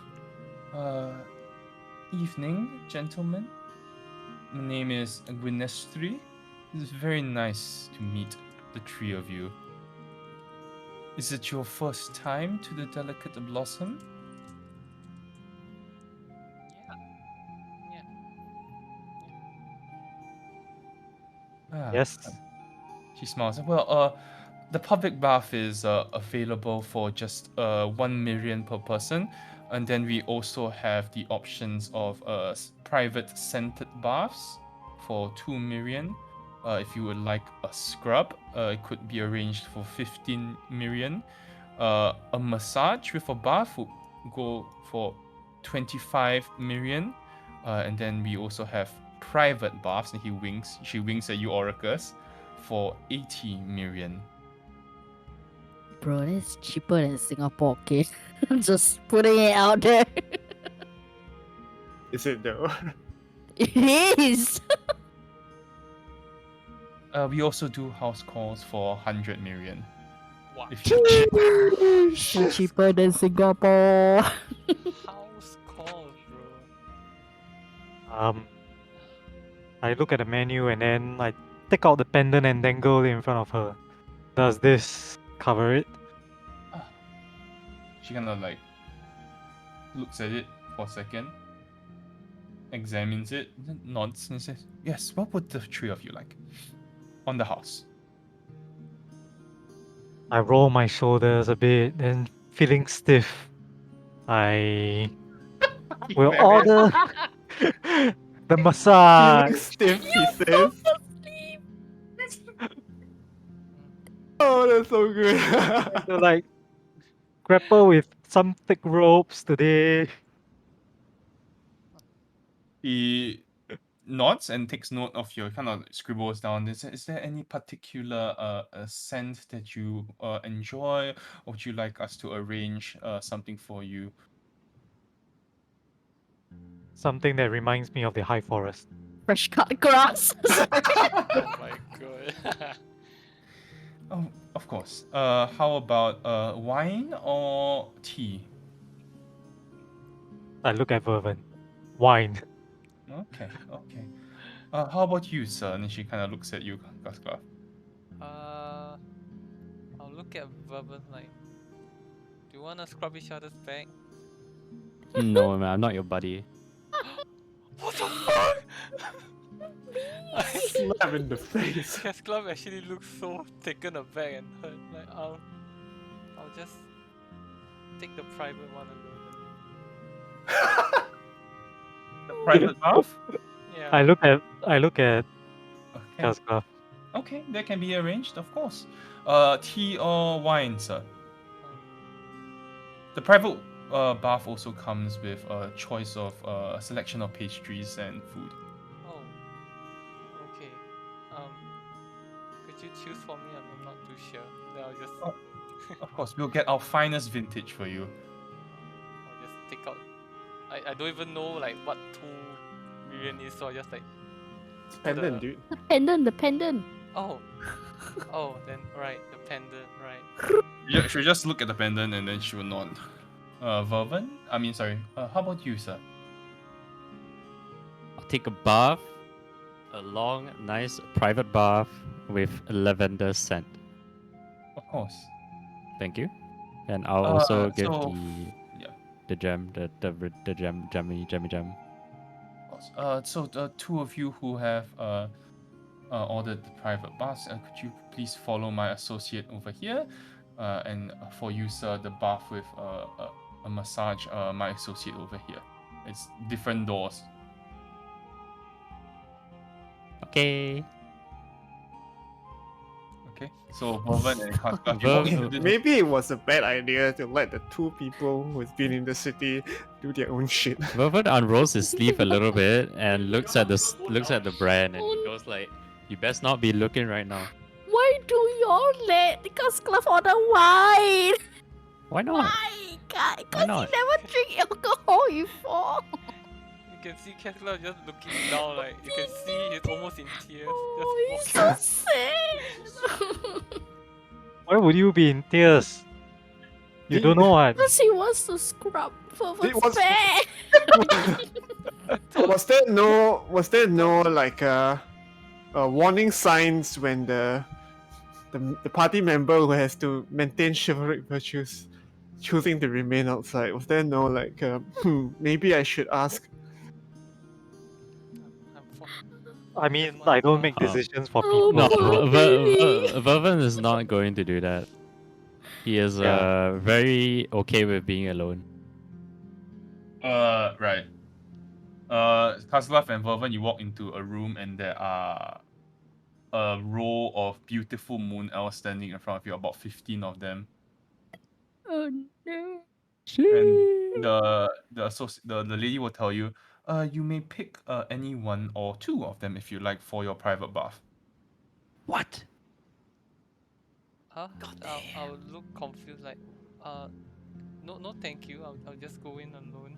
Evening, gentlemen. My name is Gwynestri. It is very nice to meet the three of you. Is it your first time to the Delicate Blossom? Yeah. Ah, Yes. She smiles. Well, the public bath is available for just 1 million per person, and then we also have the options of private scented baths. for 2 million. If you would like a scrub, it could be arranged for 15 million. A massage with a bath would go for 25 million. And then we also have private baths, and she winks at you, Oracus, for 80 million. Bro, that's cheaper than Singapore, okay? I'm just putting it out there. Is it though? It is! We also do house calls for 100 million. Wow. If you So cheaper than Singapore. House calls, bro. I look at the menu and then I take out the pendant and dangle it in front of her. Does this cover it? She kind of like looks at it for a second, examines it, nods, and says, "Yes, what would the three of you like on the house?" I roll my shoulders a bit, then feeling stiff, I will order the massage. Feeling stiff, he says. Oh, that's so good. To like grapple with some thick ropes today. He nods and takes note of your kind of scribbles down. Is there any particular scent that you enjoy, or would you like us to arrange something for you? Something that reminds me of the high forest. Fresh cut grass. Oh my god. Oh, of course. How about wine or tea? I look at Vervin. Wine. Okay. How about you, sir? And she kind of looks at you, Gaskar. I'll look at Vervin like, do you wanna scrub each other's back? No, man, I'm not your buddy. What the fuck? Slap in the face. Club actually looks so taken aback and hurt. Like, I'll just take the private one alone. The private bath? Yeah. I look at Okay. Kaska. Okay, that can be arranged, of course. Tea or wine, sir? The private bath also comes with a choice of a selection of pastries and food. Oh. Okay. Could you choose for me? I'm not too sure. Then I'll just. Oh. Of course, we'll get our finest vintage for you. I'll just take out. I don't even know like what 2 million is, so I just like. Pendant, dude. The pendant. Oh. Oh, then right, the pendant, right. Yeah, she'll just look at the pendant and then she will nod. Vervin? How about you, sir? I'll take a bath, a long, nice private bath with lavender scent. Of course. Thank you. And I'll also give Yeah. the gem, the jammy gem. Of course. So the two of you who have ordered the private bath, could you please follow my associate over here? And for you, sir, the bath with a massage, my associate over here. It's different doors. Okay. Okay. So Vervin and Kaska, you Ver- walk into this. Maybe it was a bad idea to let the 2 people who's been in the city do their own shit. Vervin unrolls his sleeve a little bit and looks at the brand and he goes like, "You best not be looking right now." Why do y'all let the Club order wine? Why not? Why? Because not? you never drink alcohol before. You can see Kessler just looking down, like you can see he's almost in tears. Oh, he's Just so sad. Why would you be in tears? You don't know what? Because he wants to scrub Vervin's was- back. Was there no like warning signs when the party member who has to maintain chivalric virtues choosing to remain outside? Was there no like maybe I should ask? I mean, I don't make decisions for Oh, people. No, poor baby. Vervin is not going to do that. He is Yeah. very okay with being alone. Right. Kaslav and Vervin, you walk into a room and there are a row of beautiful moon elves standing in front of you, about 15 of them. Oh no. And the lady will tell you, you may pick any one or two of them if you like for your private bath. What? I'll look confused like, no, thank you. I'll just go in alone,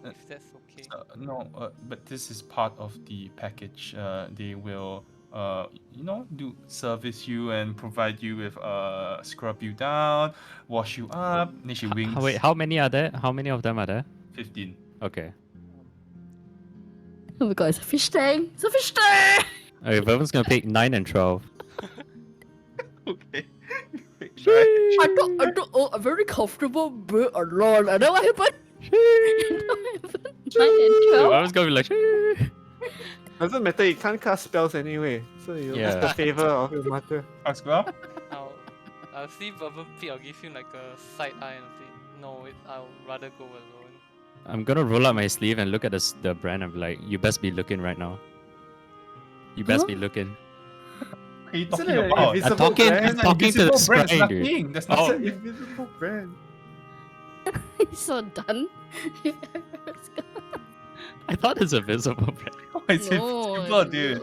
Uh, if that's okay. No, but this is part of the package. They will, do service you and provide you with scrub you down, wash you up. Then she winks. Wait, how many are there? How many of them are there? 15. Okay. Oh my god, it's a fish tank! It's a fish tank! Okay, Vervin's gonna pick 9 and 12. Okay. I don't, I'm very comfortable but alone. I know what happened. I know what happened. 9 and 12. Vervin's gonna be like, Doesn't matter, you can't cast spells anyway. So you Yeah. ask the favor of your mother. Kaslav? I'll see Bourbon Pig. I'll give him like a side eye and say, no, I'll rather go alone. I'm gonna roll up my sleeve and look at the brand and be like, you best be looking right now. You best be looking. What are you Isn't talking it an about? invisible I'm talking, brand? I'm talking to the Invisible brand, screen, there's dude. nothing. There's It's nothing. an invisible brand. He's so done. I thought it's a visible brand. It's invisible, dude.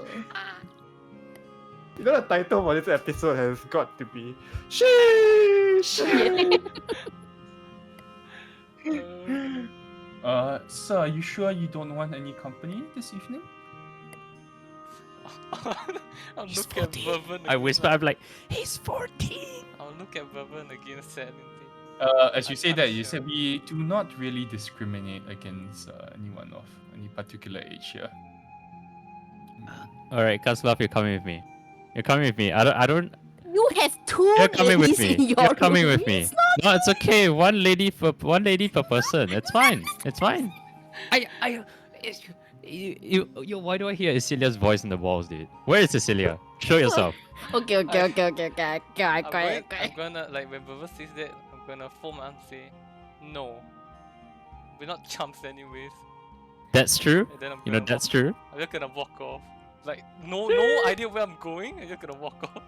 You know the title for this episode has got to be Sheesh! Sir, are you sure you don't want any company this evening? I'll He's look at 14. Bourbon I again. whisper, I'm like, he's 14. I'll look at Bourbon again sad and say, As you say I'm that, you sure. said we do not really discriminate against anyone of any particular age here. Alright, Kaslav, you're coming with me. You're coming with me. I don't. You have 2 You're coming with ladies me. in your You're coming room. with me. No, it's okay. One lady per person. It's fine. It's fine. Why do I hear Cecilia's voice in the walls, dude? Where is Cecilia? Show yourself. Okay. I'm gonna, like, when Bourbon says that, I'm gonna fold my arms and say, no. We're not chumps anyways. That's true. And then I'm You know, gonna that's true. I'm just gonna walk off. Like, no idea where I'm going. I'm just gonna walk off.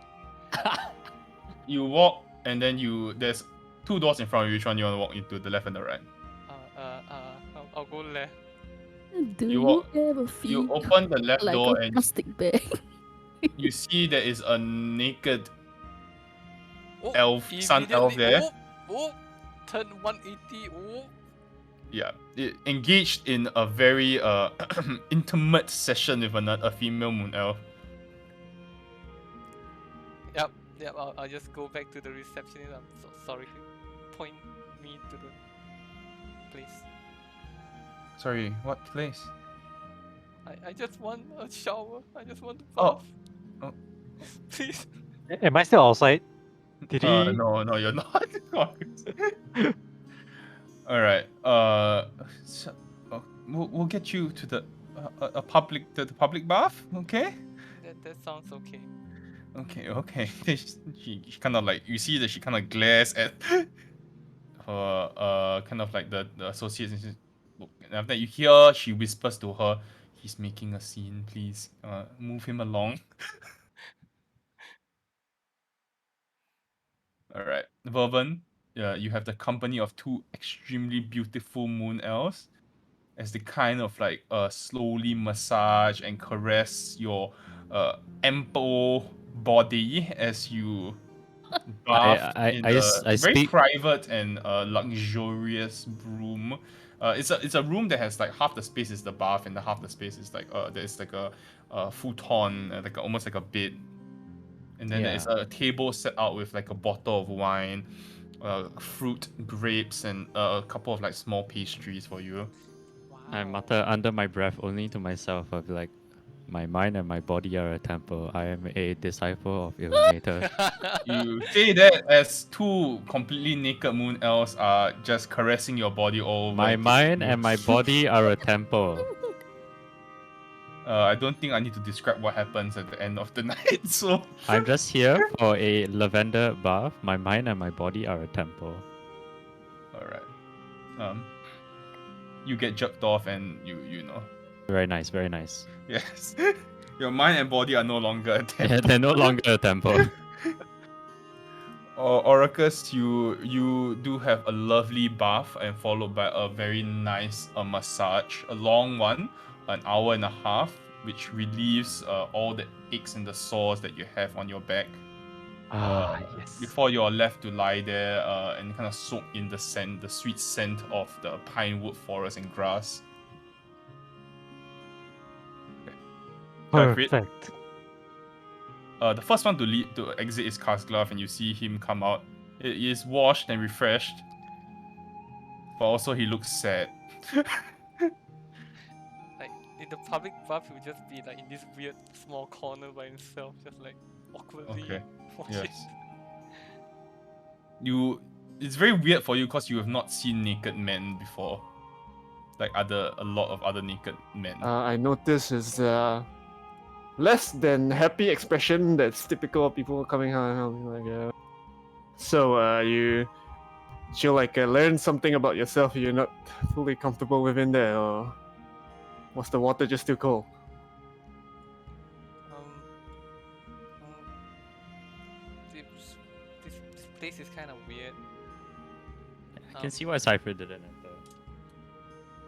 You walk, and then there's 2 doors in front of you. Which one you want to walk into, the left and the right? I'll go left. Do You you, walk- ever feel You open the left like door a and plastic bag? you see there is a naked Oh, elf, sun elf immediately- there. Oh, turn 180. Oh. Yeah, engaged in a very intimate session with a female moon elf. Yep, I'll just go back to the receptionist. I'm so sorry. Point me to the place. Sorry, what place? I just want a shower. I just want to Oh. bath. Oh. Please. Am I still outside? Did he? No, you're not. All right. We'll get you to the the public bath. Okay. That sounds okay. Okay. she kind of like, you see that she kind of glares at her kind of like the associates, and after that you hear she whispers to her, "He's making a scene. Please, move him along." All right, Vervin, you have the company of 2 extremely beautiful moon elves, as they kind of like slowly massage and caress your ample body as you bath in I a very speak. private and luxurious room. It's a room that has like half the space is the bath and the half the space is like there's like a futon, like almost like a bed, and then there's a table set out with like a bottle of wine, fruit, grapes, and a couple of like small pastries for you. I mutter under my breath only to myself. I'll be like, my mind and my body are a temple. I am a disciple of Illuminator. You say that as 2 completely naked moon elves are just caressing your body all over. My and kissing mind you. and my body are a temple. I don't think I need to describe what happens at the end of the night. So I'm just here for a lavender bath. My mind and my body are a temple. all right. You get jerked off and you Very nice, very nice. Yes. Your mind and body are no longer a temple. Yeah, they're no longer a temple. Oracus, you do have a lovely bath and followed by a very nice massage, a long one, an hour and a half, which relieves all the aches and the sores that you have on your back. Yes. Before you're left to lie there and kind of soak in the scent, the sweet scent of the pine wood forest and grass. Okay. Alfred, Perfect. the first one to exit is Casglove, and you see him come out. He is washed and refreshed, but also he looks sad. Like in the public bath, he would just be like in this weird small corner by himself, just like awkwardly Okay. watching. Yes. It's very weird for you because you have not seen naked men before. Like a lot of other naked men. I notice is less than happy expression that's typical of people coming home. Like, so you like learn something about yourself you're not fully comfortable within there, or was the water just too cold? This place is kind of weird. I can see why Cypher didn't enter.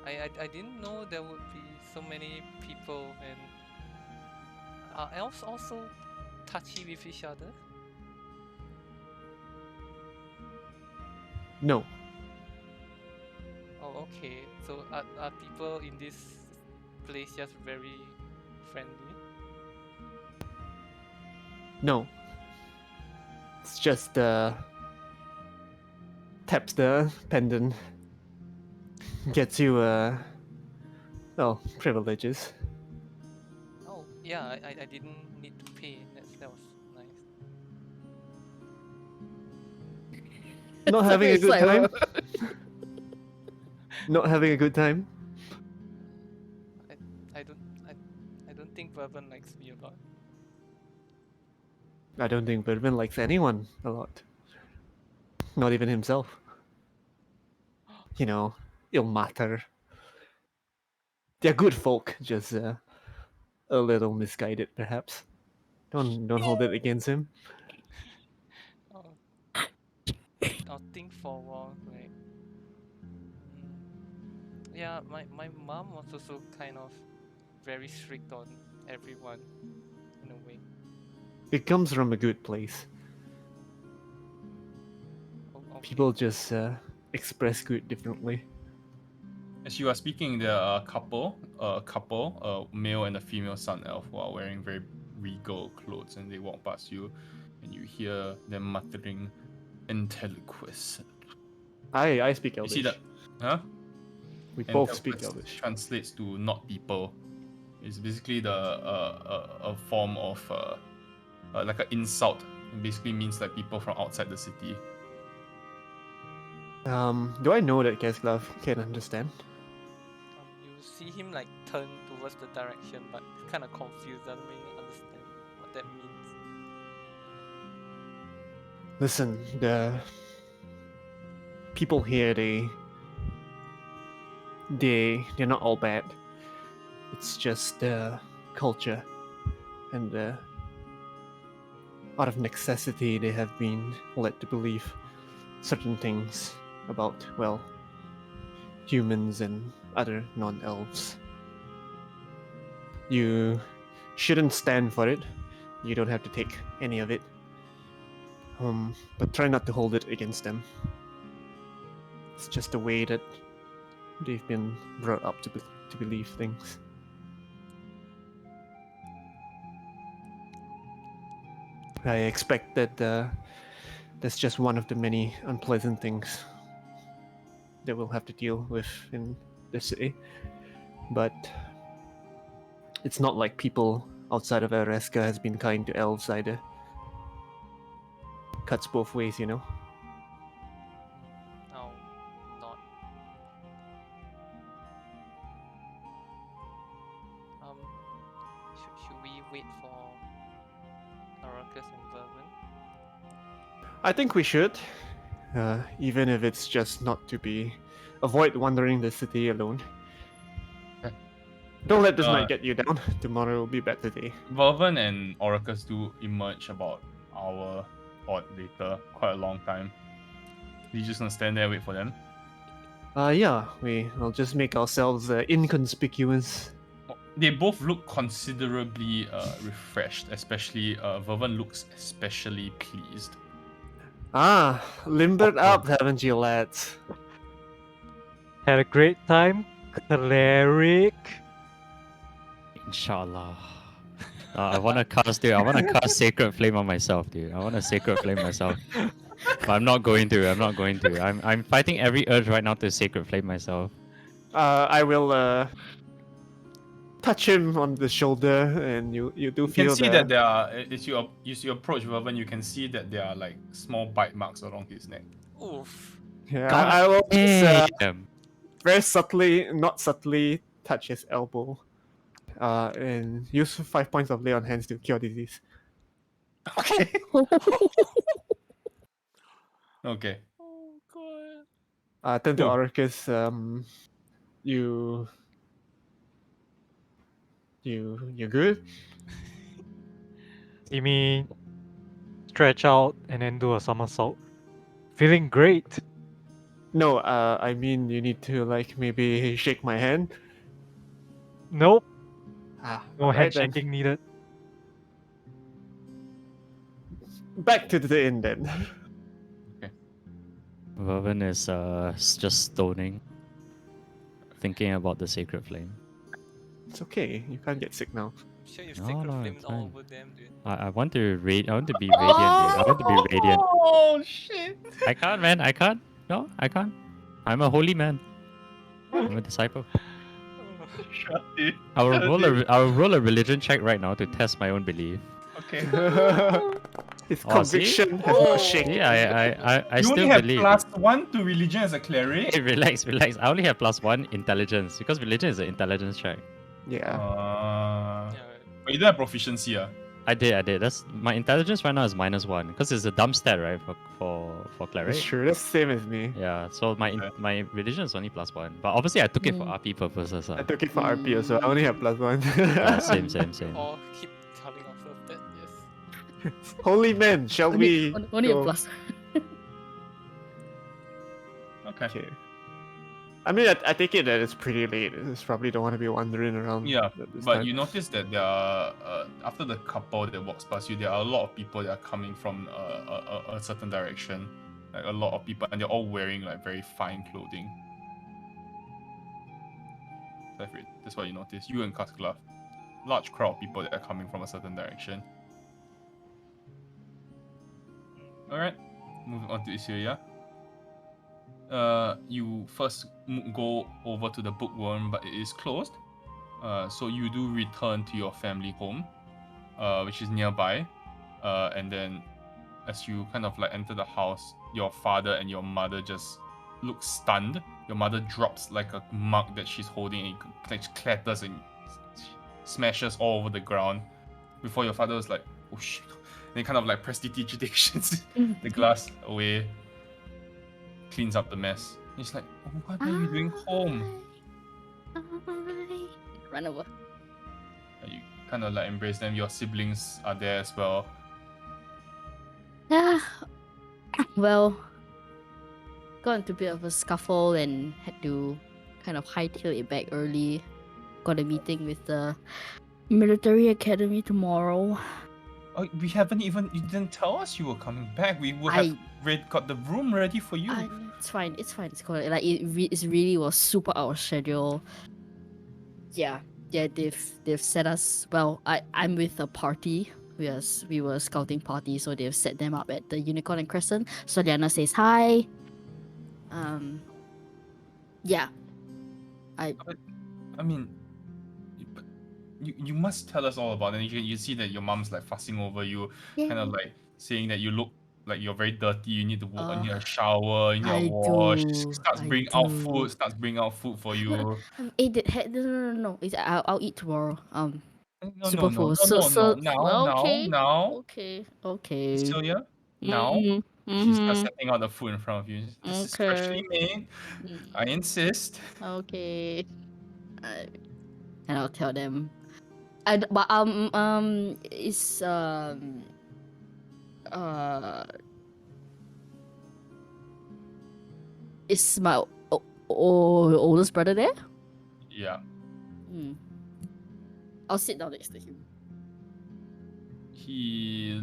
I didn't know there would be so many people, and are elves also touchy with each other? No. Oh, okay. So are people in this place just very friendly? No. It's just taps the pendant, gets you well, privileges. Oh, yeah. I didn't need to pay. That was nice. Not having a It's good like, time. Not having a good time. I don't think Bourbon likes me a lot. I don't think Bourbon likes anyone a lot. Not even himself. You know, it'll matter. They're good folk, just a little misguided, perhaps. Don't hold it against him. Oh, I'll think for a while. Like, yeah, my mom was also kind of very strict on everyone in a way. It comes from a good place. Oh, okay. People just express good differently. As you are speaking, there are a male and a female sun elf, who are wearing very regal clothes, and they walk past you, and you hear them muttering, "Intelliquis." I speak You Elvish. see that? Huh? We both speak Intelliquis Elvish. translates to not people. It's basically a form of like an insult. It basically means like people from outside the city. Do I know that Kesklav can understand? You see him like turn towards the direction, but he's kind of confused. Doesn't really understand what that means. Listen, the people here, they're not all bad. It's just culture, and out of necessity, they have been led to believe certain things about, well, humans and other non-elves. You shouldn't stand for it. You don't have to take any of it. But try not to hold it against them. It's just the way that they've been brought up to believe things. I expect that that's just one of the many unpleasant things that we'll have to deal with in the city. But it's not like people outside of Ereska has been kind to elves either. Cuts both ways, you know. No, not. Should we wait for Arrakis and Bourbon? I think we should, even if it's just not to avoid wandering the city alone. Don't let this night get you down. Tomorrow will be a better day. Vervin and Oracus do emerge about hour or later, quite a long time. You just gonna stand there and wait for them? Yeah, I'll just make ourselves inconspicuous. They both look considerably refreshed, especially Vervin looks especially pleased. Ah, limbered up, haven't you, lads? Had a great time, cleric. Inshallah. I wanna cast, dude. I wanna cast Sacred Flame on myself, dude. I wanna Sacred Flame myself. But I'm not going to. I'm not going to. I'm fighting every urge right now to Sacred Flame myself. I will touch him on the shoulder, and you do You feel can see that there are, as you approach Vervin, you can see that there are like small bite marks along his neck. Oof. Yeah, God I will just damn. very subtly, not subtly, touch his elbow, and use 5 points of lay on hands to cure disease. Okay. Okay. Oh god. Turn to Cool. Oracus. You you're good. See me stretch out and then do a somersault. Feeling great. No, I mean you need to like maybe shake my hand. Nope, no Alright then. handshaking needed. Back to the inn then. Vervin is just stoning, thinking about the Sacred Flame. It's okay. You can't get sick now. Sure you No, sacred no, flames it's all fine. over them, dude. I want to I want to be radiant, dude. I want to be radiant. Oh shit! I can't, man. I can't. No, I can't. I'm a holy man. I'm a disciple. Shut it. I will roll a religion check right now to test my own belief. Okay. His Oh, see? conviction has not shaken. See, I You still only have believe. +1 to religion as a cleric. Hey, relax. I only have +1 intelligence because religion is an intelligence check. Yeah. Yeah, But you don't have proficiency, I did. That's my intelligence right now is -1 because it's a dumb stat, right? For cleric. That's true. That's the same as me. Yeah. So Okay. my religion is only +1, but obviously I took it for Mm. RP purposes. I took it for RP also. I only have +1. Yeah, same. or keep telling ourselves that, yes. Holy men, shall we only a go? plus. Okay. Okay. I mean, I take it that it's pretty late. It's probably don't want to be wandering around. Yeah, at this but time. you notice that there are after the couple that walks past you, there are a lot of people that are coming from a certain direction. Like a lot of people, and they're all wearing like very fine clothing. That's what you notice. You and Cutclaw, large crowd of people that are coming from a certain direction. All right, moving on to Isuya. You first go over to the bookworm, but it is closed. So you do return to your family home, which is nearby. And then as you kind of like enter the house, your father and your mother just look stunned. Your mother drops like a mug that she's holding and it like clatters and smashes all over the ground. Before your father was like, oh shit. And he kind of like prestidigitations the glass away, cleans up the mess. He's like, oh, what are you doing home? Run over. You kind of like embrace them. Your siblings are there as well. Yeah. Well, got into a bit of a scuffle and had to kind of hightail it back early. Got a meeting with the military academy tomorrow. Oh, we haven't even. You didn't tell us you were coming back. We would have got the room ready for you. It's fine. It's cool. Like it really was super out of schedule. Yeah. They've set us. Well, I'm with a party. We were a scouting party, so they've set them up at the Unicorn and Crescent. So Liana says hi. Yeah. I mean, you must tell us all about it. You see that your mom's like fussing over you, kind of like saying that you look like you're very dirty. You need to need a shower. You need a wash. Starts bringing out food for you. No. I'll eat tomorrow. No, Super full. So now. okay. Celia, now. She starts setting out the food in front of you. This is freshly made. I insist. Okay. and I'll tell them. Is is my oldest brother there? Yeah. I'll sit down next to him. He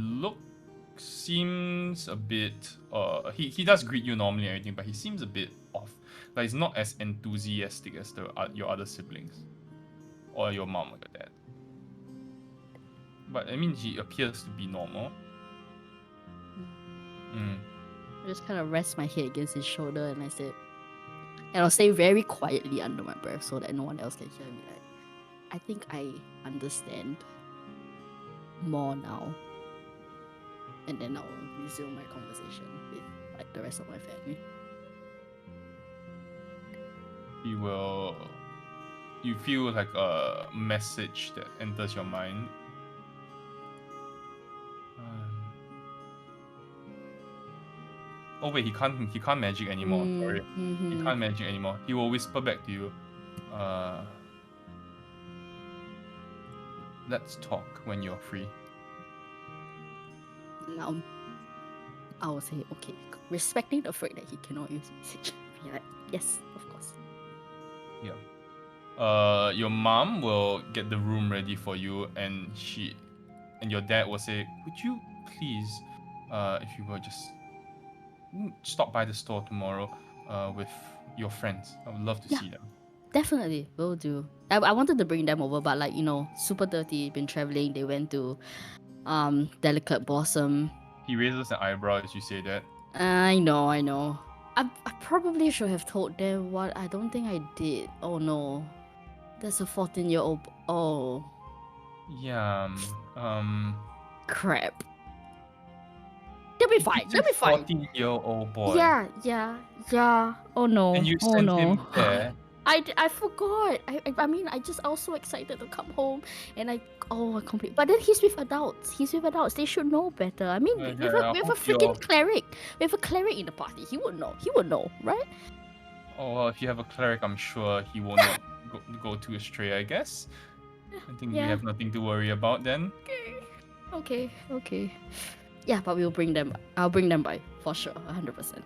seems a bit he does greet you normally and everything, but he seems a bit off. Like he's not as enthusiastic as your other siblings. Or your mom or your dad. But I mean he appears to be normal. I just kind of rest my head against his shoulder and I said, and I'll say very quietly under my breath so that no one else can hear me, like, I think I understand more now. And then I'll resume my conversation with like the rest of my family. You feel like a message that enters your mind. Oh wait, he can't magic anymore. Sorry, he can't magic anymore. He will whisper back to you. Let's talk when you're free. Now, I will say, okay, respecting the fact that he cannot use message. Be like, yes, of course. Yeah. Your mom will get the room ready for you, and your dad will say, "Would you please, if you will just stop by the store tomorrow, with your friends? I would love to see them." Definitely, will do. I wanted to bring them over, but like, super dirty, been traveling. They went to Delicate Blossom. He raises an eyebrow as you say that. I know. I probably should have told them what I don't think I did. Oh no. There's a 14-year-old. Oh. Yeah. Crap. They'll be fine. They'll be fine. 14-year-old boy. Yeah. Oh no. And you oh sent no. him there. I forgot. I mean, I was so excited to come home, and I completely. But then he's with adults. They should know better. I mean, we have a freaking cleric. We have a cleric in the party. He would know, right? Oh well, if you have a cleric, I'm sure he will not go too astray. I guess. I think we have nothing to worry about then. Okay. Yeah, but we'll bring them. I'll bring them by for sure, 100%.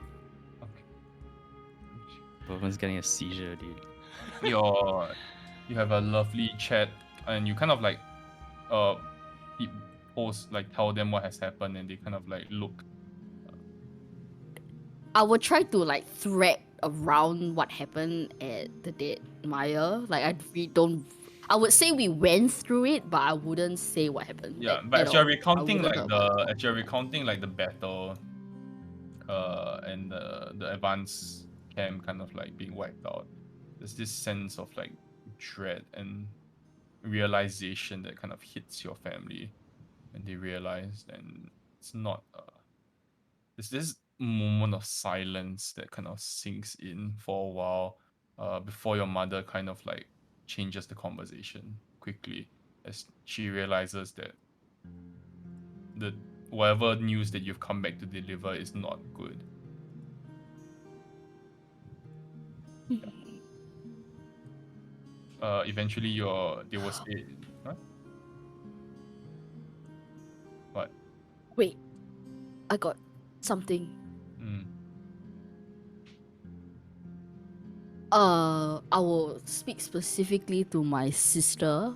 Boven's getting a seizure, dude. You have a lovely chat, and you kind of like tell them what has happened, and they kind of like look. I will try to like thread around what happened at the Dead Mire. Like I would say we went through it, but I wouldn't say what happened. Yeah, but as you're recounting the battle, and the advance camp kind of like being wiped out, there's this sense of like dread and realization that kind of hits your family when they realize, and it's not. There's this moment of silence that kind of sinks in for a while, before your mother kind of like changes the conversation quickly as she realizes that whatever news that you've come back to deliver is not good. Eventually they will say, huh? What? Wait, I got something. I will speak specifically to my sister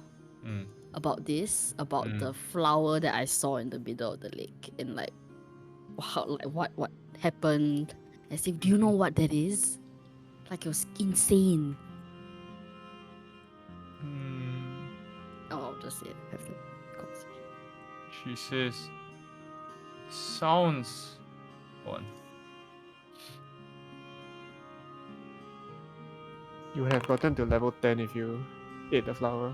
about this, about the flower that I saw in the middle of the lake, and like what happened. I said, do you know what that is? Like, it was insane. I'll just say it. Have the conversation. She says, sounds on. You have gotten to level 10 if you ate the flower.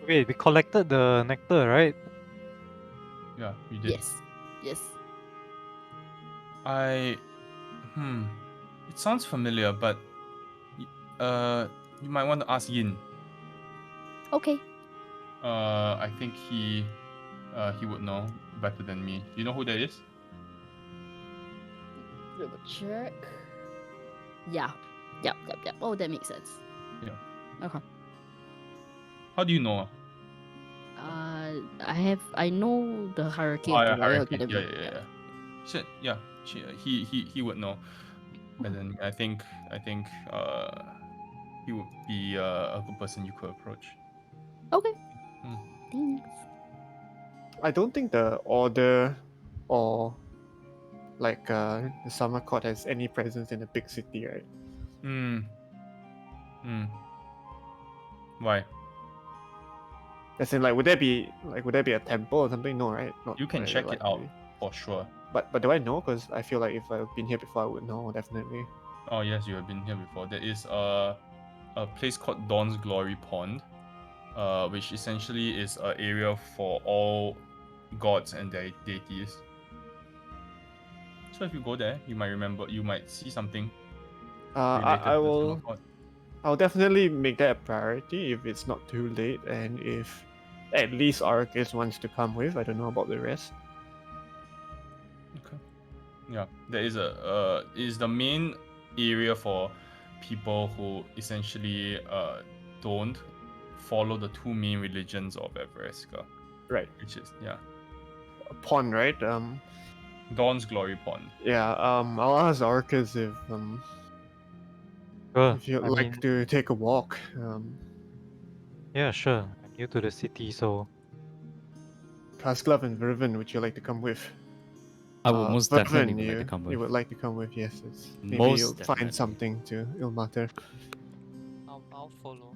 Wait, we collected the nectar, right? Yeah, you did. Yes. It sounds familiar, but you might want to ask Yin. Okay. I think he would know better than me. Do you know who that is? Double check. Yeah. Yep. Oh, that makes sense. Yeah. Okay. How do you know? I know the hierarchy Oh, of the yeah, Royal hierarchy. Academy. Yeah. He said, yeah, he would know. But then I think he would be a good person you could approach. Okay. Hmm. Thanks. I don't think the order or like the summer court has any presence in a big city, right? Hmm. Why? As in, like, would there be a temple or something? No, right? Not You can very check it out likely. for sure. But do I know? Because I feel like if I've been here before, I would know definitely. Oh yes, you have been here before. There is a place called Dawn's Glory Pond, which essentially is an area for all gods and their deities. So if you go there, you might see something related I to the summer will. court. I'll definitely make that a priority if it's not too late, and if at least Arcus wants to come with. I don't know about the rest. Okay. Yeah, there is is the main area for people who essentially don't follow the two main religions of Everesca, Right. which is A pond, right? Dawn's Glory Pond. Yeah. I'll ask Arcus Sure. if you'd I like mean, to take a walk. yeah, sure. I'm new to the city, so Kasklav and Vervin, would you like to come with? I would most definitely Vervin, would like to come you with. would like to come with? Yes. Maybe Most you'll definitely. find something to Ilmater. I'll follow.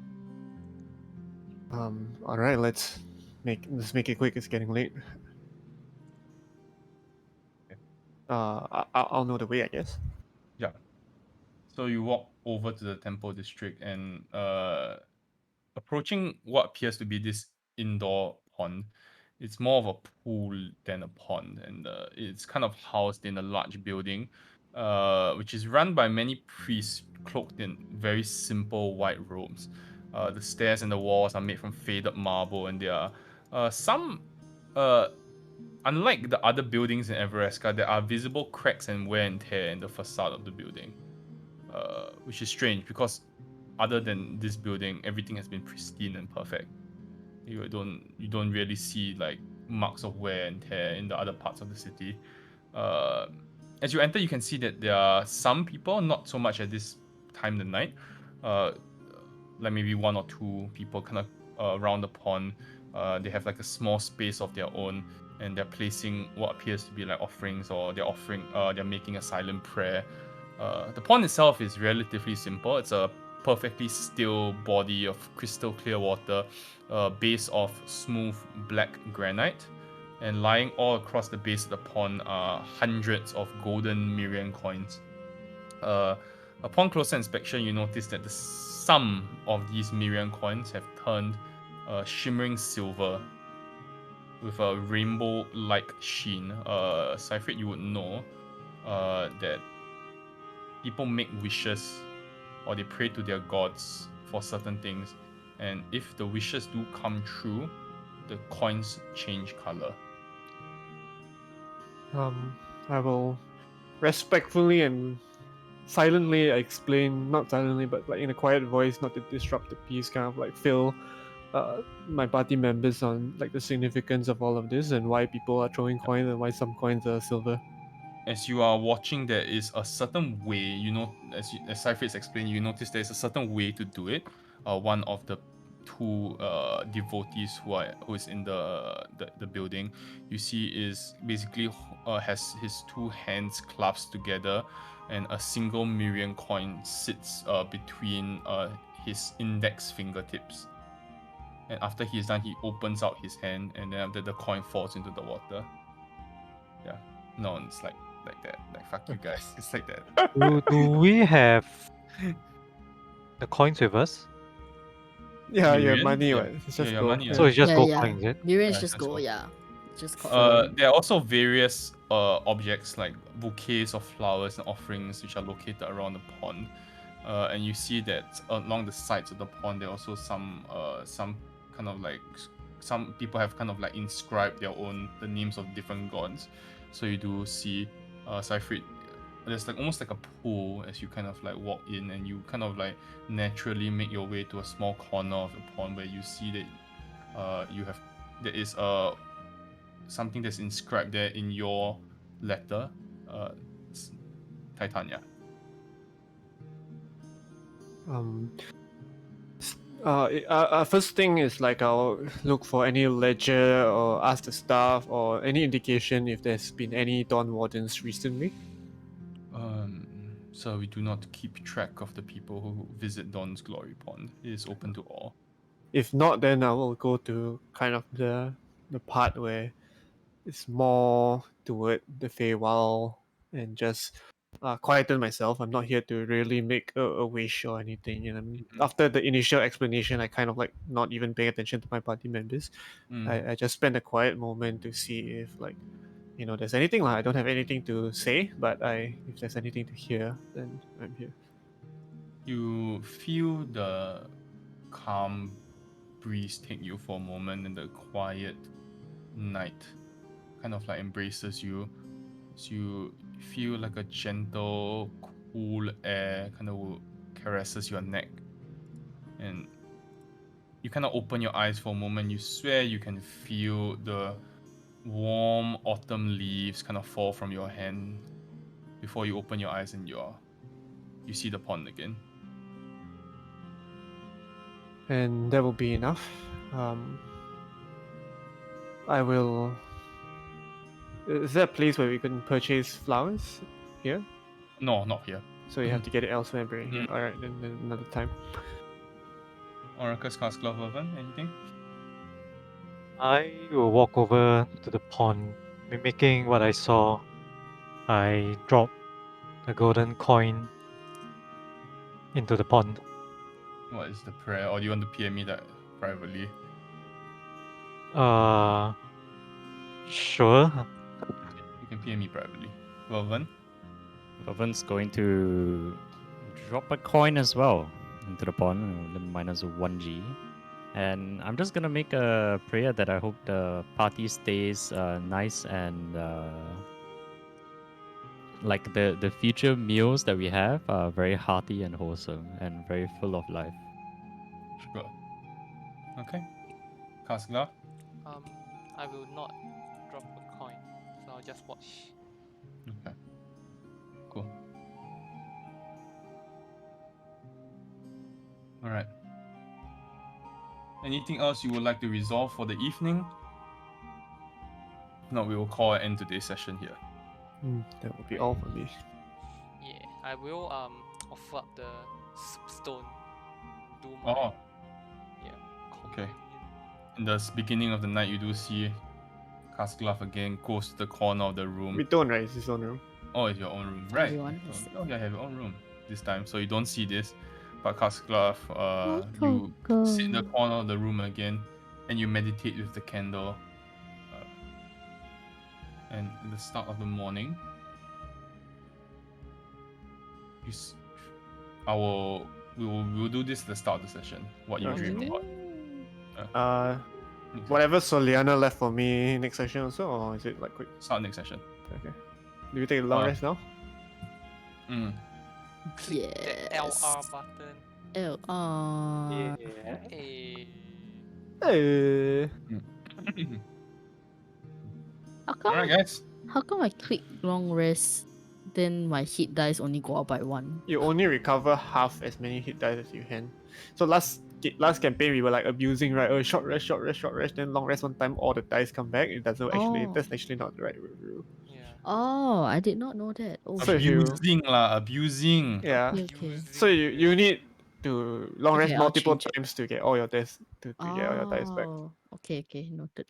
All right. Let's make it quick. It's getting late. Okay. I'll know the way, I guess. Yeah. So you walk over to the temple district and approaching what appears to be this indoor pond. It's more of a pool than a pond, and it's kind of housed in a large building, which is run by many priests cloaked in very simple white robes. The stairs and the walls are made from faded marble, and there are some. Unlike the other buildings in Everesca, there are visible cracks and wear and tear in the facade of the building, which is strange because other than this building, everything has been pristine and perfect. You don't really see like marks of wear and tear in the other parts of the city. Uh, as you enter, you can see that there are some people, not so much at this time of the night, uh, like maybe one or two people kind of around the pond. They have like a small space of their own, and they're placing what appears to be like offerings, or they're making a silent prayer. The pond itself is relatively simple. It's a perfectly still body of crystal clear water, base of smooth black granite, and lying all across the base of the pond are hundreds of golden Mirian coins. Uh, Upon closer inspection, you notice that some of these Mirian coins have turned shimmering silver with a rainbow-like sheen. Cypher, you would know that people make wishes or they pray to their gods for certain things, and if the wishes do come true, the coins change color. I will respectfully and silently explain, not silently, but like in a quiet voice, not to disrupt the peace, kind of like fill my party members on like the significance of all of this and why people are throwing coins and why some coins are silver. As you are watching, there is a certain way, as Cypher is explaining, you notice there's a certain way to do it. One of the two devotees who is in the building, you see, is basically has his two hands clasped together, and a single Miriam coin sits between his index fingertips. And after he's done, he opens out his hand, and then after the coin falls into the water. Yeah, no, it's like that. Like, fuck you guys. It's like that. do we have the coins with us? Yeah, yeah, Miriam? money. Yeah. Right? It's Yeah, just yeah, gold. money. So it's just Yeah, gold yeah. coins, is it? Miriam's Yeah, just just go, go. yeah. Just confirm. There are also various objects like bouquets of flowers and offerings which are located around the pond. And you see that along the sides of the pond, there are also some kind of like some people have kind of like inscribed the names of different gods. So you do see Cypher there's like almost like a pool as you kind of like walk in, and you kind of like naturally make your way to a small corner of the pond where you see that there is something that's inscribed there in your letter, Titania. First thing is like I'll look for any ledger or ask the staff or any indication if there's been any Dawn Wardens recently. So we do not keep track of the people who visit Dawn's Glory Pond. It is open to all. If not, then I will go to kind of the part where it's more toward the Feywild and just quieten myself. I'm not here to really make a wish or anything. And after the initial explanation, I kind of like not even paying attention to my party members. I just spend a quiet moment to see if like there's anything. I don't have anything to say, but if there's anything to hear, then I'm here. You feel the calm breeze take you for a moment, and the quiet night kind of like embraces you. So you feel like a gentle, cool air kind of caresses your neck, and you kind of open your eyes for a moment. You swear you can feel the warm autumn leaves kind of fall from your hand before you open your eyes and you see the pond again. And that will be enough. I will. Is there a place where we can purchase flowers here? No, not here. So you have to get it elsewhere and bring it here. All right, then another time. Oracus, Casclove, Vervan, anything? I will walk over to the pond, mimicking what I saw. I drop a golden coin into the pond. What is the prayer? Or do you want to PM me that privately? Sure. You can PM me privately. Vervan? Vervan's going to drop a coin as well into the pond, minus 1G. And I'm just gonna make a prayer that I hope the party stays nice and like the future meals that we have are very hearty and wholesome and very full of life. Sure. Okay. Casclove? I will not drop a coin, so I'll just watch. Okay. Cool. Alright. Anything else you would like to resolve for the evening? No, we will call an end to today's session here. That will be all for me. Yeah, I will offer up the stone. Do my Oh, yeah. okay. communion. In the beginning of the night, you do see Casclove again goes to the corner of the room. We don't, right? It's his own room. Oh, it's your own room, right? Everyone has Oh, yeah, you have your own room this time, so you don't see this. But Casclove, Hi, you sit in the Coco. corner of the room again, and you meditate with the candle. And at the start of the morning, we will do this at the start of the session. What you Okay. dream about. Next Whatever Soliana left for me next session also, or is it like quick? session. Start next session. Okay. Do we take a long rest now? Click the LR Yes. button. Yeah. Hey. Hey. Alright, guys. How come I click long rest, then my hit dice only go up by 1? You only recover half as many hit dice as you can. So last campaign we were like abusing, right? Oh, short rest, then long rest one time, all the dice come back. It doesn't actually. Oh. That's actually not the right rule. Yeah. Oh, I did not know that. Oh, So if you- Abusing. Yeah. Okay. So you need to long rest Okay, I'll multiple change it. times to get all your dice to get all your dice back. Oh, okay, noted.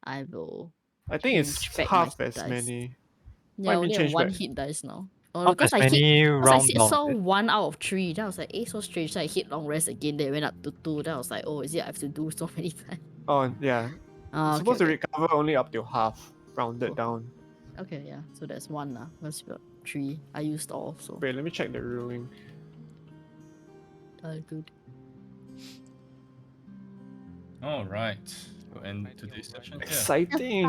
I will I think it's change back my half hit as dice. many. Yeah, I Might be only have changed 1 back. hit dice now. Oh, Half because as I hit. many Because round I saw down. 1 out of 3. Then I was like, so strange. So I hit long rest again. Then it went up to 2. Then I was like, oh, is it I have to do so many times? Oh yeah. Oh, It's supposed to okay. recover only up to half, rounded Cool. down. Okay, yeah. So that's 1 lah. Because 3 I used all. So Wait, let me check the ruling. good. Alright. We'll end Right, today's you're right. session here. Exciting!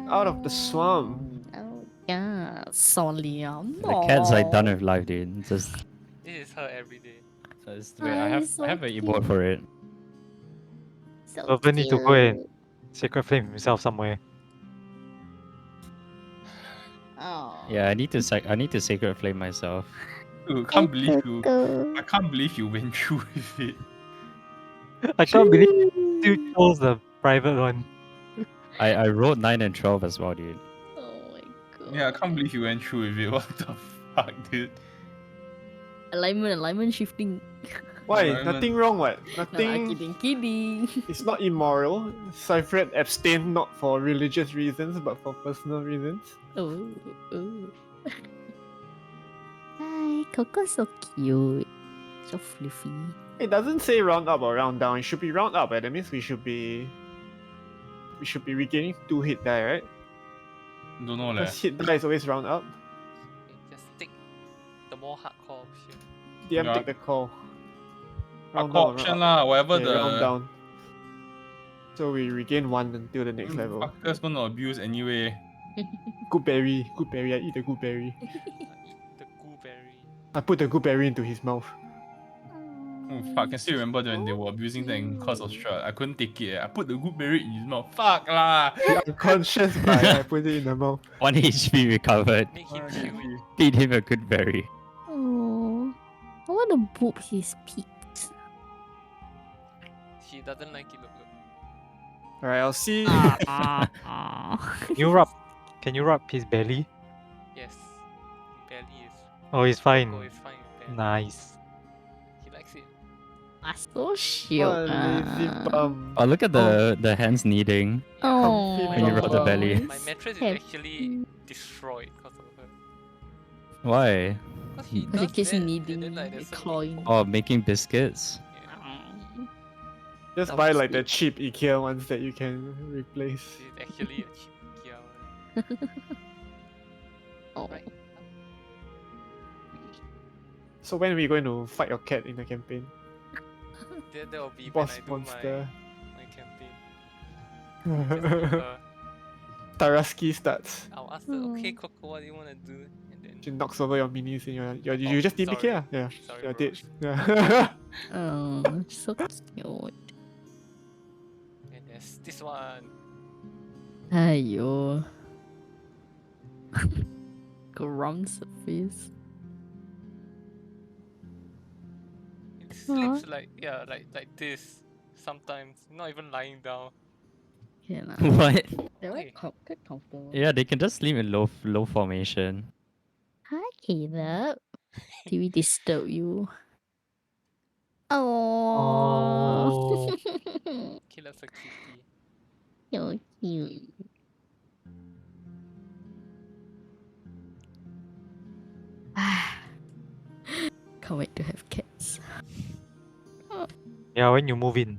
Out of the swamp. Out Yeah, sorry. The cat's like done with life, dude. Just This is her every day. wait, I have an emote for it. So Whoever need to go and cute. sacred flame himself somewhere. Oh. Yeah, I need to sacred flame myself. Dude, can't believe you. I can't believe you went through with it. I can't believe you still chose the private one. I wrote 9 and 12 as well, dude. Oh my god. Yeah, I can't believe you went through with it. What the fuck, dude? Alignment shifting. Why? Alignment. Nothing wrong, what? Nah, Nothing. kidding. It's not immoral. Cypher abstained not for religious reasons, but for personal reasons. Oh. Hi, Coco's so cute. So fluffy. It doesn't say round up or round down. It should be round up. That means we should be regaining 2 hit die, right? Don't know leh. Because hit die is always round up. Okay, just take the more hardcore option. DM Yeah. take the call. Round down or option round lah, whatever Yeah, the round down. So we regain 1 until the next level. fuckers gonna abuse anyway. Good berry. I eat the good berry. I eat the gooberry. I put the good berry into his mouth. Oh fuck, I can still remember when they were abusing that in Curse of Strahd. I couldn't take it. I put the good berry in his mouth. Fuck lah! He unconscious, but I put it in the mouth. 1 HP recovered. Make him chew it. Feed him a good berry. Oh, I want to boop his peak. She doesn't like it. Look. Alright, I'll see. Can you rub his belly? Yes. Belly is. Oh, he's fine. Go is fine with belly. Nice. He likes it. That's so What cute. a lazy bum. Oh, look at the hands kneading. Oh, When you rub the belly. My mattress is actually destroyed because of her. Why? Because he Because he does keeps that, and kneading, then, like, there's so clawing. many- Oh, making biscuits. Yeah, Just That buy was like the sweet. cheap IKEA ones that you can replace. it's actually a cheap Ikea one. Oh. Right. So when are we going to fight your cat in the campaign? That will be Boss when I do monster. my campaign. Just with her. Taraski starts. I'll ask her, okay, Coco, what do you want to do? And then She knocks over your minis and you Oh, just did sorry. IKEA. Yeah, Sorry, you're bro. dead. Yeah. Oh, so cute. and there's this one. Ayo. Grum's face. It sleeps like this. Sometimes not even lying down. Yeah, nah. What? They're Okay. quite comfortable. Yeah, they can just sleep in low formation. Hi, Caleb. Did we disturb you? Oh. Caleb's a cutie. So cute. Can't wait to have cats. Yeah, when you move in.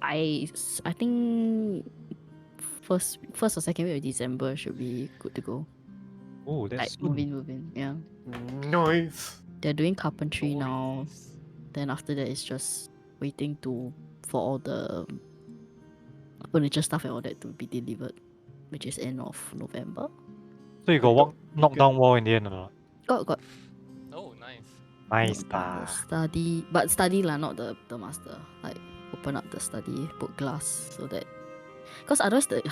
I think first or second week of December should be good to go. Oh, Like that's move soon. in, yeah. Nice. They're doing carpentry now. Nice. Then after that, it's just waiting for all the furniture stuff and all that to be delivered, which is end of November. So you got got knock good. down wall in the end or not? Got Oh, nice. Nice the study, but study lah, not the master. Like open up the study, put glass so that, because otherwise the